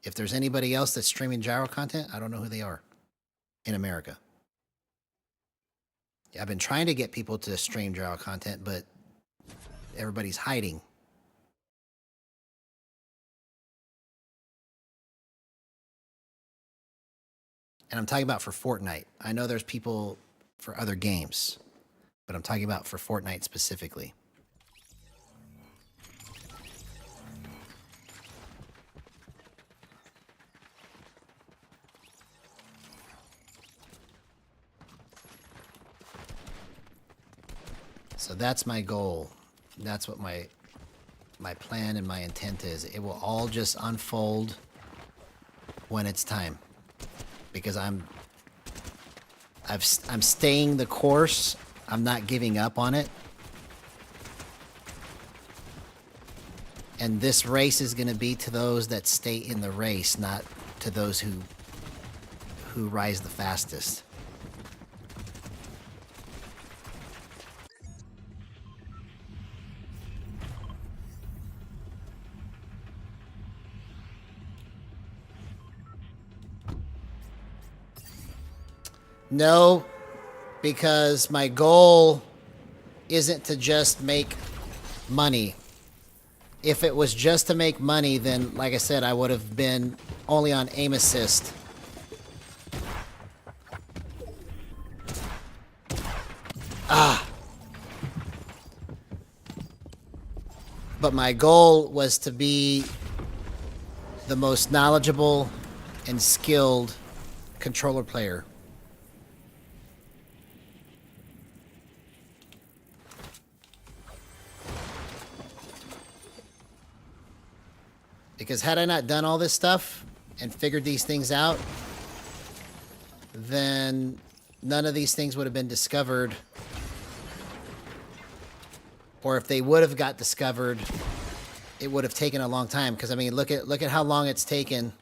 A: If there's anybody else that's streaming gyro content, I don't know who they are in America. I've been trying to get people to stream gyro content, but everybody's hiding. And I'm talking about for Fortnite. I know there's people for other games, but I'm talking about for Fortnite specifically. So that's my goal. That's what my plan and my intent is. It will all just unfold when it's time. Because I'm staying the course. I'm not giving up on it. And this race is going to be to those that stay in the race, not to those who rise the fastest. No, because my goal isn't to just make money. If it was just to make money, then, like I said, I would have been only on aim assist. But my goal was to be the most knowledgeable and skilled controller player. Because had I not done all this stuff and figured these things out, then none of these things would have been discovered. Or if they would have got discovered, it would have taken a long time. Because I mean, look at how long it's taken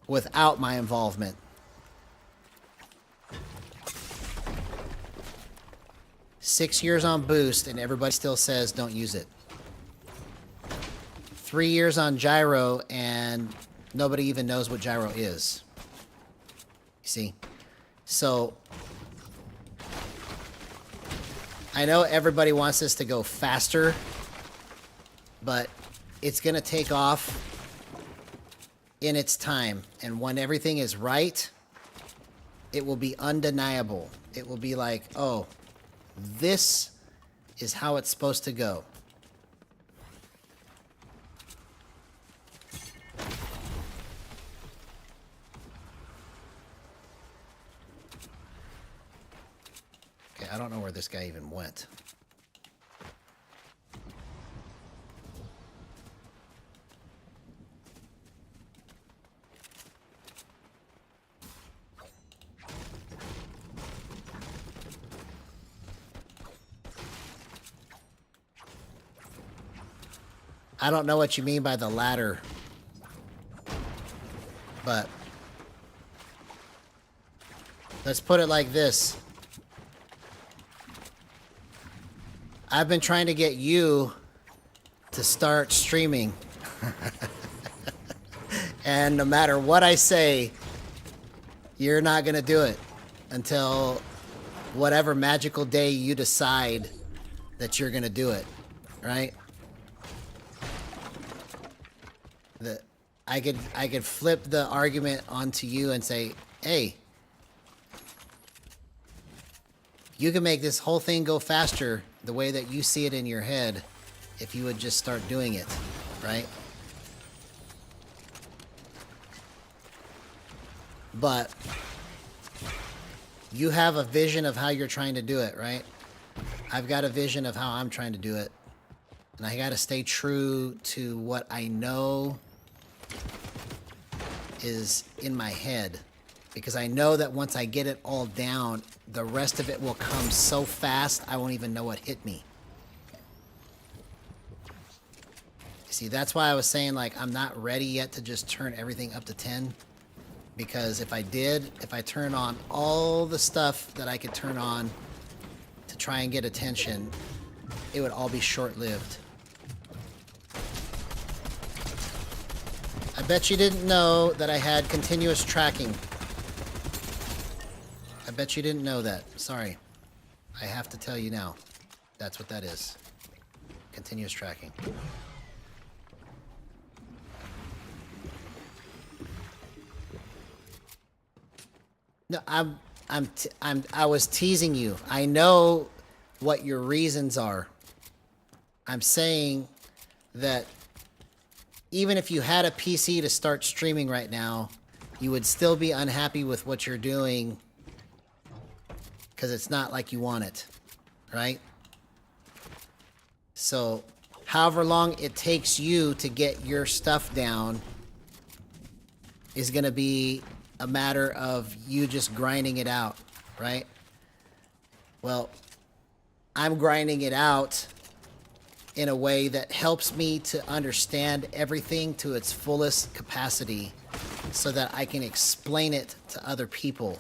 A: without my involvement. Six years on Boost, and everybody still says don't use it. 3 years on gyro, and nobody even knows what gyro is. You see? So I know everybody wants this to go faster, but it's going to take off in its time. And when everything is right, it will be undeniable. It will be like, oh, this is how it's supposed to go. Okay, I don't know where this guy even went. I don't know what you mean by the latter, but let's put it like this. I've been trying to get you to start streaming. And no matter what I say, you're not going to do it until whatever magical day you decide that you're going to do it, right? I could flip the argument onto you and say, hey, you can make this whole thing go faster the way that you see it in your head if you would just start doing it, right? But you have a vision of how you're trying to do it, right? I've got a vision of how I'm trying to do it. And I got to stay true to what I know is in my head. Because I know that once I get it all down, the rest of it will come so fast, I won't even know what hit me. See, that's why I was saying, like, I'm not ready yet to just turn everything up to 10. Because if I turn on all the stuff that I could turn on to try and get attention, it would all be short-lived. I bet you didn't know that I had continuous tracking. I bet you didn't know that. Sorry. I have to tell you now. That's what that is. Continuous tracking. No, I was teasing you. I know what your reasons are. I'm saying that even if you had a PC to start streaming right now, you would still be unhappy with what you're doing because it's not like you want it, right? So, however long it takes you to get your stuff down is going to be a matter of you just grinding it out, right? Well, I'm grinding it out in a way that helps me to understand everything to its fullest capacity so that I can explain it to other people.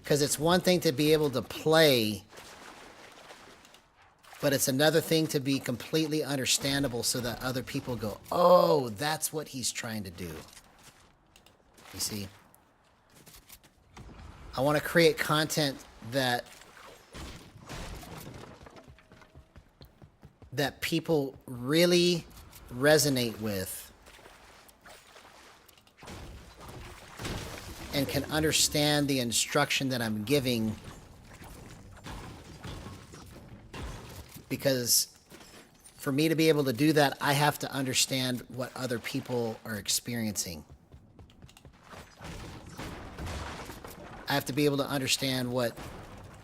A: Because it's one thing to be able to play, but it's another thing to be completely understandable so that other people go, oh, that's what he's trying to do. You see? I want to create content that people really resonate with and can understand the instruction that I'm giving, because for me to be able to do that, I have to understand what other people are experiencing. I have to be able to understand what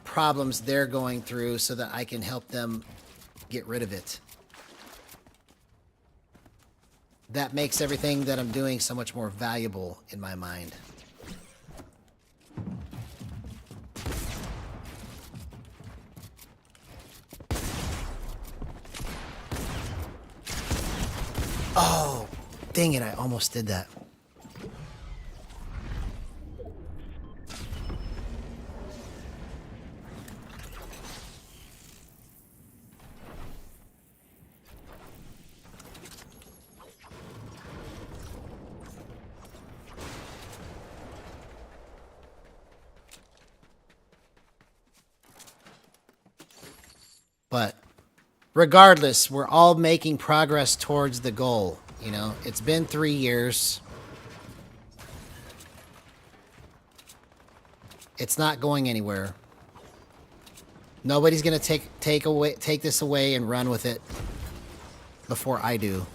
A: problems they're going through so that I can help them get rid of it. That makes everything that I'm doing so much more valuable in my mind. Oh, dang it, I almost did that. But regardless, we're all making progress towards the goal. You know, it's been 3 years. It's not going anywhere. Nobody's gonna take this away and run with it before I do.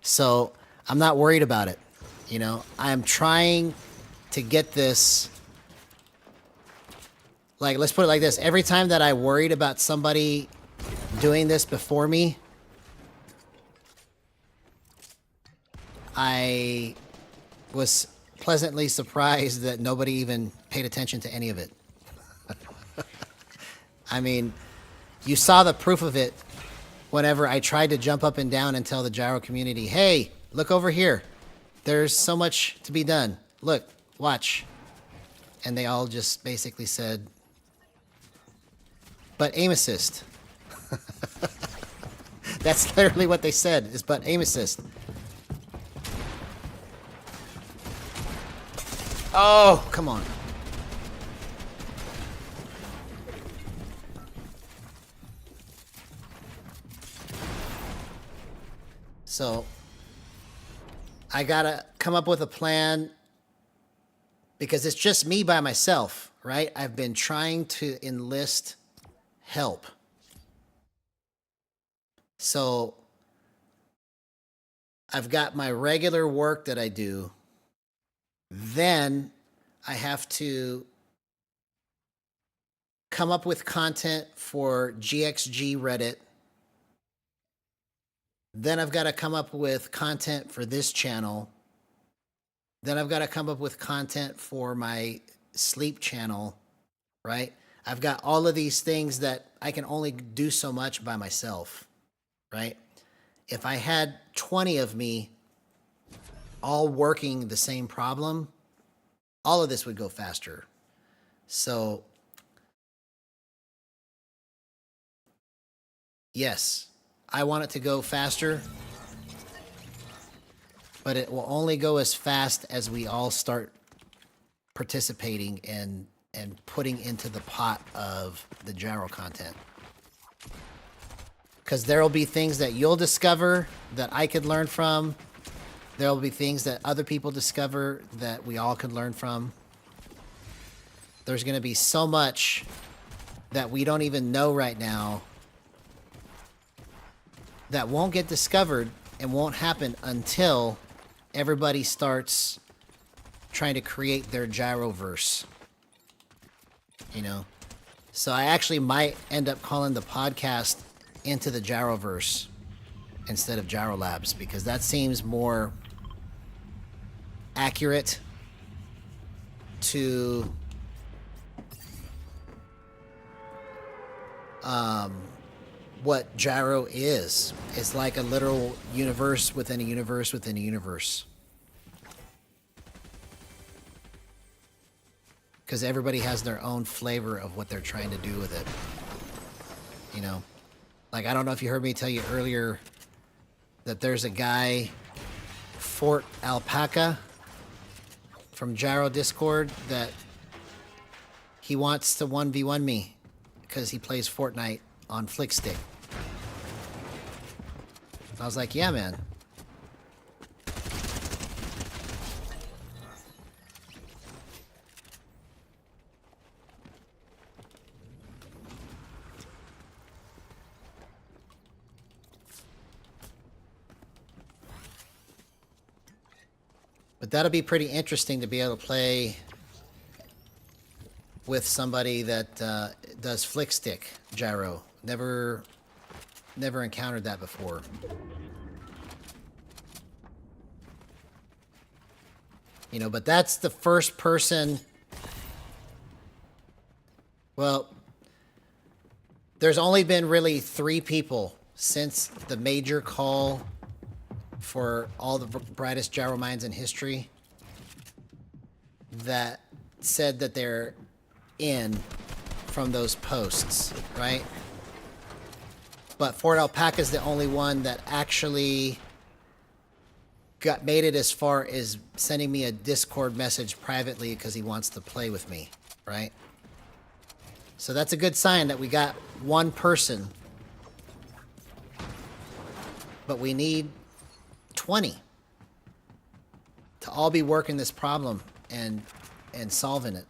A: So I'm not worried about it. You know, I'm trying to get this. Like, let's put it like this. Every time that I worried about somebody doing this before me, I was pleasantly surprised that nobody even paid attention to any of it. I mean, you saw the proof of it whenever I tried to jump up and down and tell the gyro community, hey, look over here. There's so much to be done. Look, watch. And they all just basically said, but aim assist. That's literally what they said, is but aim assist. Oh, come on. So, I gotta come up with a plan because it's just me by myself, right? I've been trying to enlist help. So, I've got my regular work that I do. Then I have to come up with content for GXG Reddit. Then I've got to come up with content for this channel. Then I've got to come up with content for my sleep channel, right? I've got all of these things that I can only do so much by myself, right? If I had 20 of me all working the same problem, all of this would go faster. So, yes, I want it to go faster, but it will only go as fast as we all start participating and putting into the pot of the gyro content. Because there will be things that you'll discover that I could learn from. There will be things that other people discover that we all could learn from. There's going to be so much that we don't even know right now that won't get discovered and won't happen until everybody starts trying to create their gyroverse. You know? So I actually might end up calling the podcast Into the Gyroverse instead of Gyro Labs, because that seems more accurate to what gyro is. It's like a literal universe within a universe within a universe. Because everybody has their own flavor of what they're trying to do with it. You know? Like, I don't know if you heard me tell you earlier that there's a guy, Fort Alpaca, from Gyro Discord, that he wants to 1v1 me because he plays Fortnite on Flickstick. I was like, yeah, man. But that'll be pretty interesting to be able to play with somebody that does Flickstick gyro. Never encountered that before. You know, but that's the first person. Well, there's only been really 3 people since the major call for all the brightest gyro minds in history that said that they're in from those posts, right? But Fort Alpaca is the only one that actually made it as far as sending me a Discord message privately because he wants to play with me, right? So that's a good sign that we got one person, but we need 20 to all be working this problem and solving it.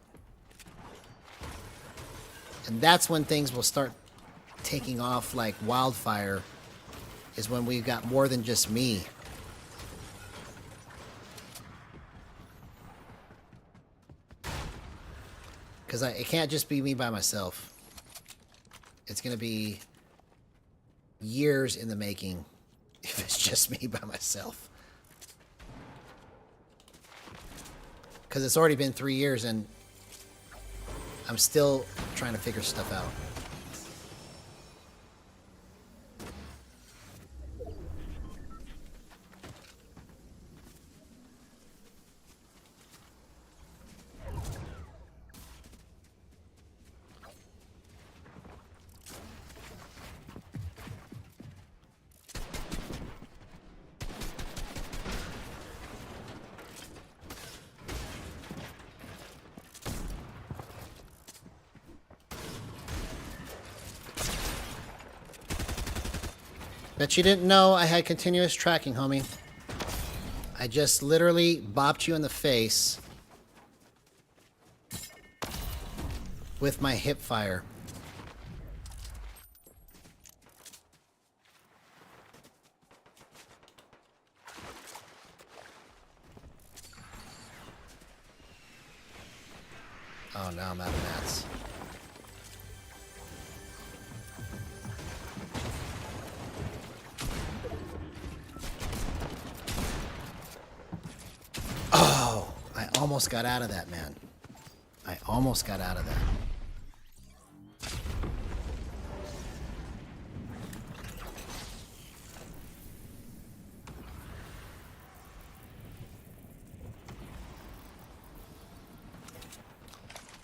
A: And that's when things will start taking off like wildfire, is when we've got more than just me. Because it can't just be me by myself. It's going to be years in the making if it's just me by myself. Because it's already been 3 years and I'm still trying to figure stuff out. Bet you didn't know I had continuous tracking, homie. I just literally bopped you in the face with my hip fire. Oh, now I'm out of mats. Oh, I almost got out of that, man. I almost got out of that.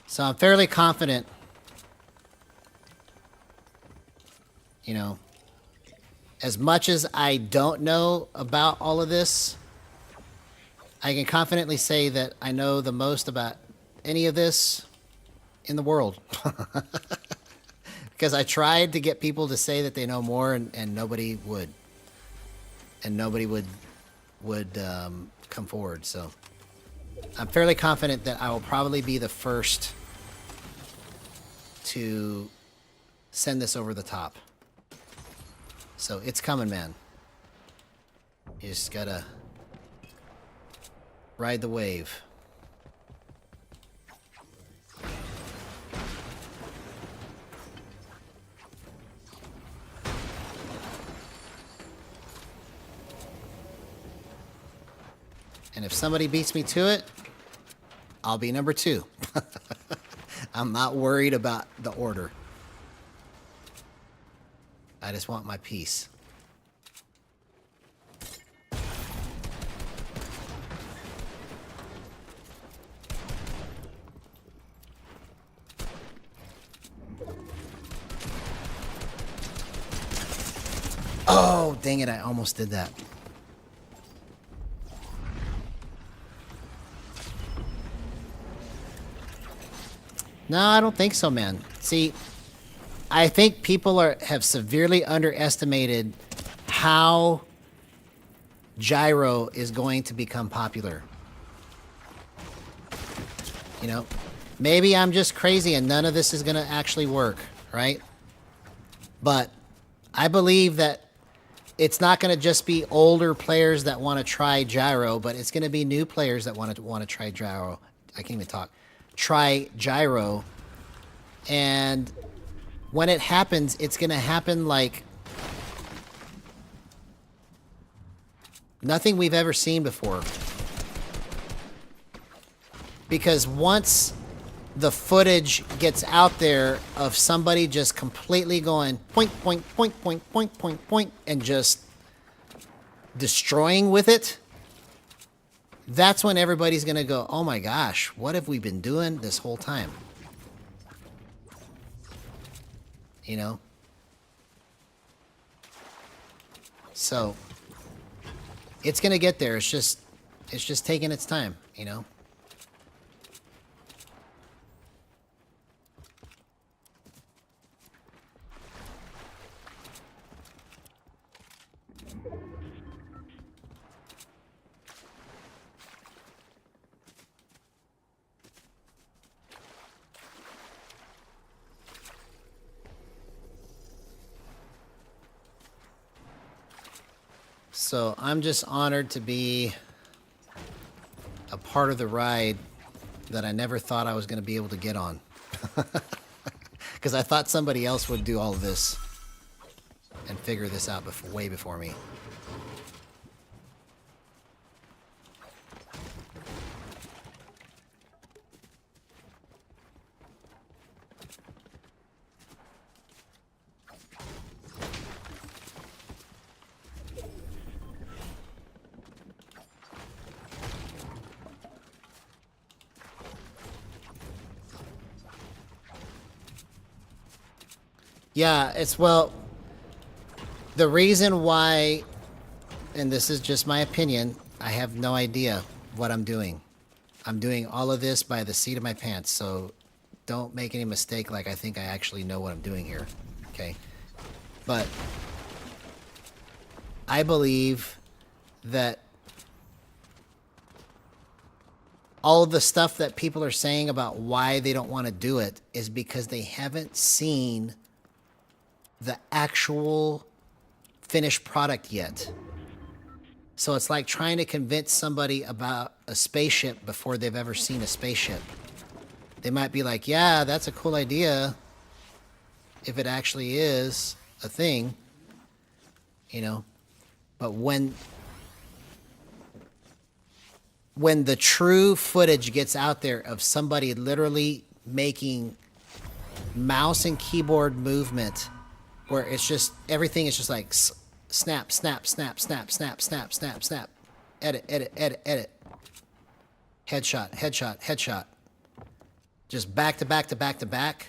A: So I'm fairly confident, you know, as much as I don't know about all of this, I can confidently say that I know the most about any of this in the world. Because I tried to get people to say that they know more, and nobody would. And nobody would come forward. So I'm fairly confident that I will probably be the first to send this over the top. So it's coming, man. You just gotta ride the wave. And if somebody beats me to it, I'll be number 2. I'm not worried about the order. I just want my piece. Oh, dang it, I almost did that. No, I don't think so, man. See, I think people have severely underestimated how Gyro is going to become popular. You know, maybe I'm just crazy and none of this is going to actually work, right? But I believe that it's not going to just be older players that want to try Gyro, but it's going to be new players that want to try Gyro. I can't even talk. Try Gyro, and when it happens, it's gonna happen like nothing we've ever seen before. Because once the footage gets out there of somebody just completely going point, point, point, point, point, point, point, and just destroying with it, that's when everybody's going to go, oh my gosh, what have we been doing this whole time? You know? So, it's going to get there. It's just taking its time, you know? So I'm just honored to be a part of the ride that I never thought I was going to be able to get on. Because I thought somebody else would do all of this and figure this out way before me. Yeah, well, the reason why, and this is just my opinion, I have no idea what I'm doing. I'm doing all of this by the seat of my pants, so don't make any mistake like I think I actually know what I'm doing here, okay? But I believe that all of the stuff that people are saying about why they don't want to do it is because they haven't seen the actual finished product yet. So it's like trying to convince somebody about a spaceship before they've ever seen a spaceship. They might be like, yeah, that's a cool idea if it actually is a thing, you know. But when the true footage gets out there of somebody literally making mouse and keyboard movement where it's just, everything is just like snap, snap, snap, snap, snap, snap, snap, snap, edit, edit, edit, edit, headshot, headshot, headshot, just back to back to back to back,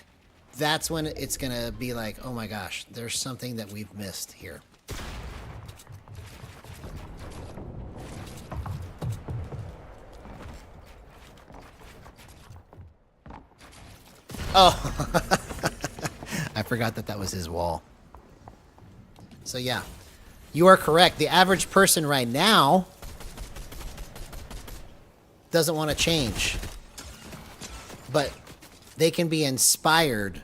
A: that's when it's gonna be like, oh my gosh, there's something that we've missed here. Oh, I forgot that was his wall. So yeah, you are correct. The average person right now doesn't want to change, but they can be inspired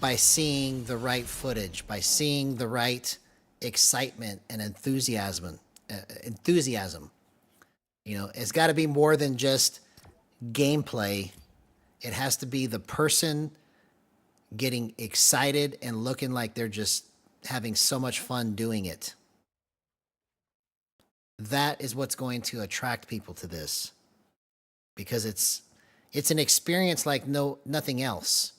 A: by seeing the right footage, by seeing the right excitement and enthusiasm. You know, it's got to be more than just gameplay. It has to be the person getting excited and looking like they're just having so much fun doing it. That is what's going to attract people to this, because it's an experience like nothing else.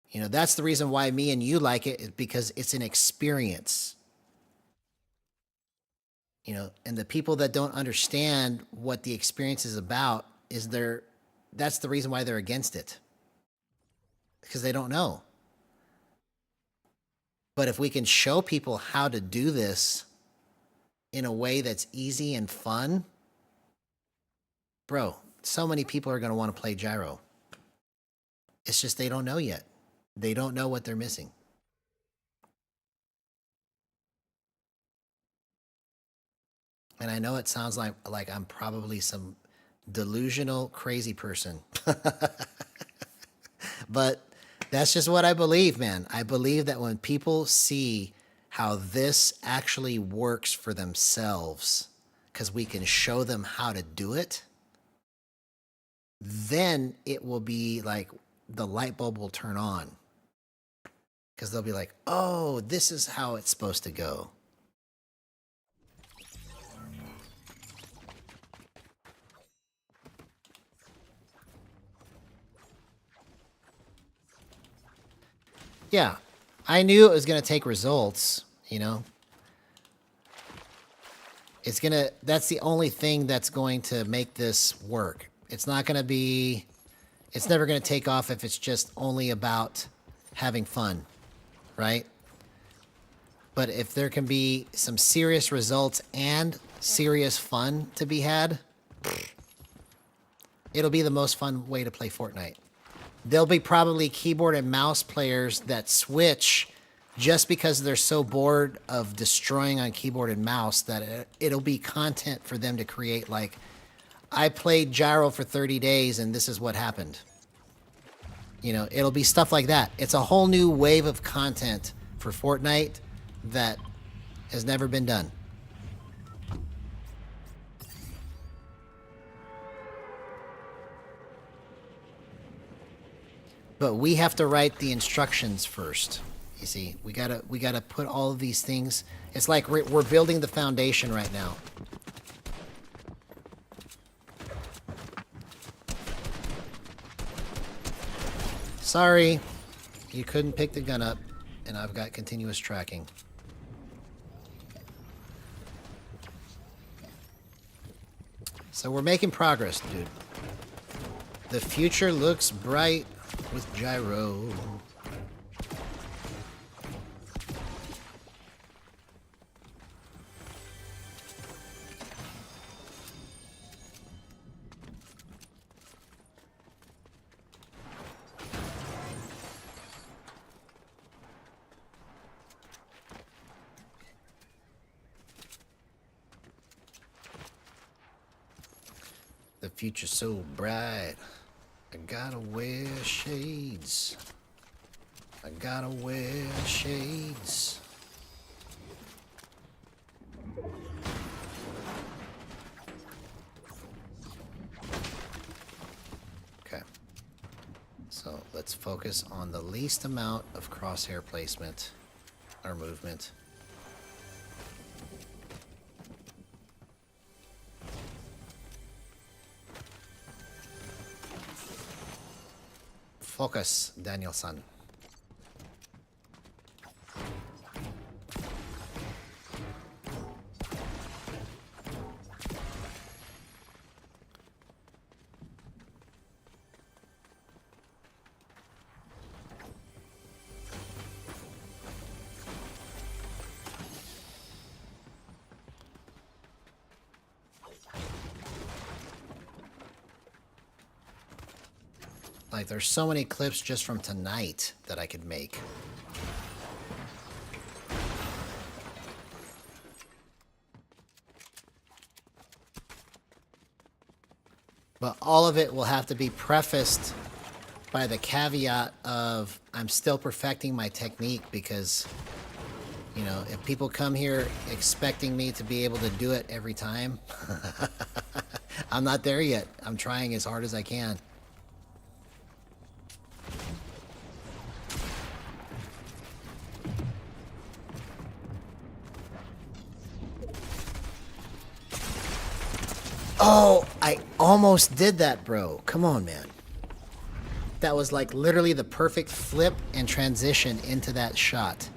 A: You know, that's the reason why me and you like it, is because it's an experience. You know, and the people that don't understand what the experience is about that's the reason why they're against it. Because they don't know. But if we can show people how to do this in a way that's easy and fun, bro, so many people are going to want to play Gyro. It's just they don't know yet. They don't know what they're missing. And I know it sounds like I'm probably some delusional, crazy person. But that's just what I believe, man. I believe that when people see how this actually works for themselves, because we can show them how to do it, then it will be like the light bulb will turn on. Because they'll be like, oh, this is how it's supposed to go. Yeah, I knew it was going to take results, you know. That's the only thing that's going to make this work. It's never going to take off if it's just only about having fun, right? But if there can be some serious results and serious fun to be had, it'll be the most fun way to play Fortnite. There'll be probably keyboard and mouse players that switch just because they're so bored of destroying on keyboard and mouse that it'll be content for them to create. Like, I played Gyro for 30 days and this is what happened. You know, it'll be stuff like that. It's a whole new wave of content for Fortnite that has never been done. But we have to write the instructions first. You see, we gotta put all of these things. It's like we're building the foundation right now. Sorry, you couldn't pick the gun up, and I've got continuous tracking. So we're making progress, dude. The future looks bright with Gyro. The future's so bright. I gotta wear shades. I gotta wear shades. Okay. So let's focus on the least amount of crosshair placement or movement. Focus, Daniel-san. Like, there's so many clips just from tonight that I could make. But all of it will have to be prefaced by the caveat of I'm still perfecting my technique because, you know, if people come here expecting me to be able to do it every time, I'm not there yet. I'm trying as hard as I can. Oh, I almost did that, bro. Come on, man. That was like literally the perfect flip and transition into that shot.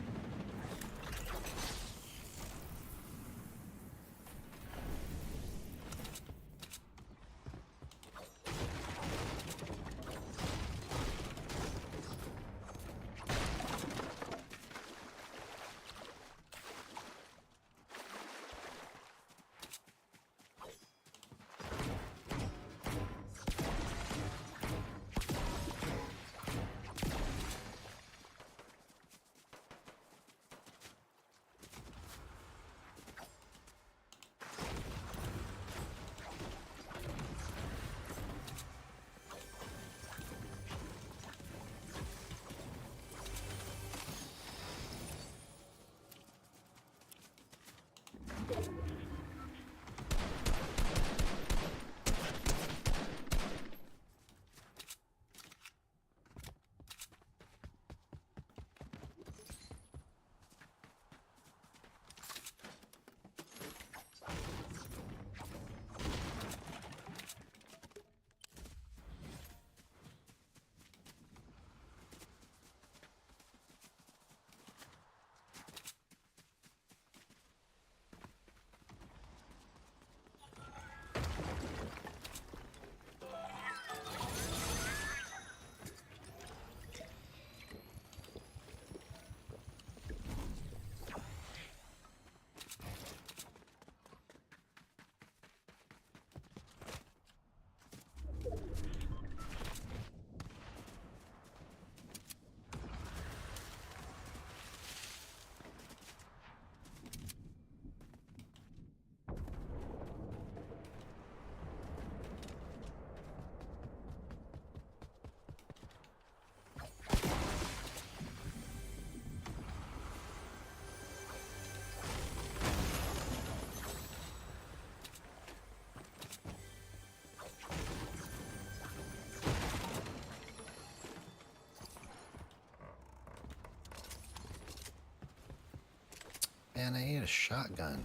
A: Man, I need a shotgun.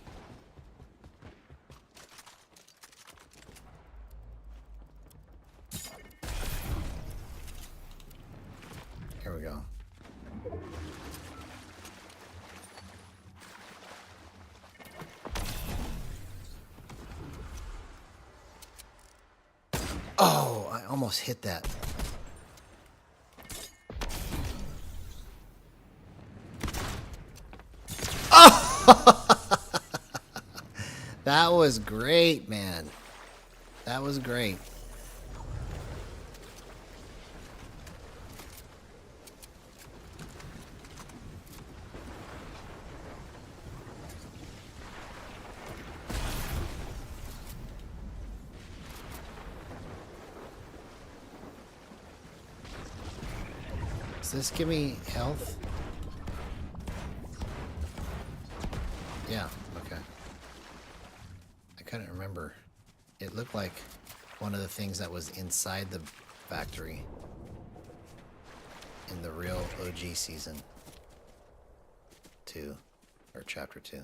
A: Here we go. Oh, I almost hit that. That was great, man. That was great. Does this give me health? Yeah, okay. I couldn't remember. It looked like one of the things that was inside the factory in the real OG season 2, or chapter 2.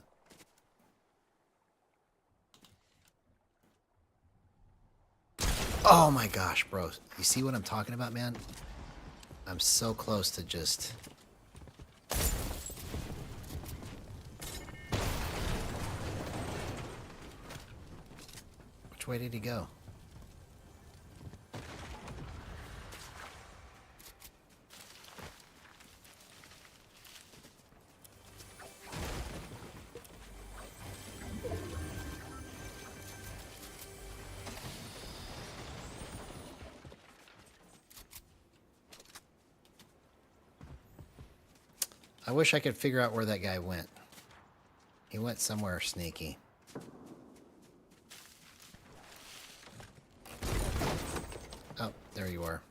A: Oh my gosh, bro. You see what I'm talking about, man? I'm so close to just... Which way did he go? I wish I could figure out where that guy went. He went somewhere sneaky. Oh, there you are.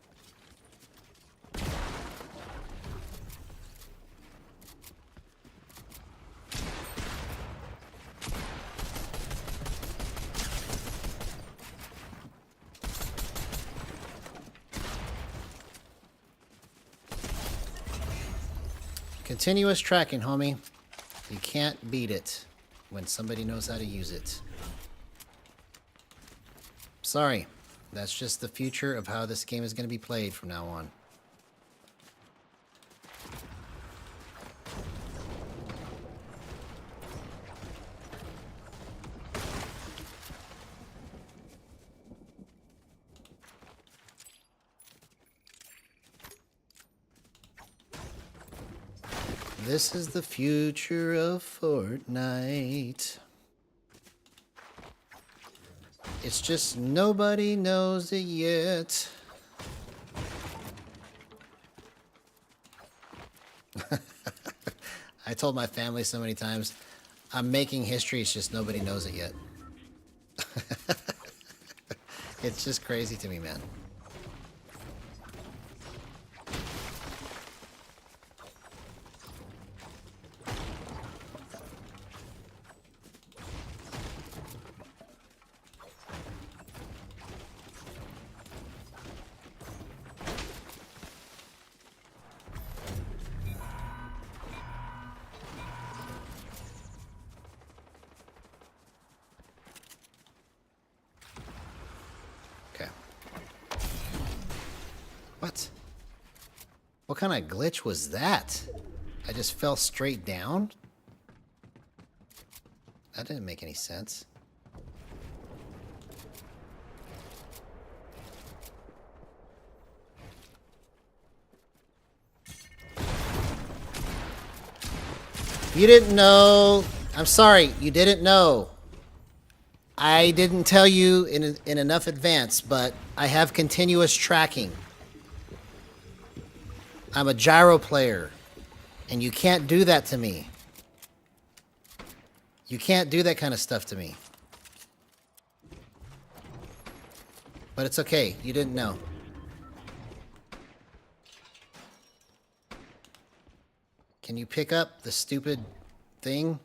A: Continuous tracking, homie. You can't beat it when somebody knows how to use it. Sorry. That's just the future of how this game is going to be played from now on. This is the future of Fortnite. It's just nobody knows it yet. I told my family so many times, I'm making history, it's just nobody knows it yet. It's just crazy to me, man. What? What kind of glitch was that? I just fell straight down? That didn't make any sense. You didn't know. I'm sorry, you didn't know. I didn't tell you in enough advance, but I have continuous tracking. I'm a gyro player, and you can't do that to me. You can't do that kind of stuff to me. But it's okay, you didn't know. Can you pick up the stupid thing?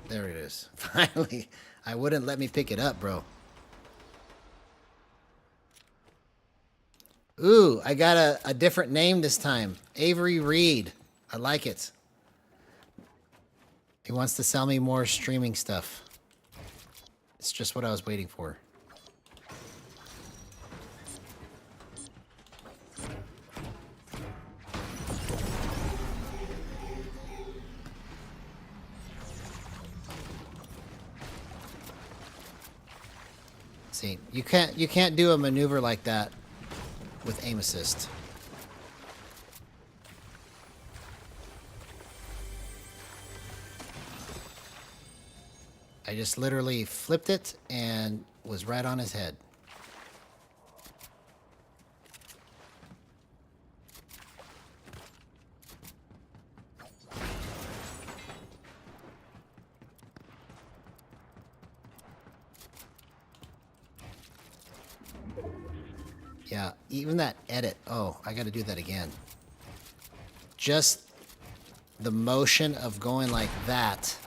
A: There it is. Finally, I wouldn't let me pick it up, bro. Ooh, I got a different name this time. Avery Reed. I like it. He wants to sell me more streaming stuff. It's just what I was waiting for. See, you can't do a maneuver like that with aim assist. I just literally flipped it and was right on his head. Yeah, even that edit. Oh, I gotta do that again. Just the motion of going like that.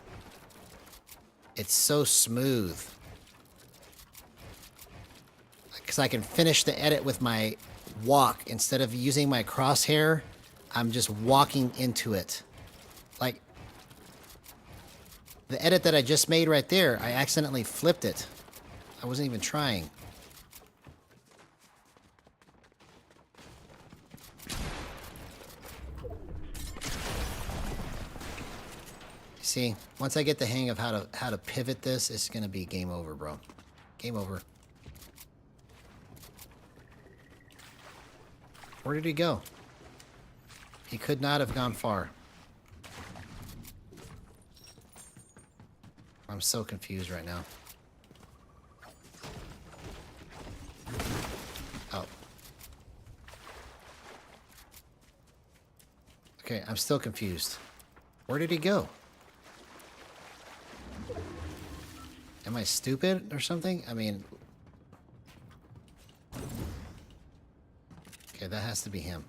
A: It's so smooth. Because I can finish the edit with my walk. Instead of using my crosshair, I'm just walking into it. Like, the edit that I just made right there, I accidentally flipped it. I wasn't even trying. See, once I get the hang of how to pivot this, it's gonna be game over, bro. Game over. Where did he go? He could not have gone far. I'm so confused right now. Oh. Okay, I'm still confused. Where did he go? Am I stupid or something? I mean... Okay, that has to be him.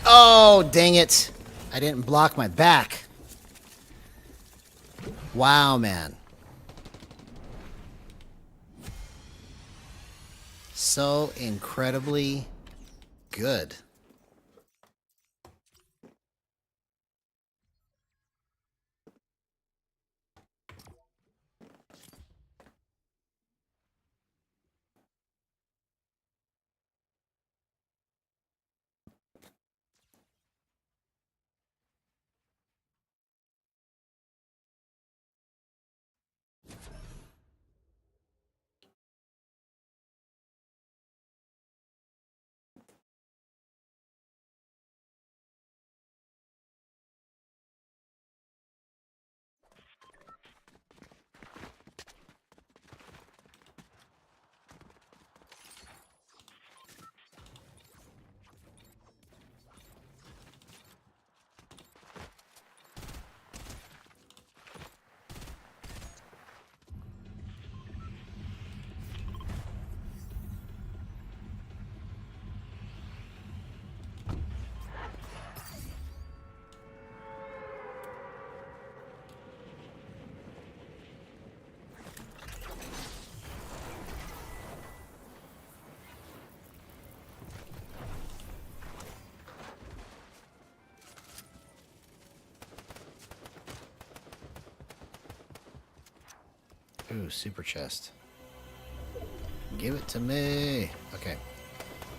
A: Oh, dang it. I didn't block my back. Wow, man. So incredibly good. Ooh, super chest. Give it to me. Okay.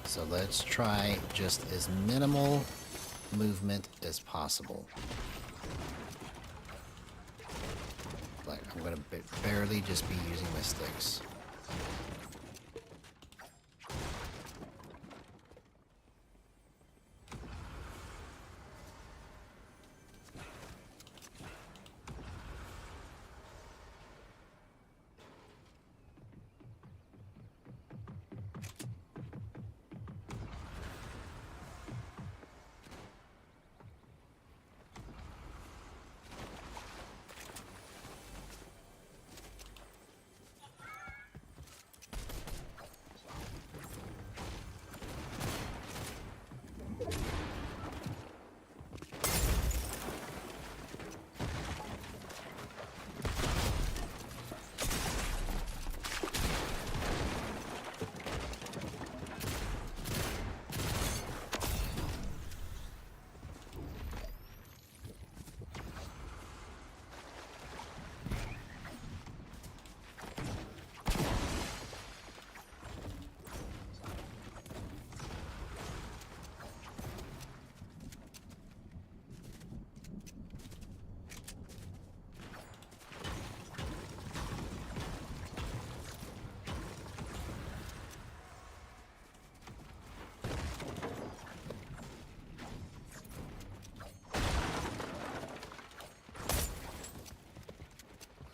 A: So let's try just as minimal movement as possible. Like, I'm gonna barely just be using my sticks.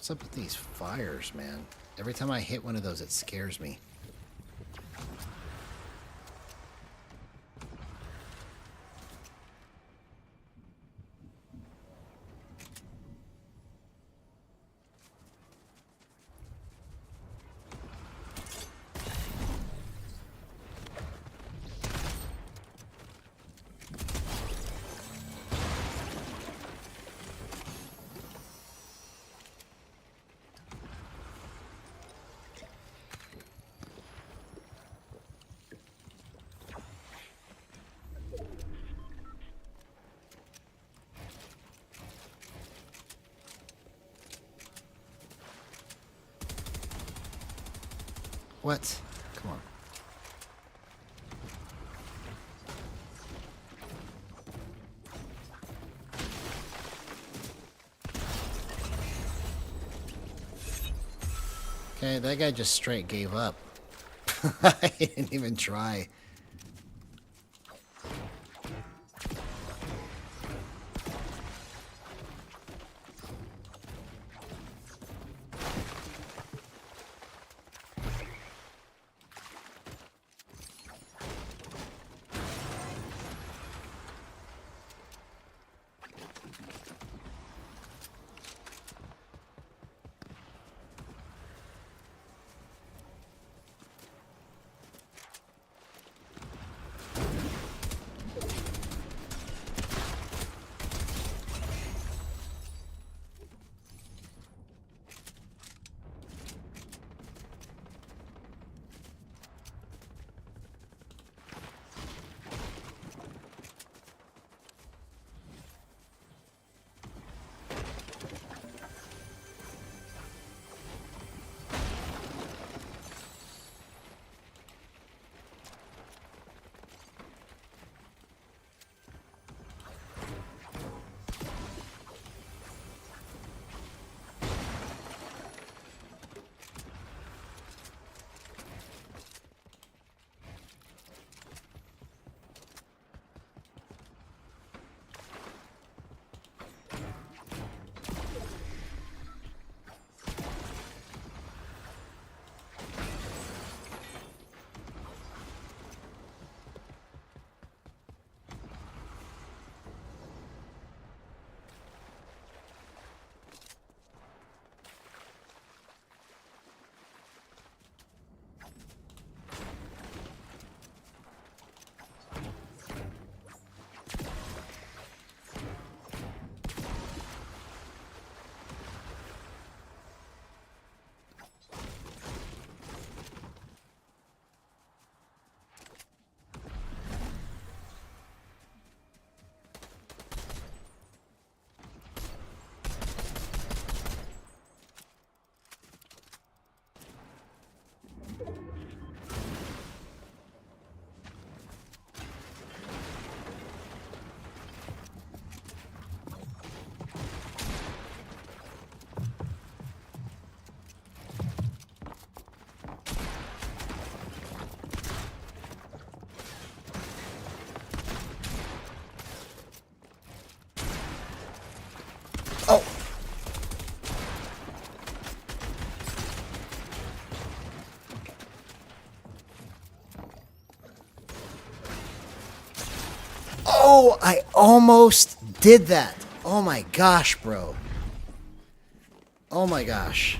A: What's up with these fires, man? Every time I hit one of those, it scares me. What? Come on. Okay, that guy just straight gave up. I didn't even try. Oh, I almost did that. Oh my gosh, bro. Oh my gosh.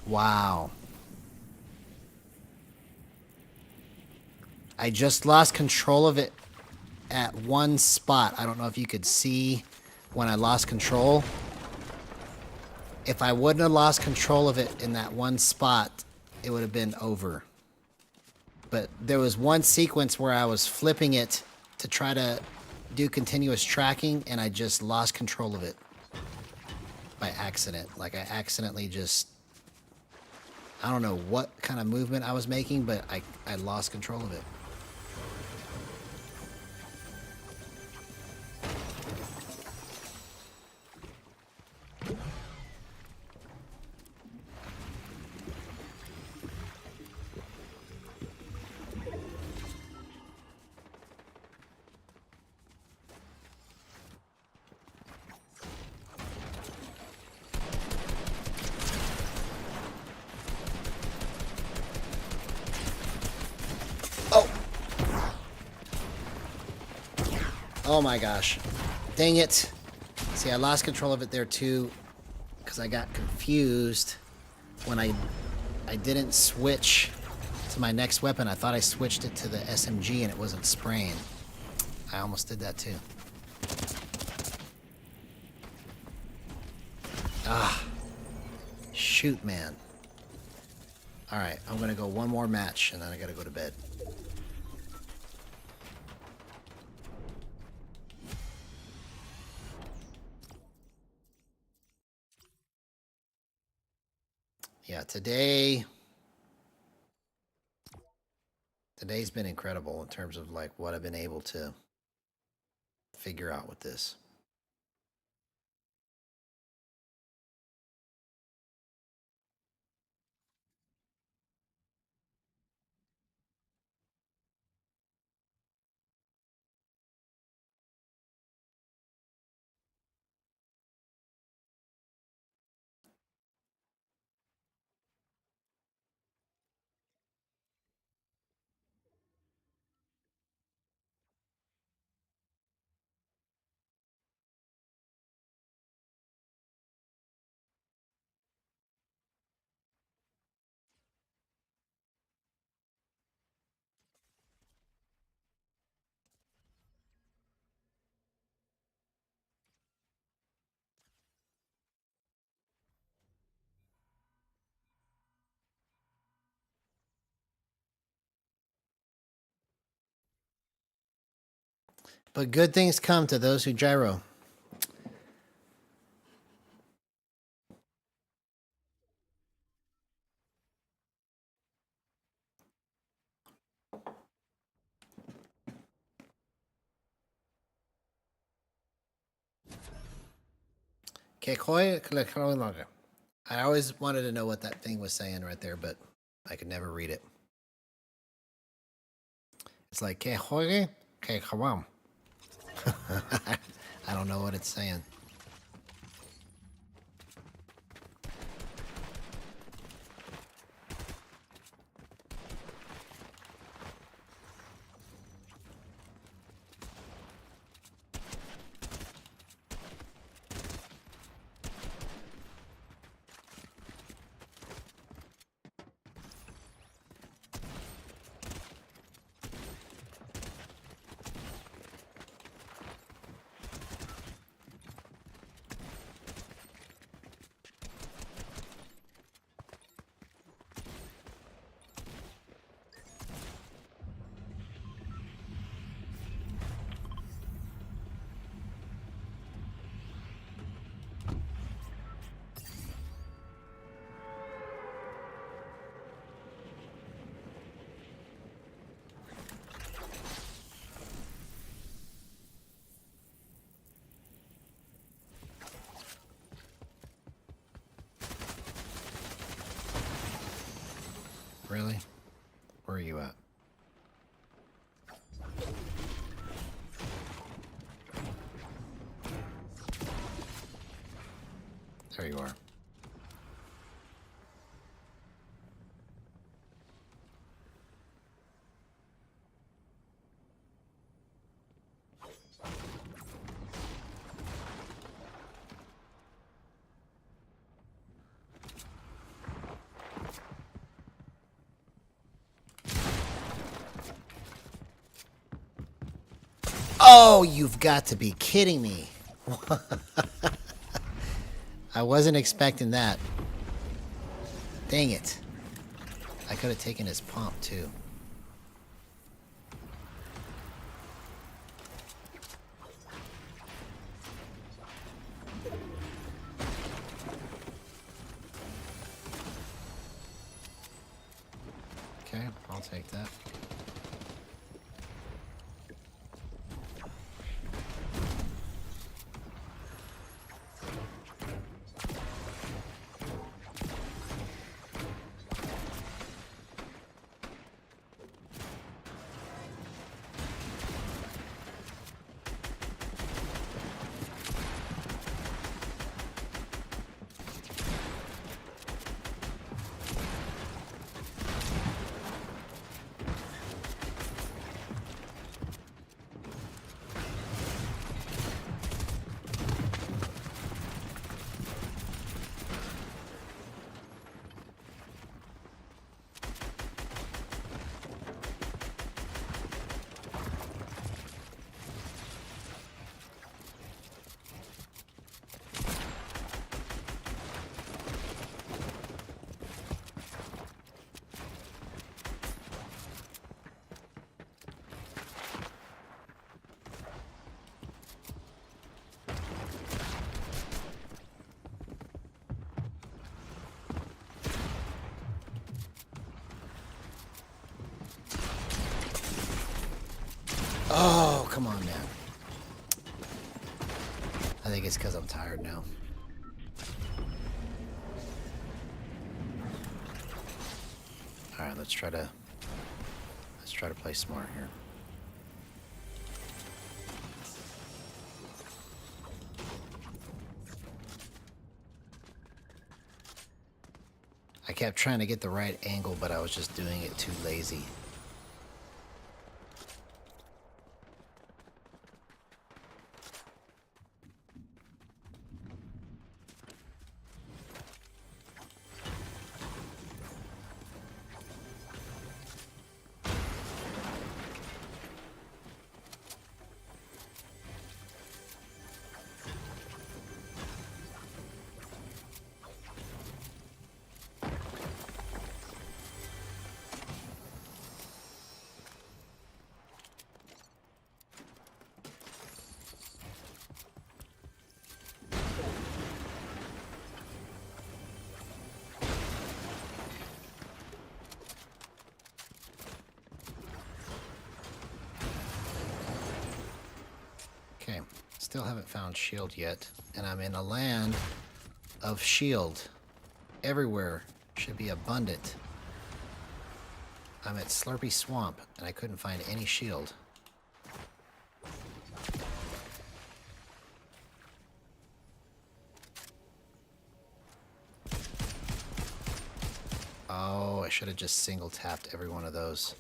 A: Wow. I just lost control of it at one spot. I don't know if you could see when I lost control. If I wouldn't have lost control of it in that one spot, it would have been over. But there was one sequence where I was flipping it to try to do continuous tracking, and I just lost control of it by accident. Like, I accidentally just... I don't know what kind of movement I was making, but I lost control of it. Oh my gosh. Dang it. See, I lost control of it there too because I got confused when I didn't switch to my next weapon. I thought I switched it to the SMG and it wasn't spraying. I almost did that too. Ah. Shoot, man. Alright, I'm gonna go one more match and then I gotta go to bed. Yeah, today's been incredible in terms of like what I've been able to figure out with this. But good things come to those who gyro. I always wanted to know what that thing was saying right there, but I could never read it. It's like I don't know what it's saying. Really? Where are you at? There you are. Oh, you've got to be kidding me. I wasn't expecting that. Dang it. I could have taken his pump too. Okay, I'll take that. Oh, come on, man. I think it's because I'm tired now. Alright, let's try to play smart here. I kept trying to get the right angle, but I was just doing it too lazy. Okay, still haven't found shield yet, and I'm in a land of shield. Everywhere should be abundant. I'm at Slurpy Swamp, and I couldn't find any shield. Oh, I should have just single tapped every one of those.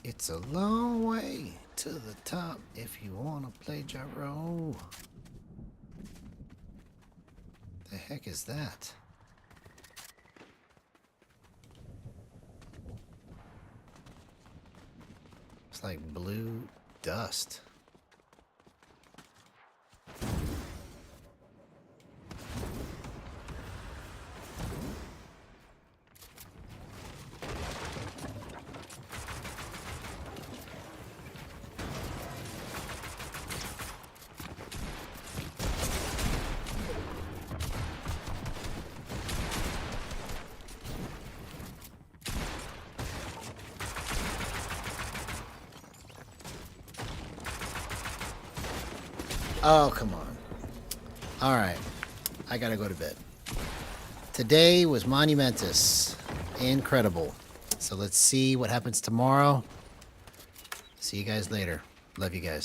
A: It's a long way to the top if you want to play Gyro. The heck is that? It's like blue dust. Oh, come on. All right. I gotta go to bed. Today was monumentous. Incredible. So let's see what happens tomorrow. See you guys later. Love you guys.